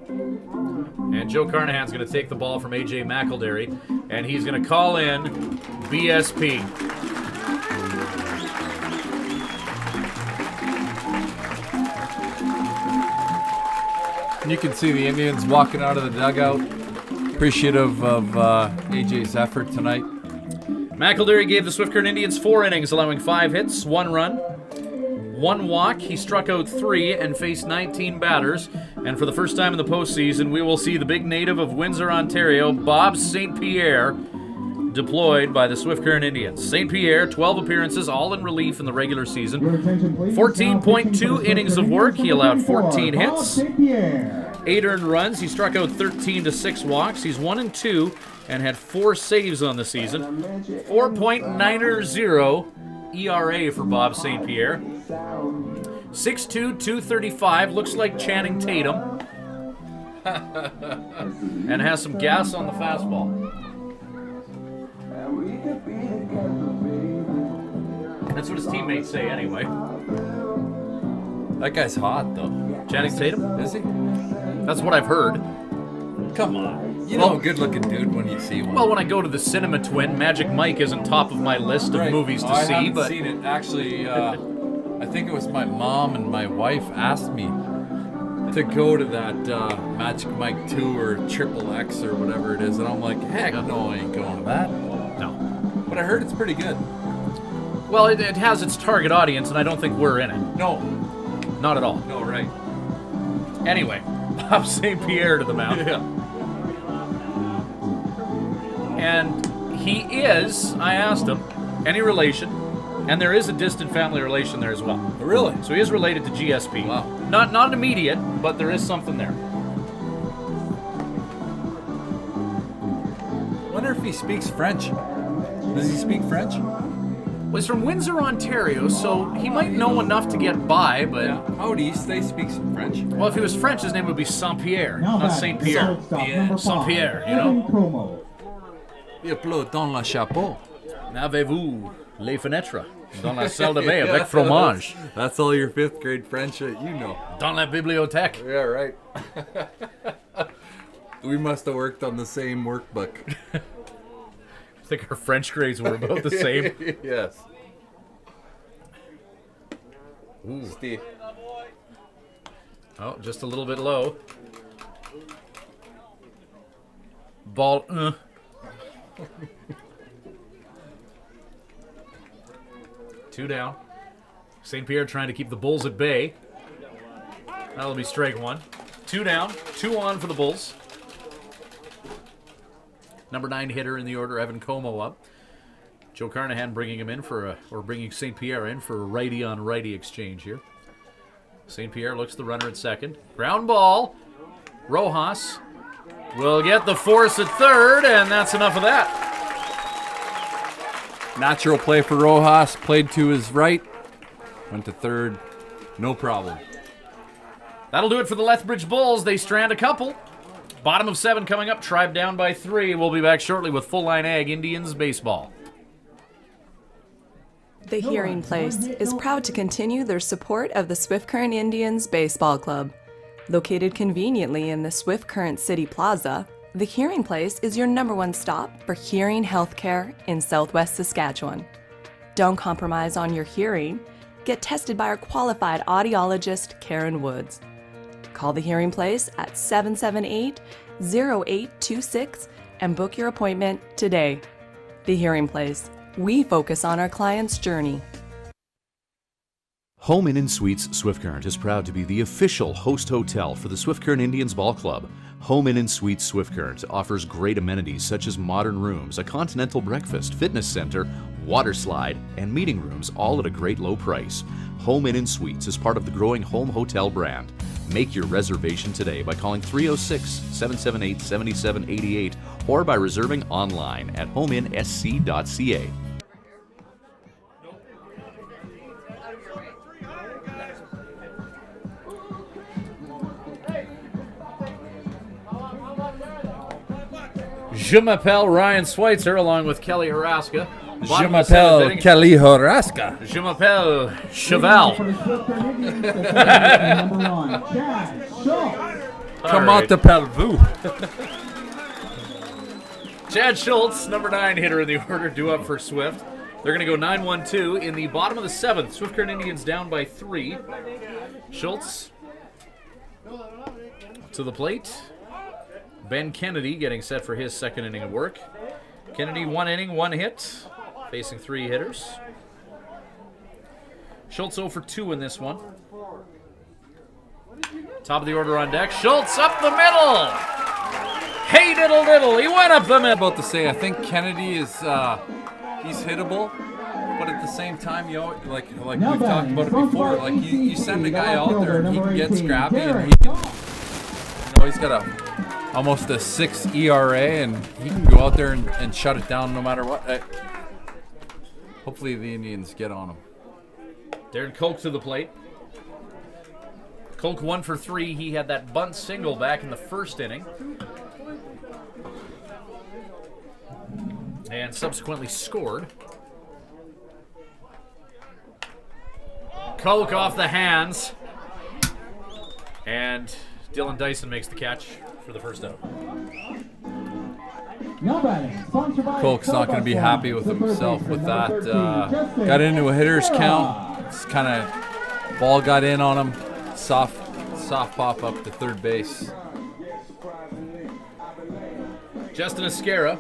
And Joe Carnahan's going to take the ball from A.J. McElderry, and he's going to call in BSP. And you can see the Indians walking out of the dugout, appreciative of A.J.'s effort tonight. McElderry gave the Swift Current Indians 4 innings, allowing 5 hits, 1 run, 1 walk. He struck out 3 and faced 19 batters. And for the first time in the postseason, we will see the big native of Windsor, Ontario, Bob St. Pierre, deployed by the Swift Current Indians. St. Pierre, 12 appearances, all in relief in the regular season. 14.2 innings of work. He allowed 14 hits, 8 earned runs. He struck out 13 to 6 walks. He's 1-2 and had 4 saves on the season. 4.90 ERA for Bob St. Pierre. 6'2", 235, looks like Channing Tatum. And has some gas on the fastball. That's what his teammates say anyway. That guy's hot, though. Channing Tatum? Is he? That's what I've heard. Come on. You know a good-looking dude when you see one. Well, when I go to the Cinema Twin, Magic Mike isn't top of my list of movies to see. I haven't seen it. Actually, I think it was my mom and my wife asked me to go to that Magic Mike 2 or Triple X or whatever it is, and I'm like, heck no, I ain't going to that. No. But I heard it's pretty good. Well, it has its target audience, and I don't think we're in it. No. Not at all. No, right. Anyway, Bob St. Pierre to the mound. Yeah. And he is, I asked him, any relation, and there is a distant family relation there as well. Really? So he is related to GSP. Wow. Not immediate, but there is something there. Wonder if he speaks French. Does he speak French? Well, he's from Windsor, Ontario, so he might know enough to get by, but... Yeah. Out east, they speak some French. Well, if he was French, his name would be Saint-Pierre, not Saint-Pierre. Yeah. Saint-Pierre, you know? Il pleut dans le chapeau. N'avez-vous les fenêtres dans la salle de bain avec fromage? That's all your 5th grade French that you know. Dans la bibliothèque. Yeah, right. We must have worked on the same workbook. I think our French grades were about the same. Yes. Ooh. Steve. Oh, just a little bit low. Ball. 2 down. St. Pierre trying to keep the Bulls at bay. That'll be strike 1. 2 down, 2 on for the Bulls. Number 9 hitter in the order, Evan Como up. Joe Carnahan bringing him in bringing St. Pierre in for a righty on righty exchange here. St. Pierre looks the runner at second. Ground ball. Rojas will get the force at third, and that's enough of that. Natural play for Rojas. Played to his right. Went to third. No problem. That'll do it for the Lethbridge Bulls. They strand a couple. Bottom of 7 coming up. Tribe down by 3. We'll be back shortly with Full Line Ag Indians baseball. The Hearing Place is proud to continue their support of the Swift Current Indians Baseball Club. Located conveniently in the Swift Current City Plaza, the Hearing Place is your #1 stop for hearing healthcare in Southwest Saskatchewan. Don't compromise on your hearing. Get tested by our qualified audiologist, Karen Woods. Call the Hearing Place at 778-0826 and book your appointment today. The Hearing Place. We focus on our client's journey. Home Inn & Suites Swift Current is proud to be the official host hotel for the Swift Current Indians Ball Club. Home Inn & Suites Swift Current offers great amenities such as modern rooms, a continental breakfast, fitness center, water slide, and meeting rooms, all at a great low price. Home Inn & Suites is part of the growing home hotel brand. Make your reservation today by calling 306-778-7788 or by reserving online at homeinsc.ca. Je m'appelle Ryan Schweitzer along with Kelly Haraska. Je m'appelle Kelly Haraska. Je m'appelle Cheval. Comment t'appelles-vous? Chad Schultz, number 9 hitter in the order, due up for Swift. They're going to go 9-1-2 in the bottom of the 7th. Swift Current Indians down by 3. Schultz to the plate. Ben Kennedy getting set for his second inning of work. Kennedy 1 inning, 1 hit, facing 3 hitters. Schultz 0 for 2 in this one. Top of the order on deck. Schultz up the middle. Hey diddle diddle, he went up the middle. About to say, I think Kennedy is he's hittable, but at the same time, like we've talked about it before, like you send a guy out there and he can get scrappy and he can, he's got almost a 6 ERA and he can go out there and shut it down no matter what. Hopefully the Indians get on him. Darren Koch to the plate. Koch 1 for 3. He had that bunt single back in the first inning. And subsequently scored. Koch off the hands. And Dylan Dyson makes the catch for the first out. Koch's not going to be happy with himself with that. Got into a hitter's count. It's kind of ball got in on him. Soft pop up to third base. Justin Esquera,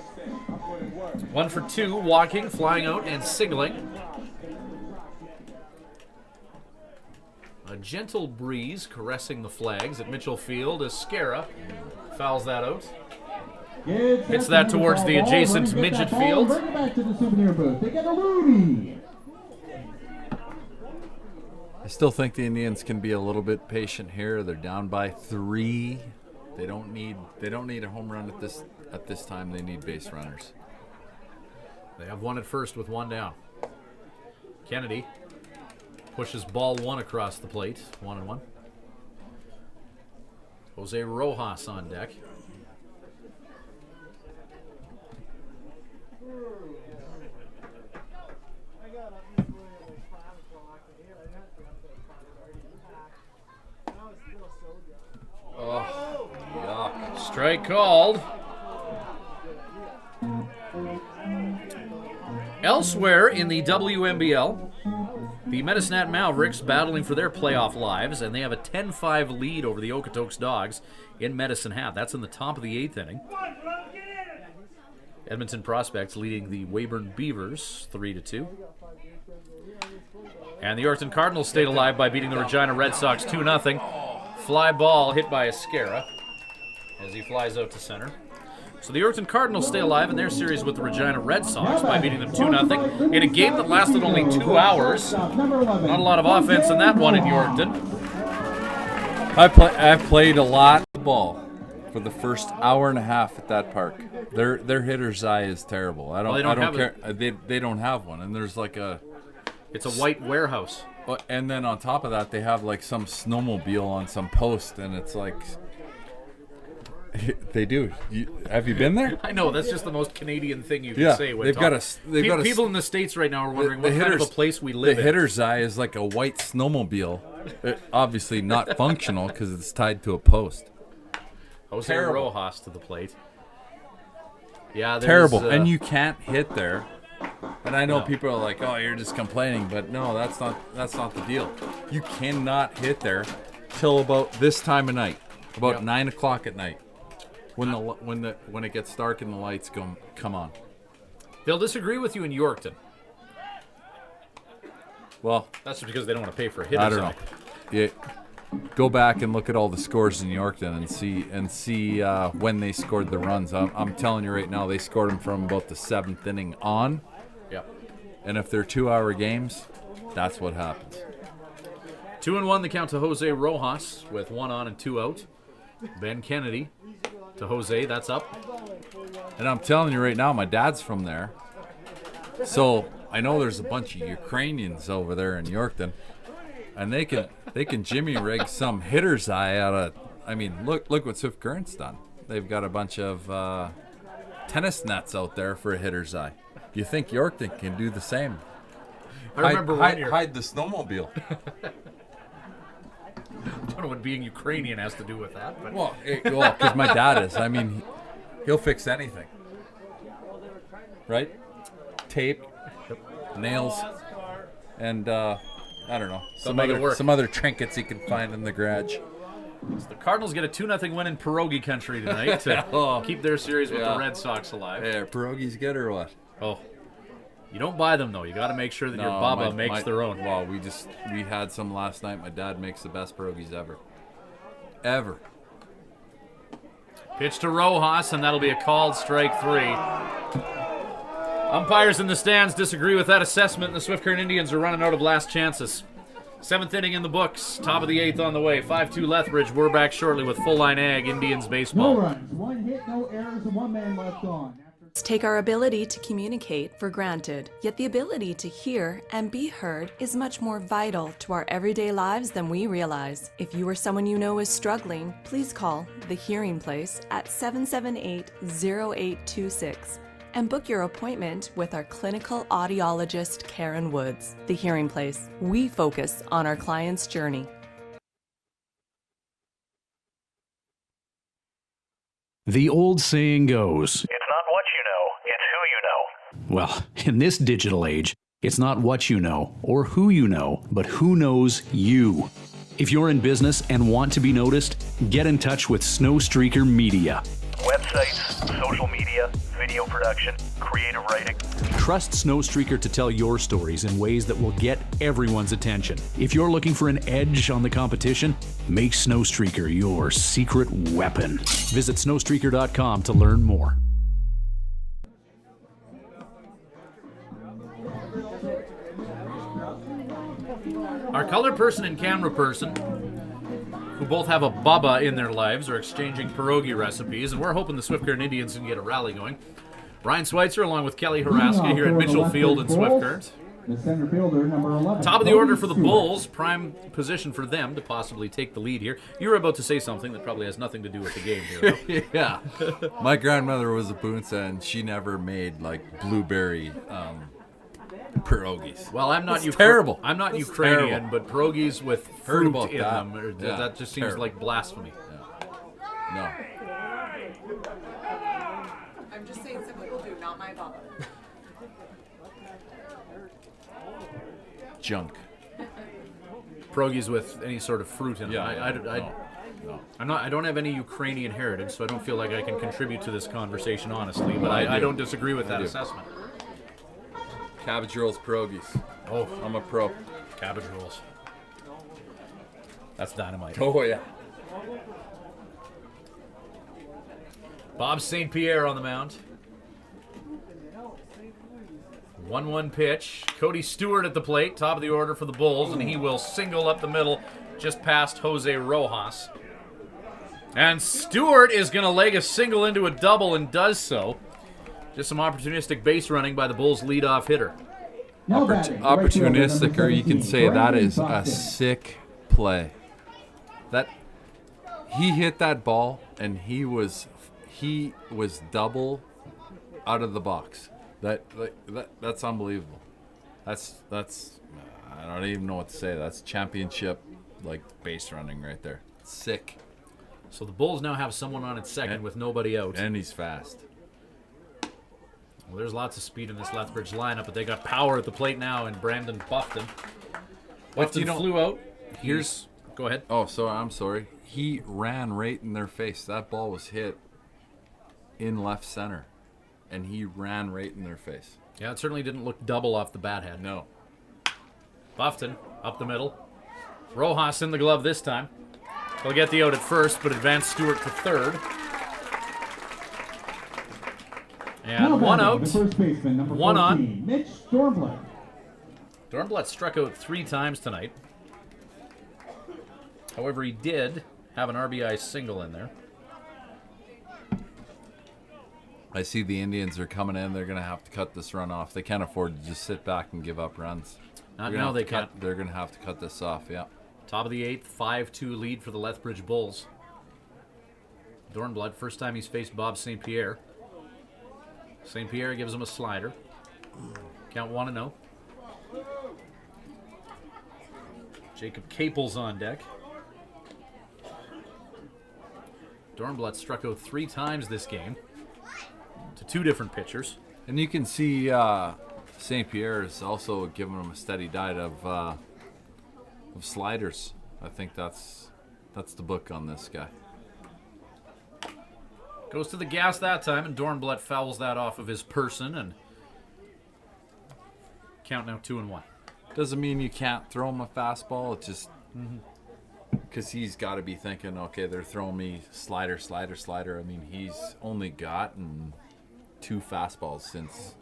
1 for 2, walking, flying out, and signaling. A gentle breeze caressing the flags at Mitchell Field. Esquera fouls that out. Hits that towards the adjacent midget field. Bring it back to the souvenir booth. They get a Rudy. I still think the Indians can be a little bit patient here. They're down by 3. They don't need a home run at this time. They need base runners. They have 1 at first with 1 down. Kennedy pushes ball 1 across the plate. 1-1. Jose Rojas on deck. Oh, yuck. Strike called. Elsewhere in the WMBL, the Medicine Hat Mavericks battling for their playoff lives, and they have a 10-5 lead over the Okotoks Dogs in Medicine Hat. That's in the top of the 8th inning. Edmonton Prospects leading the Weyburn Beavers 3-2. And the Yorkton Cardinals stayed alive by beating the Regina Red Sox 2-0. Fly ball hit by Esquera as he flies out to center. So the Yorkton Cardinals stay alive in their series with the Regina Red Sox by beating them 2-0 in a game that lasted only 2 hours. Not a lot of offense in that one in Yorkton. I've played a lot of ball for the first hour and a half at that park. Their hitter's eye is terrible. I don't care. They don't have one, and there's like it's a white warehouse. And then on top of that, they have like some snowmobile on some post, and it's like they do. Have you been there? I know, that's just the most Canadian thing you can say. People in the States right now are wondering what kind of a place we live in. The hitter's eye is like a white snowmobile. Obviously not functional because it's tied to a post. Jose Rojas to the plate. Yeah, terrible. And you can't hit there. And I know people are like, "Oh, you're just complaining," but no, that's not the deal. You cannot hit there till about this time of night, about 9 o'clock at night, when it gets dark and the lights come on. They'll disagree with you in Yorkton. Well, that's because they don't want to pay for a hitter. I don't know. Yeah, go back and look at all the scores in Yorkton and see when they scored the runs. I'm telling you right now, they scored them from about the 7th inning on. Yep. And if they're 2-hour games, that's what happens. 2-1 the count to Jose Rojas with 1 on and 2 out. Ben Kennedy to Jose, that's up. And I'm telling you right now, my dad's from there. So I know there's a bunch of Ukrainians over there in Yorkton. And they can jimmy rig some hitter's eye out of. I mean, look what Swift Current's done. They've got a bunch of tennis nets out there for a hitter's eye. You think Yorkton can do the same? I remember hide the snowmobile. I don't know what being Ukrainian has to do with that. But. Well, because my dad is. I mean, he'll fix anything. Right? Tape, nails, and I don't know. Some other trinkets he can find in the garage. So the Cardinals get a 2-0 win in pierogi country tonight to keep their series with the Red Sox alive. Yeah, pierogies good or what? Oh, you don't buy them though. You got to make sure that your baba makes their own. Well, we had some last night. My dad makes the best pierogies ever. Pitch to Rojas, and that'll be a called strike 3. Umpires in the stands disagree with that assessment, and the Swift Current Indians are running out of last chances. 7th inning in the books, top of the 8th on the way. 5-2 Lethbridge. We're back shortly with Full Line Ag Indians baseball. No runs, 1 hit, no errors, and 1 man left on. Take our ability to communicate for granted, yet the ability to hear and be heard is much more vital to our everyday lives than we realize. If you or someone you know is struggling, please call The Hearing Place at 778-0826 and book your appointment with our clinical audiologist, Karen Woods. The Hearing Place. We focus on our client's journey. The old saying goes, it's not what you know, it's who you know. well, in this digital age, it's not what you know or who you know, but who knows you. If you're in business and want to be noticed, get in touch with Snowstreaker Media. Websites, social media, video production, creative writing. Trust Snowstreaker to tell your stories in ways that will get everyone's attention. If you're looking for an edge on the competition, make Snowstreaker your secret weapon. Visit snowstreaker.com to learn more. Our color person and camera person, who both have a baba in their lives, are exchanging pierogi recipes, and we're hoping the Swift Current Indians can get a rally going. Ryan Schweitzer along with Kelly Haraska here at Mitchell Field in Swift Current. The center fielder, number 11. Top of the order for the Bulls, prime position for them to possibly take the lead here. You were about to say something that probably has nothing to do with the game here. Yeah. My grandmother was a Boonsa, and she never made like blueberry pierogies. Well, I'm not terrible. I'm not That's Ukrainian, terrible. but pierogies with Heard fruit about in that. them, Yeah, that just seems terrible. like blasphemy. No. I'm just saying some people do, not my baba. Junk. Pierogies with any sort of fruit in them. Yeah. No. I don't have any Ukrainian heritage, so I don't feel like I can contribute to this conversation honestly. But I don't disagree with that assessment. Cabbage rolls, pierogies. Oh, I'm a pro. cabbage rolls. That's dynamite. Oh yeah. Bob St. Pierre on the mound. 1-1 pitch. Cody Stewart at the plate, top of the order for the Bulls, and he will single up the middle just past Jose Rojas. And Stewart is going to leg a single into a double and does so. Just some opportunistic base running by the Bulls' leadoff hitter. Opportunistic, or you can say that is a sick play. That he hit that ball and he was double out of the box. That's unbelievable. That's I don't even know what to say. That's championship base running right there. Sick. So the Bulls now have someone on at second with nobody out. And he's fast. Well, there's lots of speed in this Lethbridge lineup, but they got power at the plate now in Brandon Buffton. Buffton flew out. Go ahead. Oh, so I'm sorry. He ran right in their face. That ball was hit in left center, and he ran right in their face. Yeah, it certainly didn't look double off the bat head. No. Buffton up the middle. Rojas in the glove this time. He'll get the out at first, but advance Stewart to third. And one out. The first baseman, number 1 on. 14, Mitch Dornblatt. Dornblatt struck out 3 times tonight. However, he did have an RBI single in there. I see the Indians are coming in. They're going to have to cut this run off. They can't afford to just sit back and give up runs. Not now they can't. They're going to have to cut this off, yeah. Top of the 8th, 5-2 lead for the Lethbridge Bulls. Dornblatt, first time he's faced Bob St. Pierre. St. Pierre gives him a slider. Count 1-0. Jacob Capel's on deck. Dornblatt struck out 3 times this game to 2 different pitchers. And you can see St. Pierre is also giving him a steady diet of sliders. I think that's the book on this guy. Goes to the gas that time, and Dornblatt fouls that off of his person, and count now 2-1. Doesn't mean you can't throw him a fastball. It's just because he's got to be thinking, okay, they're throwing me slider. I mean, he's only gotten 2 fastballs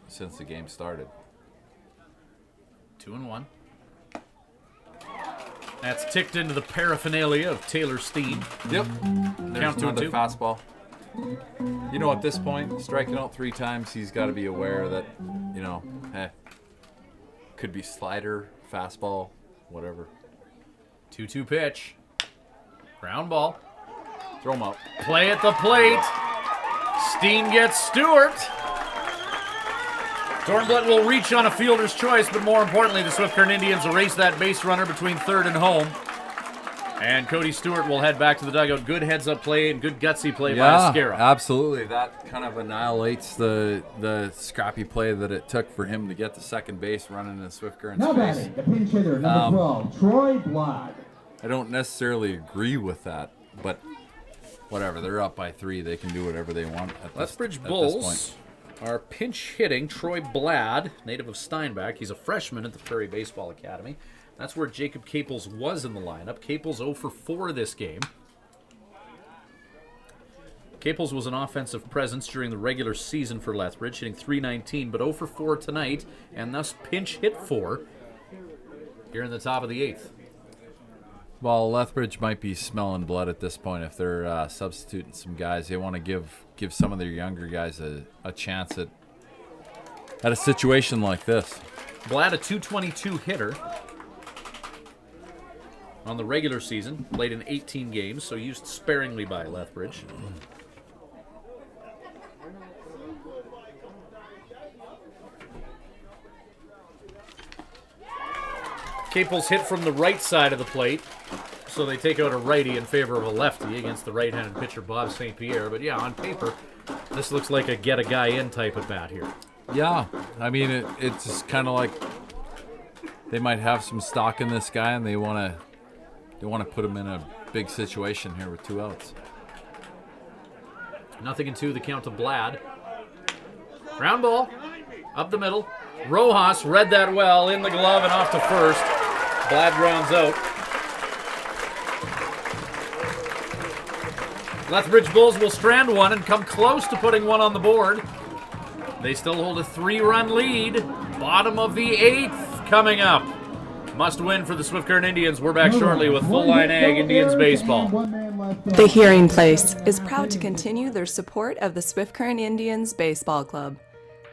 since the game started. 2-1. That's ticked into the paraphernalia of Taylor Steen. Yep. Count 2-2. Fastball. You know, at this point, striking out 3 times, he's got to be aware that, could be slider, fastball, whatever. 2-2 pitch. Ground ball. Throw him up. Play at the plate. Steen gets Stewart. Dornblatt will reach on a fielder's choice, but more importantly, the Swift Current Indians erase that base runner between third and home. And Cody Stewart will head back to the dugout. Good heads-up play and good gutsy play by Ascara. Absolutely. That kind of annihilates the scrappy play that it took for him to get to second base running in Swift Current's Now face. batting, the pinch hitter, number 12, Troy Blood. I don't necessarily agree with that, but whatever. They're up by 3. They can do whatever they want at Lethbridge this Bulls point. are pinch hitting Troy Blad, native of Steinbach. He's a freshman at the Prairie Baseball Academy. That's where Jacob Capels was in the lineup. Capels 0 for 4 this game. Capels was an offensive presence during the regular season for Lethbridge, hitting .319, but 0 for 4 tonight, and thus pinch hit 4 here in the top of the 8th. Well, Lethbridge might be smelling blood at this point if they're substituting some guys. They want to give some of their younger guys a chance at a situation like this. Blad, a .222 hitter on the regular season, played in 18 games, so used sparingly by Lethbridge. Capels hit from the right side of the plate, so they take out a righty in favor of a lefty against the right-handed pitcher Bob St. Pierre. But yeah, on paper, this looks like a get-a-guy-in type at bat here. Yeah, I mean, it's just kind of like they might have some stock in this guy, and they want to put him in a big situation here with 2 outs. 0-2, the count to Blad. Ground ball, up the middle. Rojas read that well, in the glove and off to first. Blad grounds out. Lethbridge Bulls will strand one and come close to putting one on the board. They still hold a 3-run lead. Bottom of the 8th coming up. Must win for the Swift Current Indians. We're back shortly with Full Line Ag Indians baseball. The Hearing Place is proud to continue their support of the Swift Current Indians Baseball Club.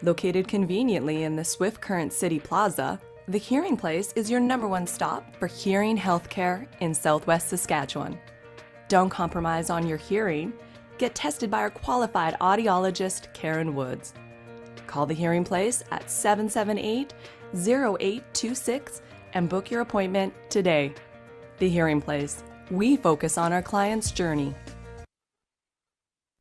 Located conveniently in the Swift Current City Plaza, the Hearing Place is your #1 stop for hearing healthcare in Southwest Saskatchewan. Don't compromise on your hearing. Get tested by our qualified audiologist, Karen Woods. Call the Hearing Place at 778-0826 and book your appointment today. The Hearing Place. We focus on our client's journey.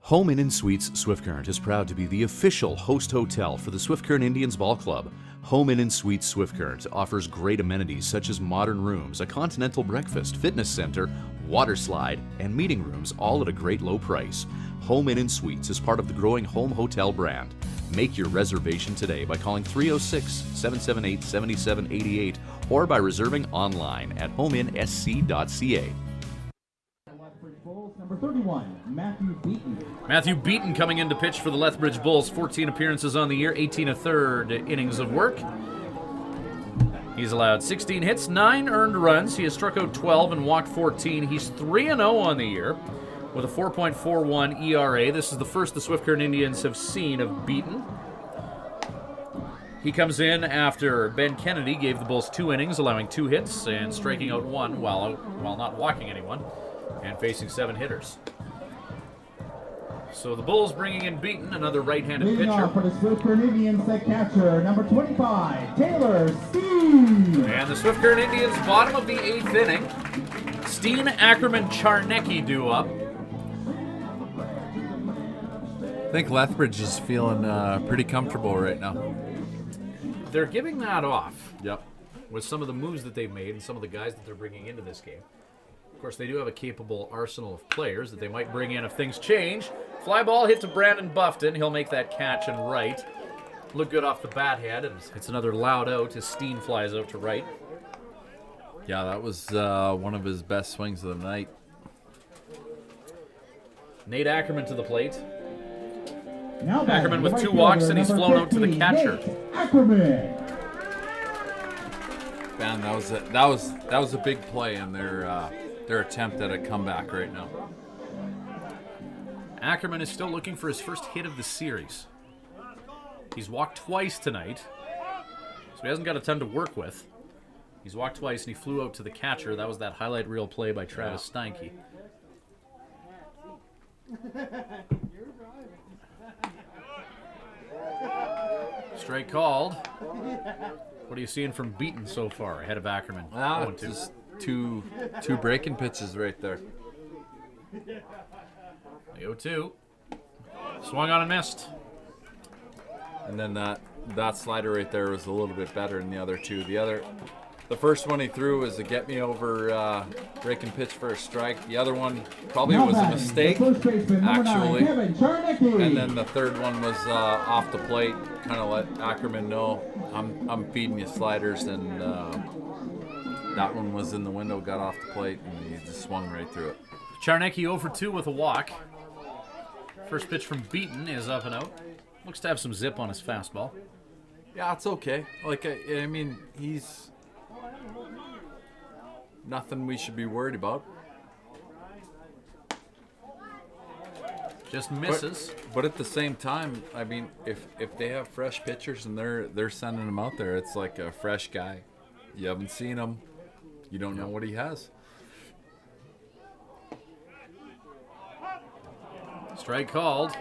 Home Inn & Suites Swift Current is proud to be the official host hotel for the Swift Current Indians Ball Club. Home Inn & Suites Swift Current offers great amenities such as modern rooms, a continental breakfast, fitness center, water slide, and meeting rooms, all at a great low price. Home Inn & Suites is part of the growing home hotel brand. Make your reservation today by calling 306-778-7788 or by reserving online at homeinsc.ca. Number 31, Matthew Beaton. Matthew Beaton coming in to pitch for the Lethbridge Bulls. 14 appearances on the year, 18 1/3 innings of work. He's allowed 16 hits, 9 earned runs. He has struck out 12 and walked 14. He's 3-0 on the year with a 4.41 ERA. This is the first the Swift Current Indians have seen of Beaton. He comes in after Ben Kennedy gave the Bulls 2 innings, allowing 2 hits and striking out 1 while not walking anyone, and facing 7 hitters. So the Bulls bringing in Beaton, another right-handed Leading pitcher. off for the Swift Current Indians, the catcher, number 25, Taylor Steen. And the Swift Current Indians, bottom of the 8th inning. Steen, Ackerman, Charnecki due up. I think Lethbridge is feeling pretty comfortable right now. They're giving that off. Yep. With some of the moves that they've made and some of the guys that they're bringing into this game. Of course, they do have a capable arsenal of players that they might bring in if things change. Fly ball hit to Brandon Buffton. He'll make that catch and right. Look good off the bat head, and it's another loud out as Steen flies out to right. Yeah, that was one of his best swings of the night. Nate Ackerman to the plate. Now Ackerman with the 2 right walks, fielder, and he's number flown out to the 15, catcher. Nate Ackerman. Man, that was a big play in their attempt at a comeback right now. Ackerman is still looking for his first hit of the series. He's walked twice tonight, so he hasn't got a ton to work with. He's walked twice, and he flew out to the catcher. That was that highlight reel play by Travis Steinke. Strike called. What are you seeing from Beaton so far ahead of Ackerman? Just two breaking pitches right there. 0-2. Swung on and missed. And then that slider right there was a little bit better than the other two. The first one he threw was a get me over breaking pitch for a strike. The other one probably was a mistake, actually. And then the third one was off the plate, kind of let Ackerman know I'm feeding you sliders, and that one was in the window, got off the plate, and he just swung right through it. Charnecki 0 for 2 with a walk. First pitch from Beaton is up and out. Looks to have some zip on his fastball. Yeah, it's okay. Like, I mean, he's nothing we should be worried about. Just misses. But at the same time, I mean, if they have fresh pitchers and they're sending him out there, it's like a fresh guy. You haven't seen him. You don't know what he has. Strike called.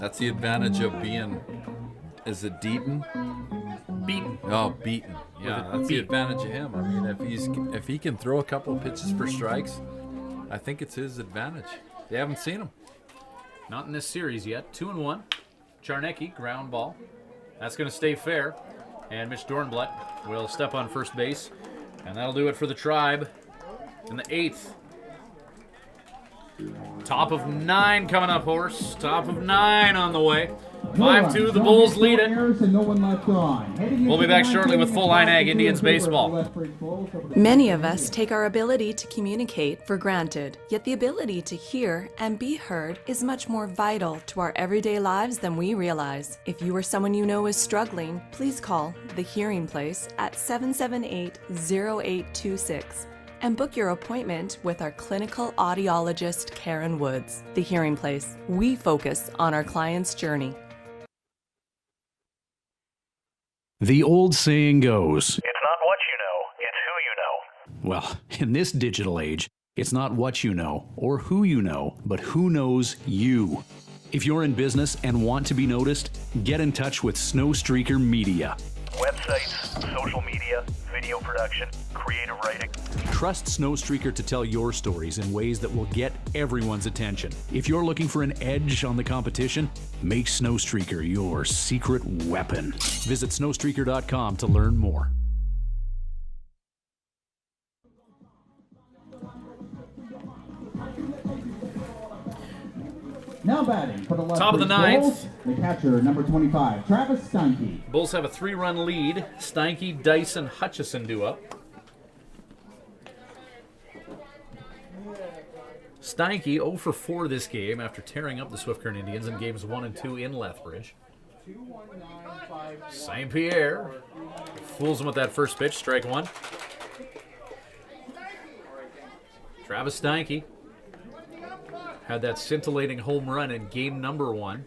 That's the advantage of being, is it Deaton? Beaton. Oh, Beaton. Yeah, that's the advantage of him. I mean, if he can throw a couple of pitches for strikes, I think it's his advantage. They haven't seen him. Not in this series yet. 2-1. Charnecki, ground ball. That's going to stay fair. And Mitch Dornblatt will step on first base. And that'll do it for the Tribe in the 8th. Top of 9 coming up, Horse. Top of 9 on the way. 5-2, the Bulls lead it. And no one left on. We'll be back shortly with Full Line Ag Indians baseball. Many of us take our ability to communicate for granted, yet the ability to hear and be heard is much more vital to our everyday lives than we realize. If you or someone you know is struggling, please call The Hearing Place at 778-0826 and book your appointment with our clinical audiologist, Karen Woods. The Hearing Place. We focus on our client's journey. The old saying goes, It's not what you know, it's who you know. well, in this digital age, it's not what you know or who you know, but who knows you. If you're in business and want to be noticed, get in touch with Snowstreaker Media. Websites, social media, video production, creative writing. Trust Snowstreaker to tell your stories in ways that will get everyone's attention. If you're looking for an edge on the competition, make Snowstreaker your secret weapon. Visit snowstreaker.com to learn more. Now batting for the Lethbridge Top of the ninth. Bulls, the catcher, number 25, Travis Steinke. Bulls have a 3-run lead. Steinke, Dyson, Hutchison due up. Steinke 0 for 4 this game after tearing up the Swift Current Indians in games 1 and 2 in Lethbridge. St. Pierre fools him with that first pitch, strike one. Travis Steinke had that scintillating home run in game number 1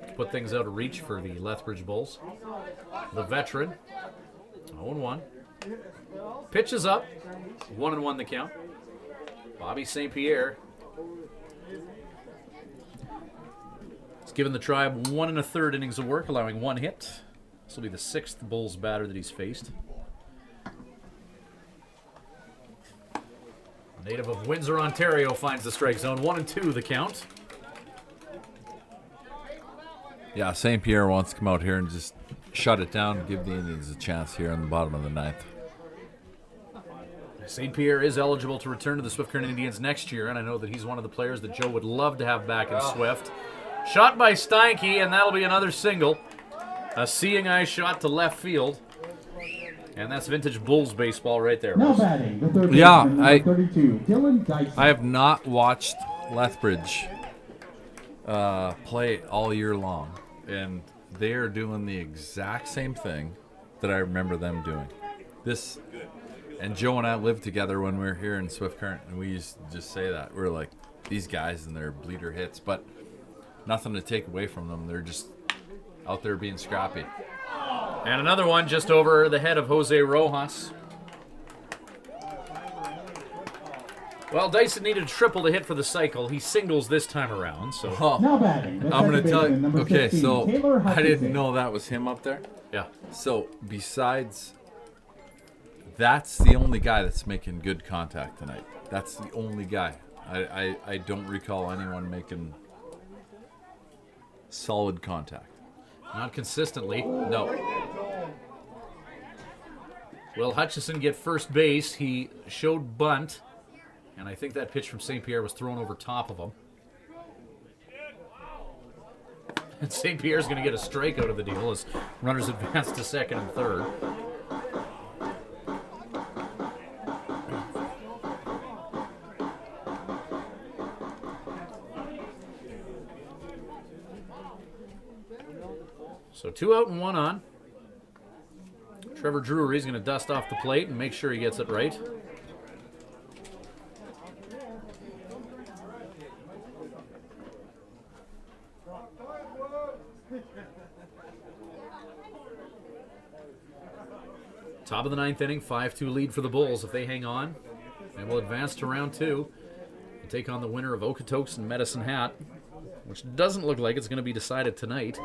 to put things out of reach for the Lethbridge Bulls. The veteran, 0-1. Pitches up, 1-1 the count. Bobby St. Pierre has given the Tribe 1 1/3 innings of work, allowing 1 hit. This will be the 6th Bulls batter that he's faced. Native of Windsor, Ontario, finds the strike zone. 1-2 the count. Yeah, St. Pierre wants to come out here and just shut it down and give the Indians a chance here in the bottom of the ninth. St. Pierre is eligible to return to the Swift Current Indians next year, and I know that he's one of the players that Joe would love to have back in Swift. Shot by Steinke, and that'll be another single. A seeing eye shot to left field. And that's vintage Bulls baseball right there. Now batting, the third Yeah, baseman, number 32, Dylan Dyson. I have not watched Lethbridge play all year long, and they are doing the exact same thing that I remember them doing. This, and Joe and I lived together when we were here in Swift Current, and we used to just say that. We're like, these guys and their bleeder hits, but nothing to take away from them. They're just out there being scrappy. And another one just over the head of Jose Rojas. Well, Dyson needed a triple to hit for the cycle. He singles this time around. So Now batting, the I'm going second to tell baseman, you. number Okay, 15, so Taylor I didn't Hutchison. know that was him up there. yeah, So besides, that's the only guy that's making good contact tonight. That's the only guy. I don't recall anyone making solid contact. not consistently. No. Will Hutchison get first base? He showed bunt, and I think that pitch from St. Pierre was thrown over top of him. And St. Pierre's going to get a strike out of the deal as runners advance to second and third. So 2 out and 1 on. Trevor Drury's going to dust off the plate and make sure he gets it right. Top of the 9th inning, 5-2 lead for the Bulls. If they hang on, they will advance to round 2 and take on the winner of Okotoks and Medicine Hat, which doesn't look like it's going to be decided tonight.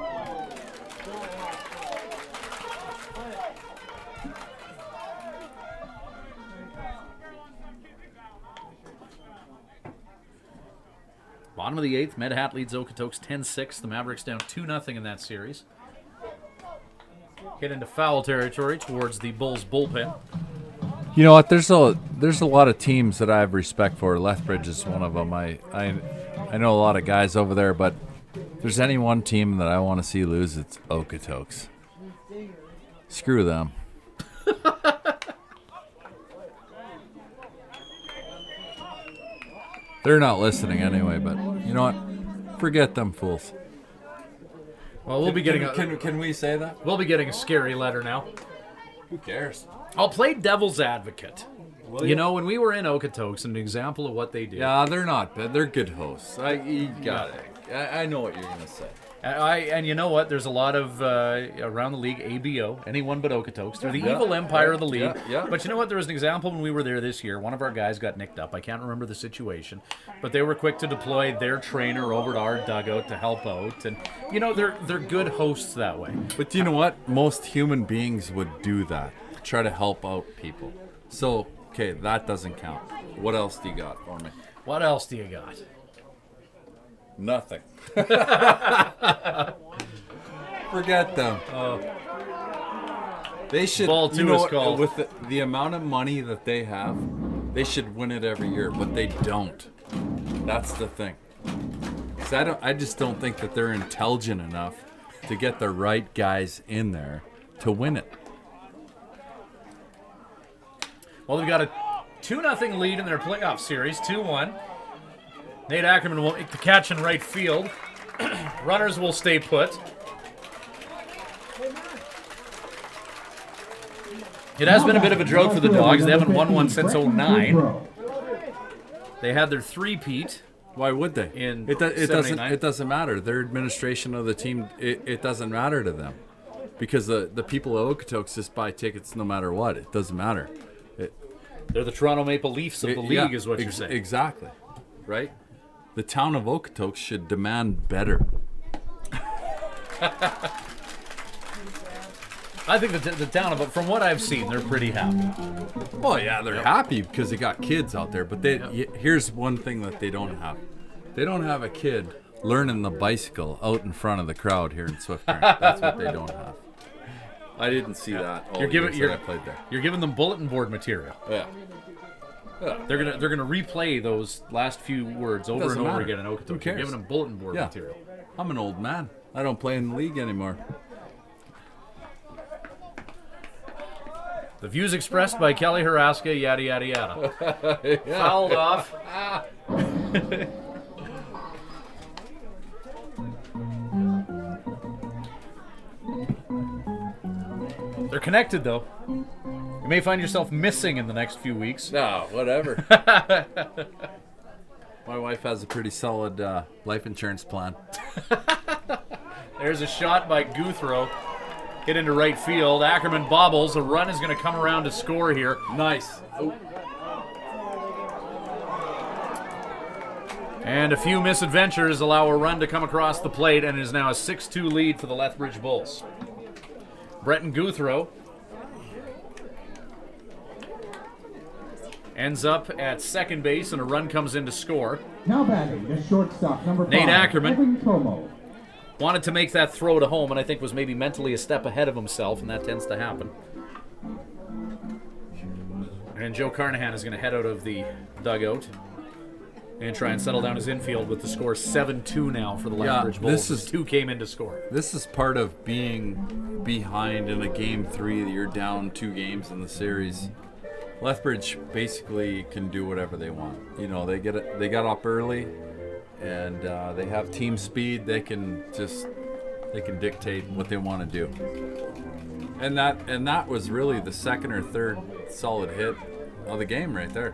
Bottom of the 8th, Med Hat leads Okotoks 10-6. The Mavericks down 2-0 in that series. Hit into foul territory towards the Bulls bullpen. You know what? There's a lot of teams that I have respect for. Lethbridge is one of them. I know a lot of guys over there, but If there's any one team that I want to see lose, it's Okotoks. Screw them. They're not listening anyway, but you know what? Forget them fools. Well, we'll be getting Can we say that? we'll be getting a scary letter now. Who cares? I'll play devil's advocate. You know, when we were in Okotoks, an example of what they do. Yeah, they're not bad. They're good hosts. You got it. I know what you're going to say. And you know what? There's a lot of around the league, ABO, anyone but Okotoks. They're the evil empire of the league. Yeah. But you know what? There was an example when we were there this year. One of our guys got nicked up. I can't remember the situation, but they were quick to deploy their trainer over to our dugout to help out. And you know, they're good hosts that way. But you know what? Most human beings would do that. Try to help out people. So, okay, that doesn't count. What else do you got for me? What else do you got? Nothing. Forget them. They should. Ball two you know is what, called. with the amount of money that they have, they should win it every year, but they don't. That's the thing. 'Cause I just don't think that they're intelligent enough to get the right guys in there to win it. Well, they've got a 2-0 lead in their playoff series, 2-1. Nate Ackerman will make the catch in right field. Runners will stay put. It has been a bit of a drought for the Dogs. They haven't won one since 09. They had their three-peat. Why would they? It doesn't matter. Their administration of the team, it doesn't matter to them. Because the people of Okotoks just buy tickets no matter what. It doesn't matter. They're the Toronto Maple Leafs of the league, is what you're saying. Exactly. Right? The town of Okotoks should demand better. I think the town, but from what I've seen, they're pretty happy. Oh yeah, they're happy because they got kids out there. But here's one thing that they don't have. They don't have a kid learning the bicycle out in front of the crowd here in Swift Current. That's what they don't have. I didn't see that. I played there. You're giving them bulletin board material. Yeah. They're gonna replay those last few words over and over again in Okotoks. Who cares? You're giving them bulletin board material. I'm an old man. I don't play in the league anymore. The views expressed by Kelly Haraska, yada yada yada. Fouled off. They're connected, though. You may find yourself missing in the next few weeks. No, whatever. My wife has a pretty solid life insurance plan. There's a shot by Guthrow. Hit into right field. Ackerman bobbles. A run is going to come around to score here. Nice. Oh. And a few misadventures allow a run to come across the plate, and it is now a 6-2 lead for the Lethbridge Bulls. Breton Guthrow ends up at second base, and a run comes in to score. Now batting, the shortstop, number 5, Nate Ackerman. Evan Como. Wanted to make that throw to home, and I think was maybe mentally a step ahead of himself, and that tends to happen. And Joe Carnahan is going to head out of the dugout and try and settle down his infield with the score 7-2 now for the Lethbridge Bulls. Two came in to score. This is part of being behind in a game 3 that you're down 2 games in the series. Lethbridge basically can do whatever they want. You know, they got up early, and they have team speed. They can dictate what they want to do. And that was really the second or third solid hit of the game right there.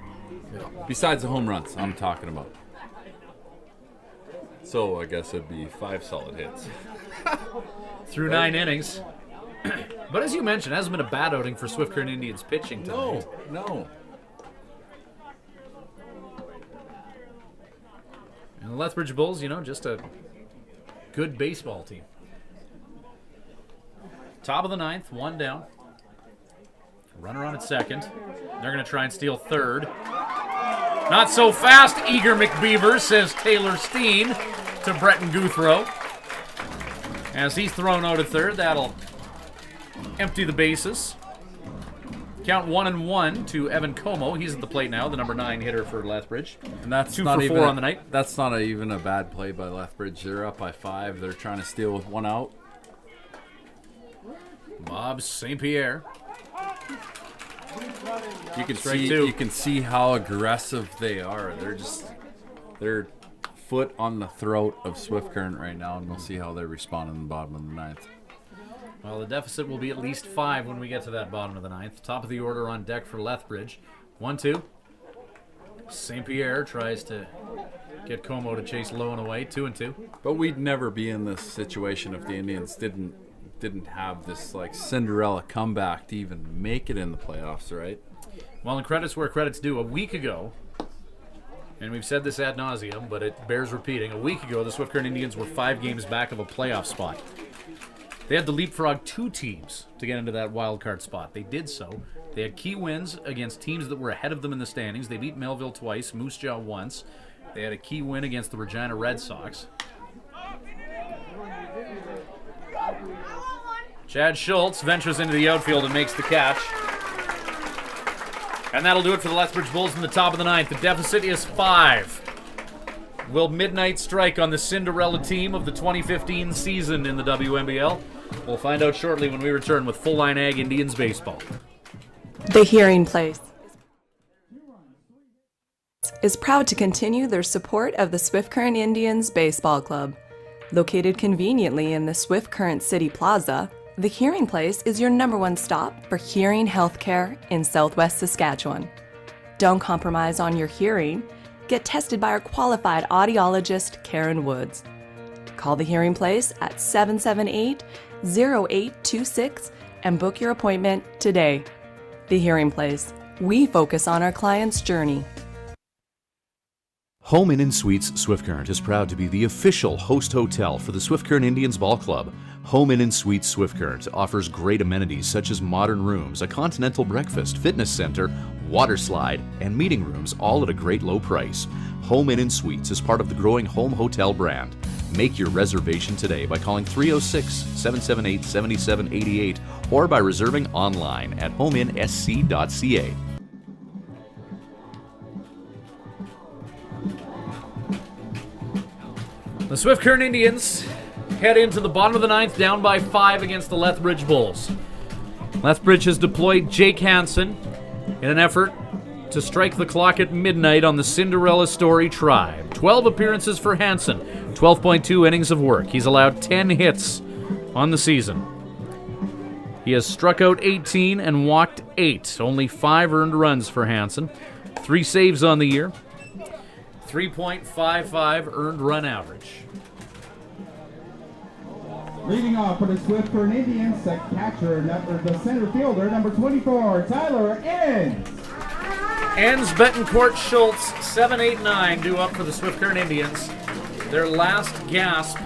Besides the home runs I'm talking about. So I guess it'd be 5 solid hits. Through 9 innings. But as you mentioned, it hasn't been a bad outing for Swift Current Indians pitching tonight. No. And the Lethbridge Bulls, just a good baseball team. Top of the 9th, 1 down. Runner on at second. They're going to try and steal third. Not so fast, eager McBeaver, says Taylor Steen to Breton Guthrow. As he's thrown out at third, that'll empty the bases. Count 1-1 to Evan Como. He's at the plate now, the number 9 hitter for Lethbridge. And that's 2 not for even 4 on the night. That's not even a bad play by Lethbridge. They're up by 5. They're trying to steal with 1 out. Bob St. Pierre. You can see how aggressive they are. They're foot on the throat of Swift Current right now, and we'll see how they respond in the bottom of the 9th. Well, the deficit will be at least 5 when we get to that bottom of the 9th. Top of the order on deck for Lethbridge. 1-2. St. Pierre tries to get Como to chase low and away. 2-2. But we'd never be in this situation if the Indians didn't have this like Cinderella comeback to even make it in the playoffs, right? Well, and credit's where credit's due. A week ago, and we've said this ad nauseum, but it bears repeating. A week ago, the Swift Current Indians were 5 games back of a playoff spot. They had to leapfrog 2 teams to get into that wild card spot. They did so. They had key wins against teams that were ahead of them in the standings. They beat Melville twice, Moose Jaw once. They had a key win against the Regina Red Sox. Chad Schultz ventures into the outfield and makes the catch. And that'll do it for the Lethbridge Bulls in the top of the 9th. The deficit is 5. Will midnight strike on the Cinderella team of the 2015 season in the WMBL? We'll find out shortly when we return with Full Line Ag Indians baseball. The Hearing Place is proud to continue their support of the Swift Current Indians Baseball Club. Located conveniently in the Swift Current City Plaza, The Hearing Place is your #1 stop for hearing healthcare in Southwest Saskatchewan. Don't compromise on your hearing. Get tested by our qualified audiologist, Karen Woods. Call The Hearing Place at 778-0826 and book your appointment today. The Hearing Place. We focus on our client's journey. Home Inn & Suites Swift Current is proud to be the official host hotel for the Swift Current Indians Ball Club. Home Inn & Suites Swift Current offers great amenities such as modern rooms, a continental breakfast, fitness center, water slide, and meeting rooms, all at a great low price. Home Inn & Suites is part of the growing home hotel brand. Make your reservation today by calling 306-778-7788 or by reserving online at homeinsc.ca. The Swift Current Indians head into the bottom of the 9th, down by 5 against the Lethbridge Bulls. Lethbridge has deployed Jake Hansen in an effort to strike the clock at midnight on the Cinderella Story Tribe. 12 appearances for Hansen, 12.2 innings of work. He's allowed 10 hits on the season. He has struck out 18 and walked 8. Only 5 earned runs for Hansen. 3 saves on the year. 3.55 earned run average. Leading off for the Swift Current Indians, the catcher, the center fielder, number 24, Tyler Enns. Enns, Betancourt, Schultz, 7-8-9 due up for the Swift Current Indians. Their last gasp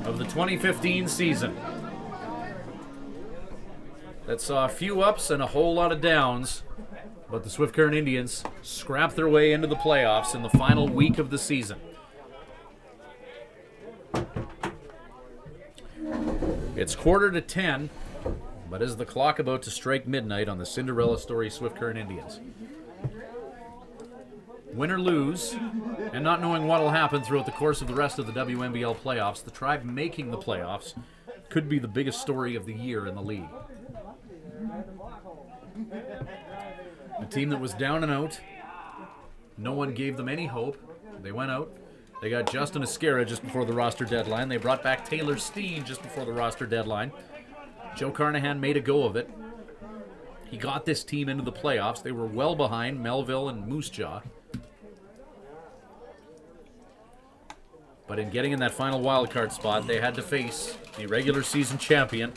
of the 2015 season. That saw a few ups and a whole lot of downs, but the Swift Current Indians scrapped their way into the playoffs in the final week of the season. It's 9:45, but is the clock about to strike midnight on the Cinderella Story Swift Current Indians? Win or lose, and not knowing what will happen throughout the course of the rest of the WMBL playoffs, the Tribe making the playoffs could be the biggest story of the year in the league. A team that was down and out, no one gave them any hope. They went out. They got Justin Esquera just before the roster deadline. They brought back Taylor Steen just before the roster deadline. Joe Carnahan made a go of it. He got this team into the playoffs. They were well behind Melville and Moose Jaw. But in getting in that final wildcard spot, they had to face the regular season champion,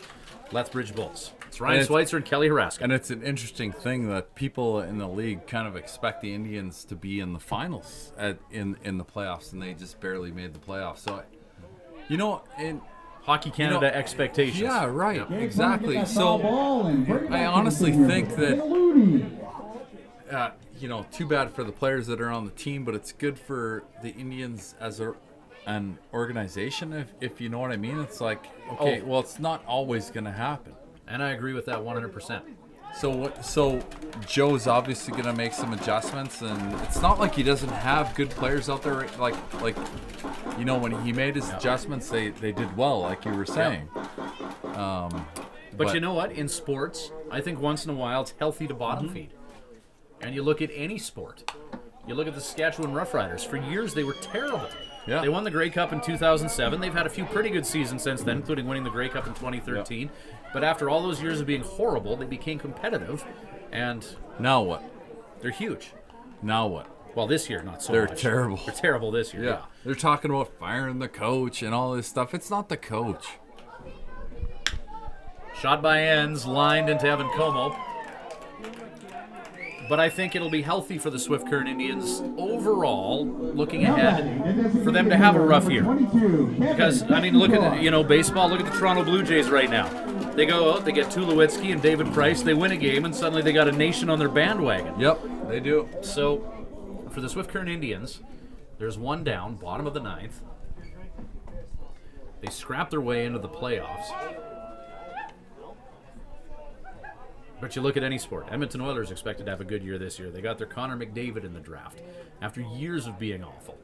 Lethbridge Bulls. It's Ryan Schweitzer and Kelly Haraska. And it's an interesting thing that people in the league kind of expect the Indians to be in the finals in the playoffs, and they just barely made the playoffs. So, you know, in Hockey Canada expectations. Yeah, right. Yeah, exactly. So I honestly think that, too bad for the players that are on the team, but it's good for the Indians as an organization, if you know what I mean. It's like, okay, well, it's not always going to happen. And I agree with that 100%. So Joe's obviously going to make some adjustments, and it's not like he doesn't have good players out there. Like when he made his adjustments, they did well, like you were saying. But you know what? In sports, I think once in a while it's healthy to bottom feed. And you look at any sport. You look at the Saskatchewan Roughriders. For years, they were terrible. Yeah. They won the Grey Cup in 2007. They've had a few pretty good seasons since then, including winning the Grey Cup in 2013. Yeah. But after all those years of being horrible, they became competitive. And now what? They're huge. Now what? Well, this year, not so much. They're terrible. They're terrible this year, yeah. They're talking about firing the coach and all this stuff. It's not the coach. Shot by ends, lined into Evan Como. But I think it'll be healthy for the Swift Current Indians overall, looking ahead, for them to have a rough year. Because, I mean, look at, baseball, look at the Toronto Blue Jays right now. They go out, they get Tulowitzki and David Price, they win a game, and suddenly they got a nation on their bandwagon. Yep, they do. So, for the Swift Current Indians, there's one down, bottom of the ninth. They scrap their way into the playoffs. But you look at any sport. Edmonton Oilers expected to have a good year this year. They got their Connor McDavid in the draft after years of being awful.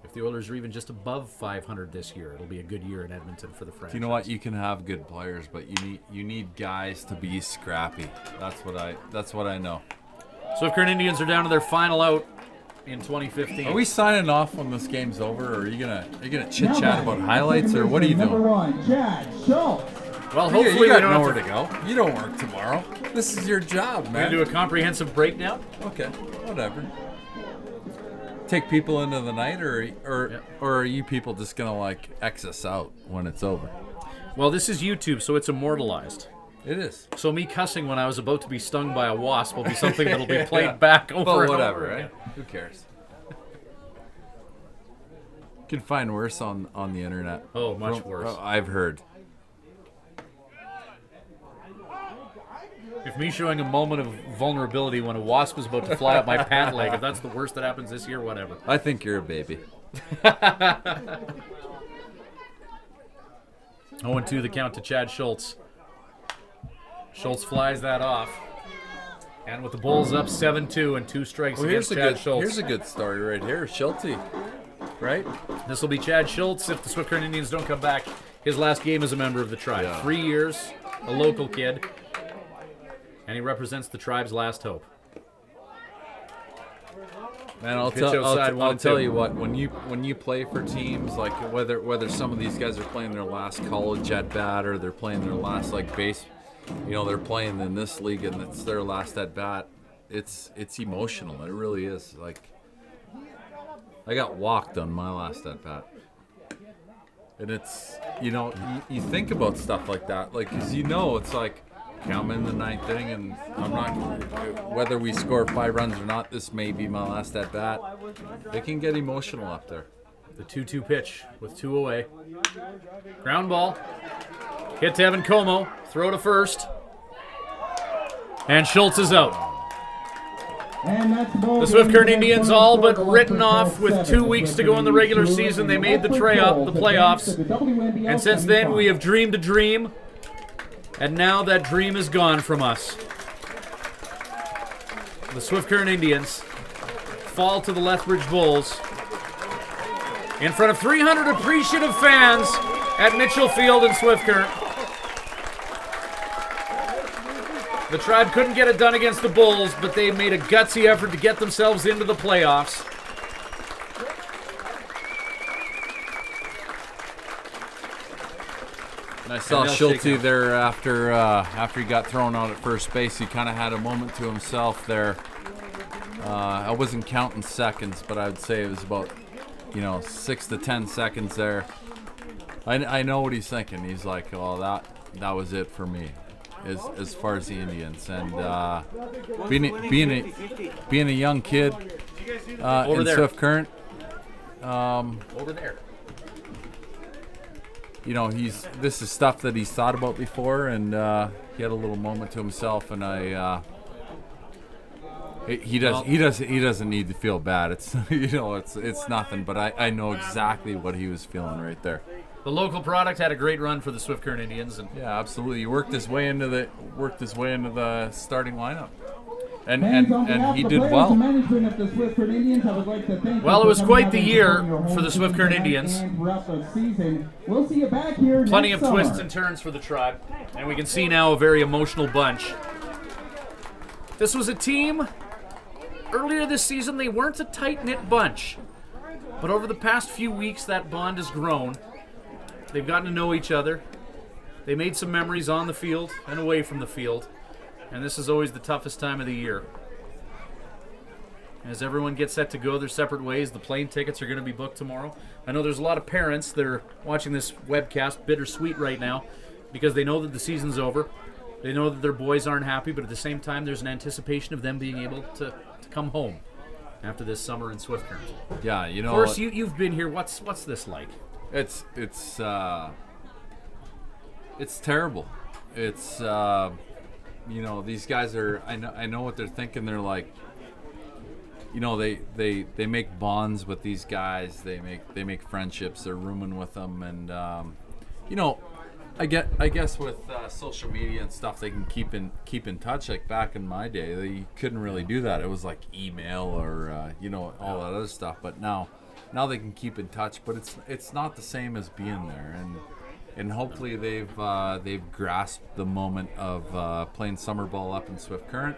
If the Oilers are even just above 500 this year, it'll be a good year in Edmonton for the franchise. You know what? You can have good players, but you need guys to be scrappy. That's what I know. Swift Current Indians are down to their final out in 2015. Are we signing off when this game's over, or are you gonna chit chat about highlights, or what are you doing? Number 1, Chad Schultz. Well, hopefully you we got don't nowhere to go. You don't work tomorrow. This is your job, man. We're gonna do a comprehensive breakdown. Okay, whatever. Take people into the night, or are you people just gonna X us out when it's over? Well, this is YouTube, so it's immortalized. It is. So me cussing when I was about to be stung by a wasp will be something that'll be played back over and whatever, over right? again. Who cares? You can find worse on the internet. Oh, much worse. I've heard. If me showing a moment of vulnerability when a wasp was about to fly up my pant leg, if that's the worst that happens this year, whatever. I think you're a baby. 0-2 the count to Chad Schultz. Schultz flies that off. And with the Bulls up 7-2 and 2 strikes against Chad Schultz. Here's a good story right here. Schultz, right? This will be Chad Schultz if the Swift Current Indians don't come back. His last game as a member of the tribe. Yeah. 3 years, a local kid. And he represents the tribe's last hope. Man, I'll tell you what. When you play for teams, like whether some of these guys are playing their last college at bat or they're playing their last base, they're playing in this league and it's their last at bat. It's emotional. It really is. I got walked on my last at bat, and it's you think about stuff like that, because it's like. Okay, I'm in the ninth inning, and I'm not. Whether we score 5 runs or not, this may be my last at bat. It can get emotional up there. The 2-2 pitch with 2 away. Ground ball. Hit to Evan Como. Throw to first. And Schultz is out. The Swift Current Indians all but written off with 2 weeks to go in the regular season. They made the playoffs. And since then, we have dreamed a dream. And now that dream is gone from us. The Swift Current Indians fall to the Lethbridge Bulls in front of 300 appreciative fans at Mitchell Field in Swift Current. The Tribe couldn't get it done against the Bulls, but they made a gutsy effort to get themselves into the playoffs. And I saw Schultz there after he got thrown out at first base. He kind of had a moment to himself there. I wasn't counting seconds, but I would say it was about 6 to 10 seconds there. I know what he's thinking. He's like, "Oh, that was it for me, as far as the Indians." And being a young kid in Swift Current, over there. This is stuff that he's thought about before, and he had a little moment to himself, and he doesn't need to feel bad. It's it's nothing, but I know exactly what he was feeling right there. The local product had a great run for the Swift Current Indians, and Yeah, absolutely. He worked his way into the starting lineup, and Fans, on behalf he of did players well. and management of the Swift Current Indians, I would like to thank Well, you it was for quite coming the out and year supporting your for home the Swift team Current tonight Indians. And throughout the season. We'll see you back here plenty next of summer. twists and turns for the Tribe, and we can see now a very emotional bunch. This was a team, earlier this season, they weren't a tight-knit bunch, but over the past few weeks, that bond has grown. They've gotten to know each other. They made some memories on the field and away from the field, and this is always the toughest time of the year. As everyone gets set to go their separate ways, the plane tickets are going to be booked tomorrow. I know there's a lot of parents that are watching this webcast bittersweet right now because they know that the season's over. They know that their boys aren't happy, but at the same time, there's an anticipation of them being able to come home after this summer in Swift Current. Yeah, you know. Of course, you've been here. What's this like? It's terrible. It's these guys are. I know what they're thinking. They're like, they make bonds with these guys. They make friendships. They're rooming with them, and I guess with social media and stuff, they can keep in touch. Like back in my day, you couldn't really do that. It was like email or all that other stuff. But now they can keep in touch. But it's not the same as being there. And hopefully they've grasped the moment of playing summer ball up in Swift Current.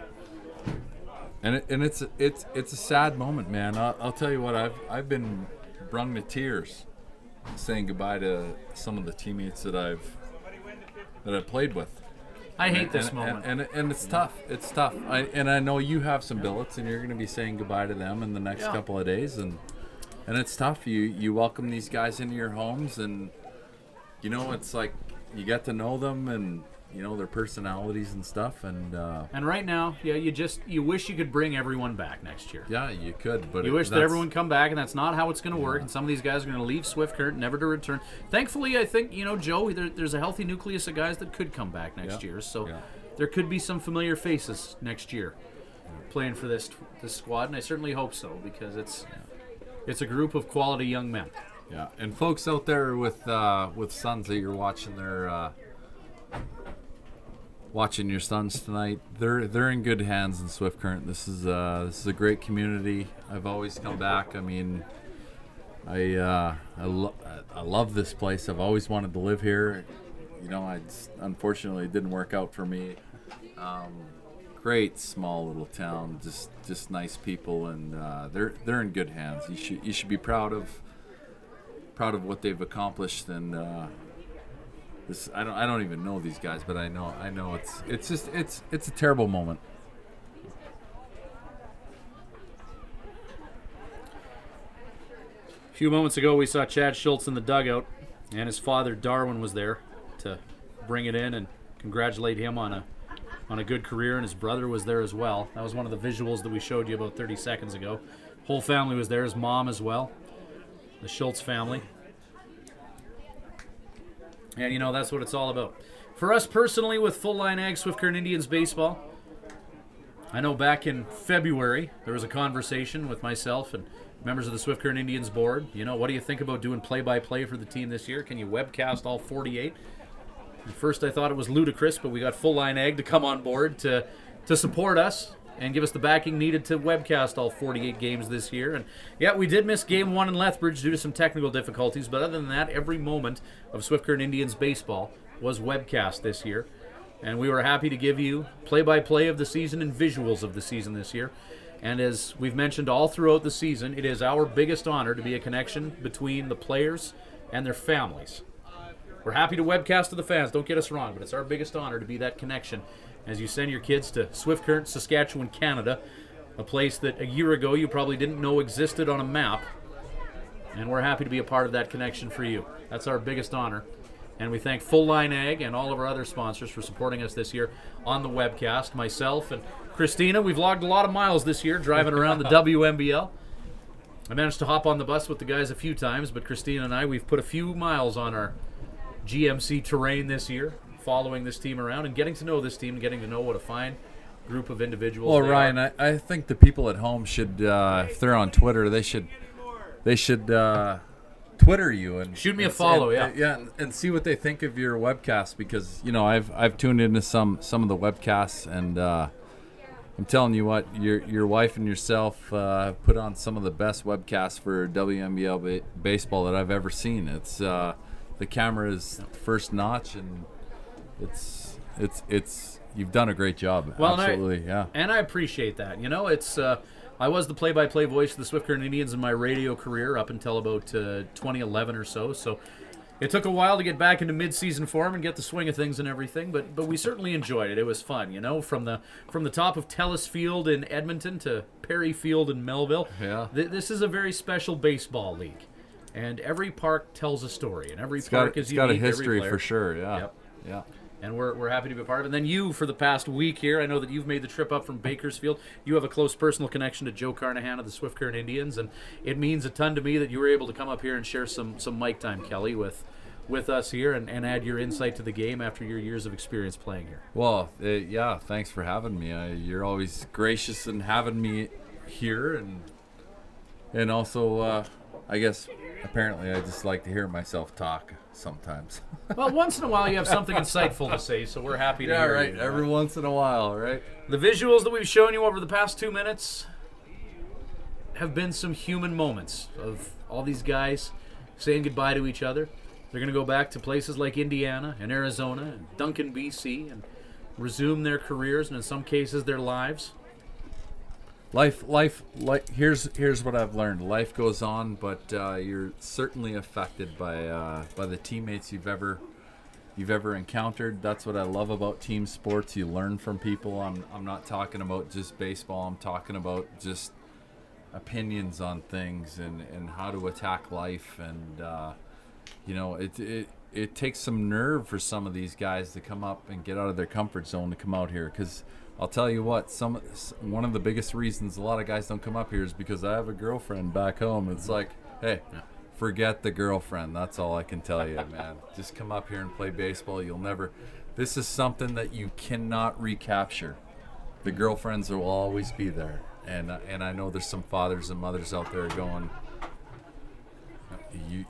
And it's a sad moment, man. I'll tell you what, I've been brung to tears saying goodbye to some of the teammates that I've played with. I hate this moment. And it's tough. It's tough. I know you have some billets, and you're going to be saying goodbye to them in the next couple of days, and it's tough. You welcome these guys into your homes, and it's like you get to know them and their personalities and stuff, and right now, you wish you could bring everyone back next year. Yeah, you could, but you wish that everyone come back, and that's not how it's going to work. And some of these guys are going to leave Swift Current, never to return. Thankfully, I think Joe, there's a healthy nucleus of guys that could come back next year, so there could be some familiar faces next year playing for this squad, and I certainly hope so, because it's a group of quality young men. Yeah, and folks out there with sons that you're watching watching your sons tonight, they're in good hands in Swift Current. This is a great community. I've always come back. I mean, I love this place. I've always wanted to live here. Unfortunately it didn't work out for me. Great small little town, just nice people, and they're in good hands. You should be proud of what they've accomplished, and I don't even know these guys, but I know it's a terrible moment. A few moments ago, we saw Chad Schultz in the dugout, and his father Darwin was there to bring it in and congratulate him on a good career, and his brother was there as well. That was one of the visuals that we showed you about 30 seconds ago. Whole family was there, his mom as well, the Schultz family. And that's what it's all about. For us personally, with Full Line Ag Swift Current Indians baseball, I know back in February there was a conversation with myself and members of the Swift Current Indians board. What do you think about doing play-by-play for the team this year? Can you webcast all 48? At first I thought it was ludicrous, but we got Full Line Ag to come on board to support us and give us the backing needed to webcast all 48 games this year. And we did miss Game 1 in Lethbridge due to some technical difficulties, but other than that, every moment of Swift Current Indians baseball was webcast this year. And we were happy to give you play-by-play of the season and visuals of the season this year. And as we've mentioned all throughout the season, it is our biggest honor to be a connection between the players and their families. We're happy to webcast to the fans, don't get us wrong, but it's our biggest honor to be that connection as you send your kids to Swift Current, Saskatchewan, Canada, a place that a year ago you probably didn't know existed on a map, and we're happy to be a part of that connection for you. That's our biggest honor, and we thank Full Line Ag and all of our other sponsors for supporting us this year on the webcast. Myself and Christina, we've logged a lot of miles this year driving around the WMBL. I managed to hop on the bus with the guys a few times, but Christina and I, we've put a few miles on our GMC terrain this year, following this team around and getting to know this team and getting to know what a fine group of individuals Well, they Ryan, are. I think the people at home should, if they're on Twitter, they should Twitter you and shoot me a follow. And see what they think of your webcast, because I've tuned into some of the webcasts, and I'm telling you what, your wife and yourself have put on some of the best webcasts for WMBL baseball that I've ever seen. It's the camera is first notch, and it's you've done a great job. Well, absolutely, and I appreciate that. It's I was the play-by-play voice of the Swift Current Indians in my radio career up until about 2011 or so. So it took a while to get back into mid-season form and get the swing of things and everything, but we certainly enjoyed it. It was fun, from the top of Telus Field in Edmonton to Perry Field in Melville. Yeah. This is a very special baseball league, and every park tells a story, and every park is unique. It's got a history for sure. Yeah. Yep. Yeah. And we're happy to be a part of it. And then you, for the past week here, I know that you've made the trip up from Bakersfield. You have a close personal connection to Joe Carnahan of the Swift Current Indians, and it means a ton to me that you were able to come up here and share some mic time, Kelly, with us here and add your insight to the game after your years of experience playing here. Well, thanks for having me. You're always gracious in having me here, and also, I guess, apparently I just like to hear myself talk sometimes. Well, once in a while you have something insightful to say, so we're happy to hear right. you. Every once in a while, right? The visuals that we've shown you over the past 2 minutes have been some human moments of all these guys saying goodbye to each other. They're going to go back to places like Indiana and Arizona and Duncan, BC, and resume their careers and in some cases their lives. Life. Here's what I've learned. Life goes on, but you're certainly affected by the teammates you've ever encountered. That's what I love about team sports. You learn from people. I'm not talking about just baseball. I'm talking about just opinions on things and how to attack life. And it takes some nerve for some of these guys to come up and get out of their comfort zone to come out here, because I'll tell you what, one of the biggest reasons a lot of guys don't come up here is because I have a girlfriend back home. It's like, hey, forget the girlfriend. That's all I can tell you, man. Just come up here and play baseball. This is something that you cannot recapture. The girlfriends will always be there. And I know there's some fathers and mothers out there going,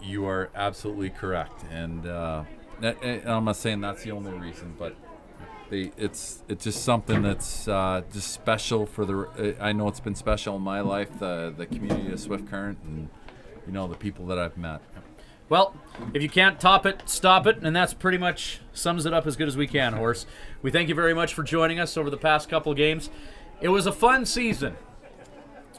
you are absolutely correct. And I'm not saying that's the only reason, but it's just something that's just special for I know it's been special in my life, the community of Swift Current, and the people that I've met. Well, if you can't top it, stop it, and that's pretty much sums it up as good as we can, Horse. We thank you very much for joining us over the past couple of games. It was a fun season.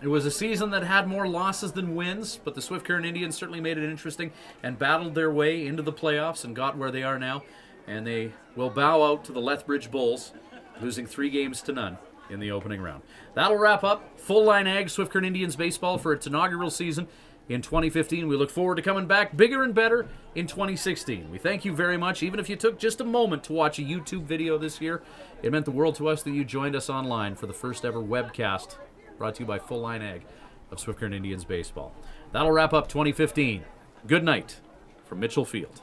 It was a season that had more losses than wins, but the Swift Current Indians certainly made it interesting and battled their way into the playoffs and got where they are now. And they will bow out to the Lethbridge Bulls, losing 3-0 in the opening round. That'll wrap up Full Line Ag Swift Current Indians baseball for its inaugural season in 2015. We look forward to coming back bigger and better in 2016. We thank you very much. Even if you took just a moment to watch a YouTube video this year, it meant the world to us that you joined us online for the first ever webcast brought to you by Full Line Ag of Swift Current Indians baseball. That'll wrap up 2015. Good night from Mitchell Field.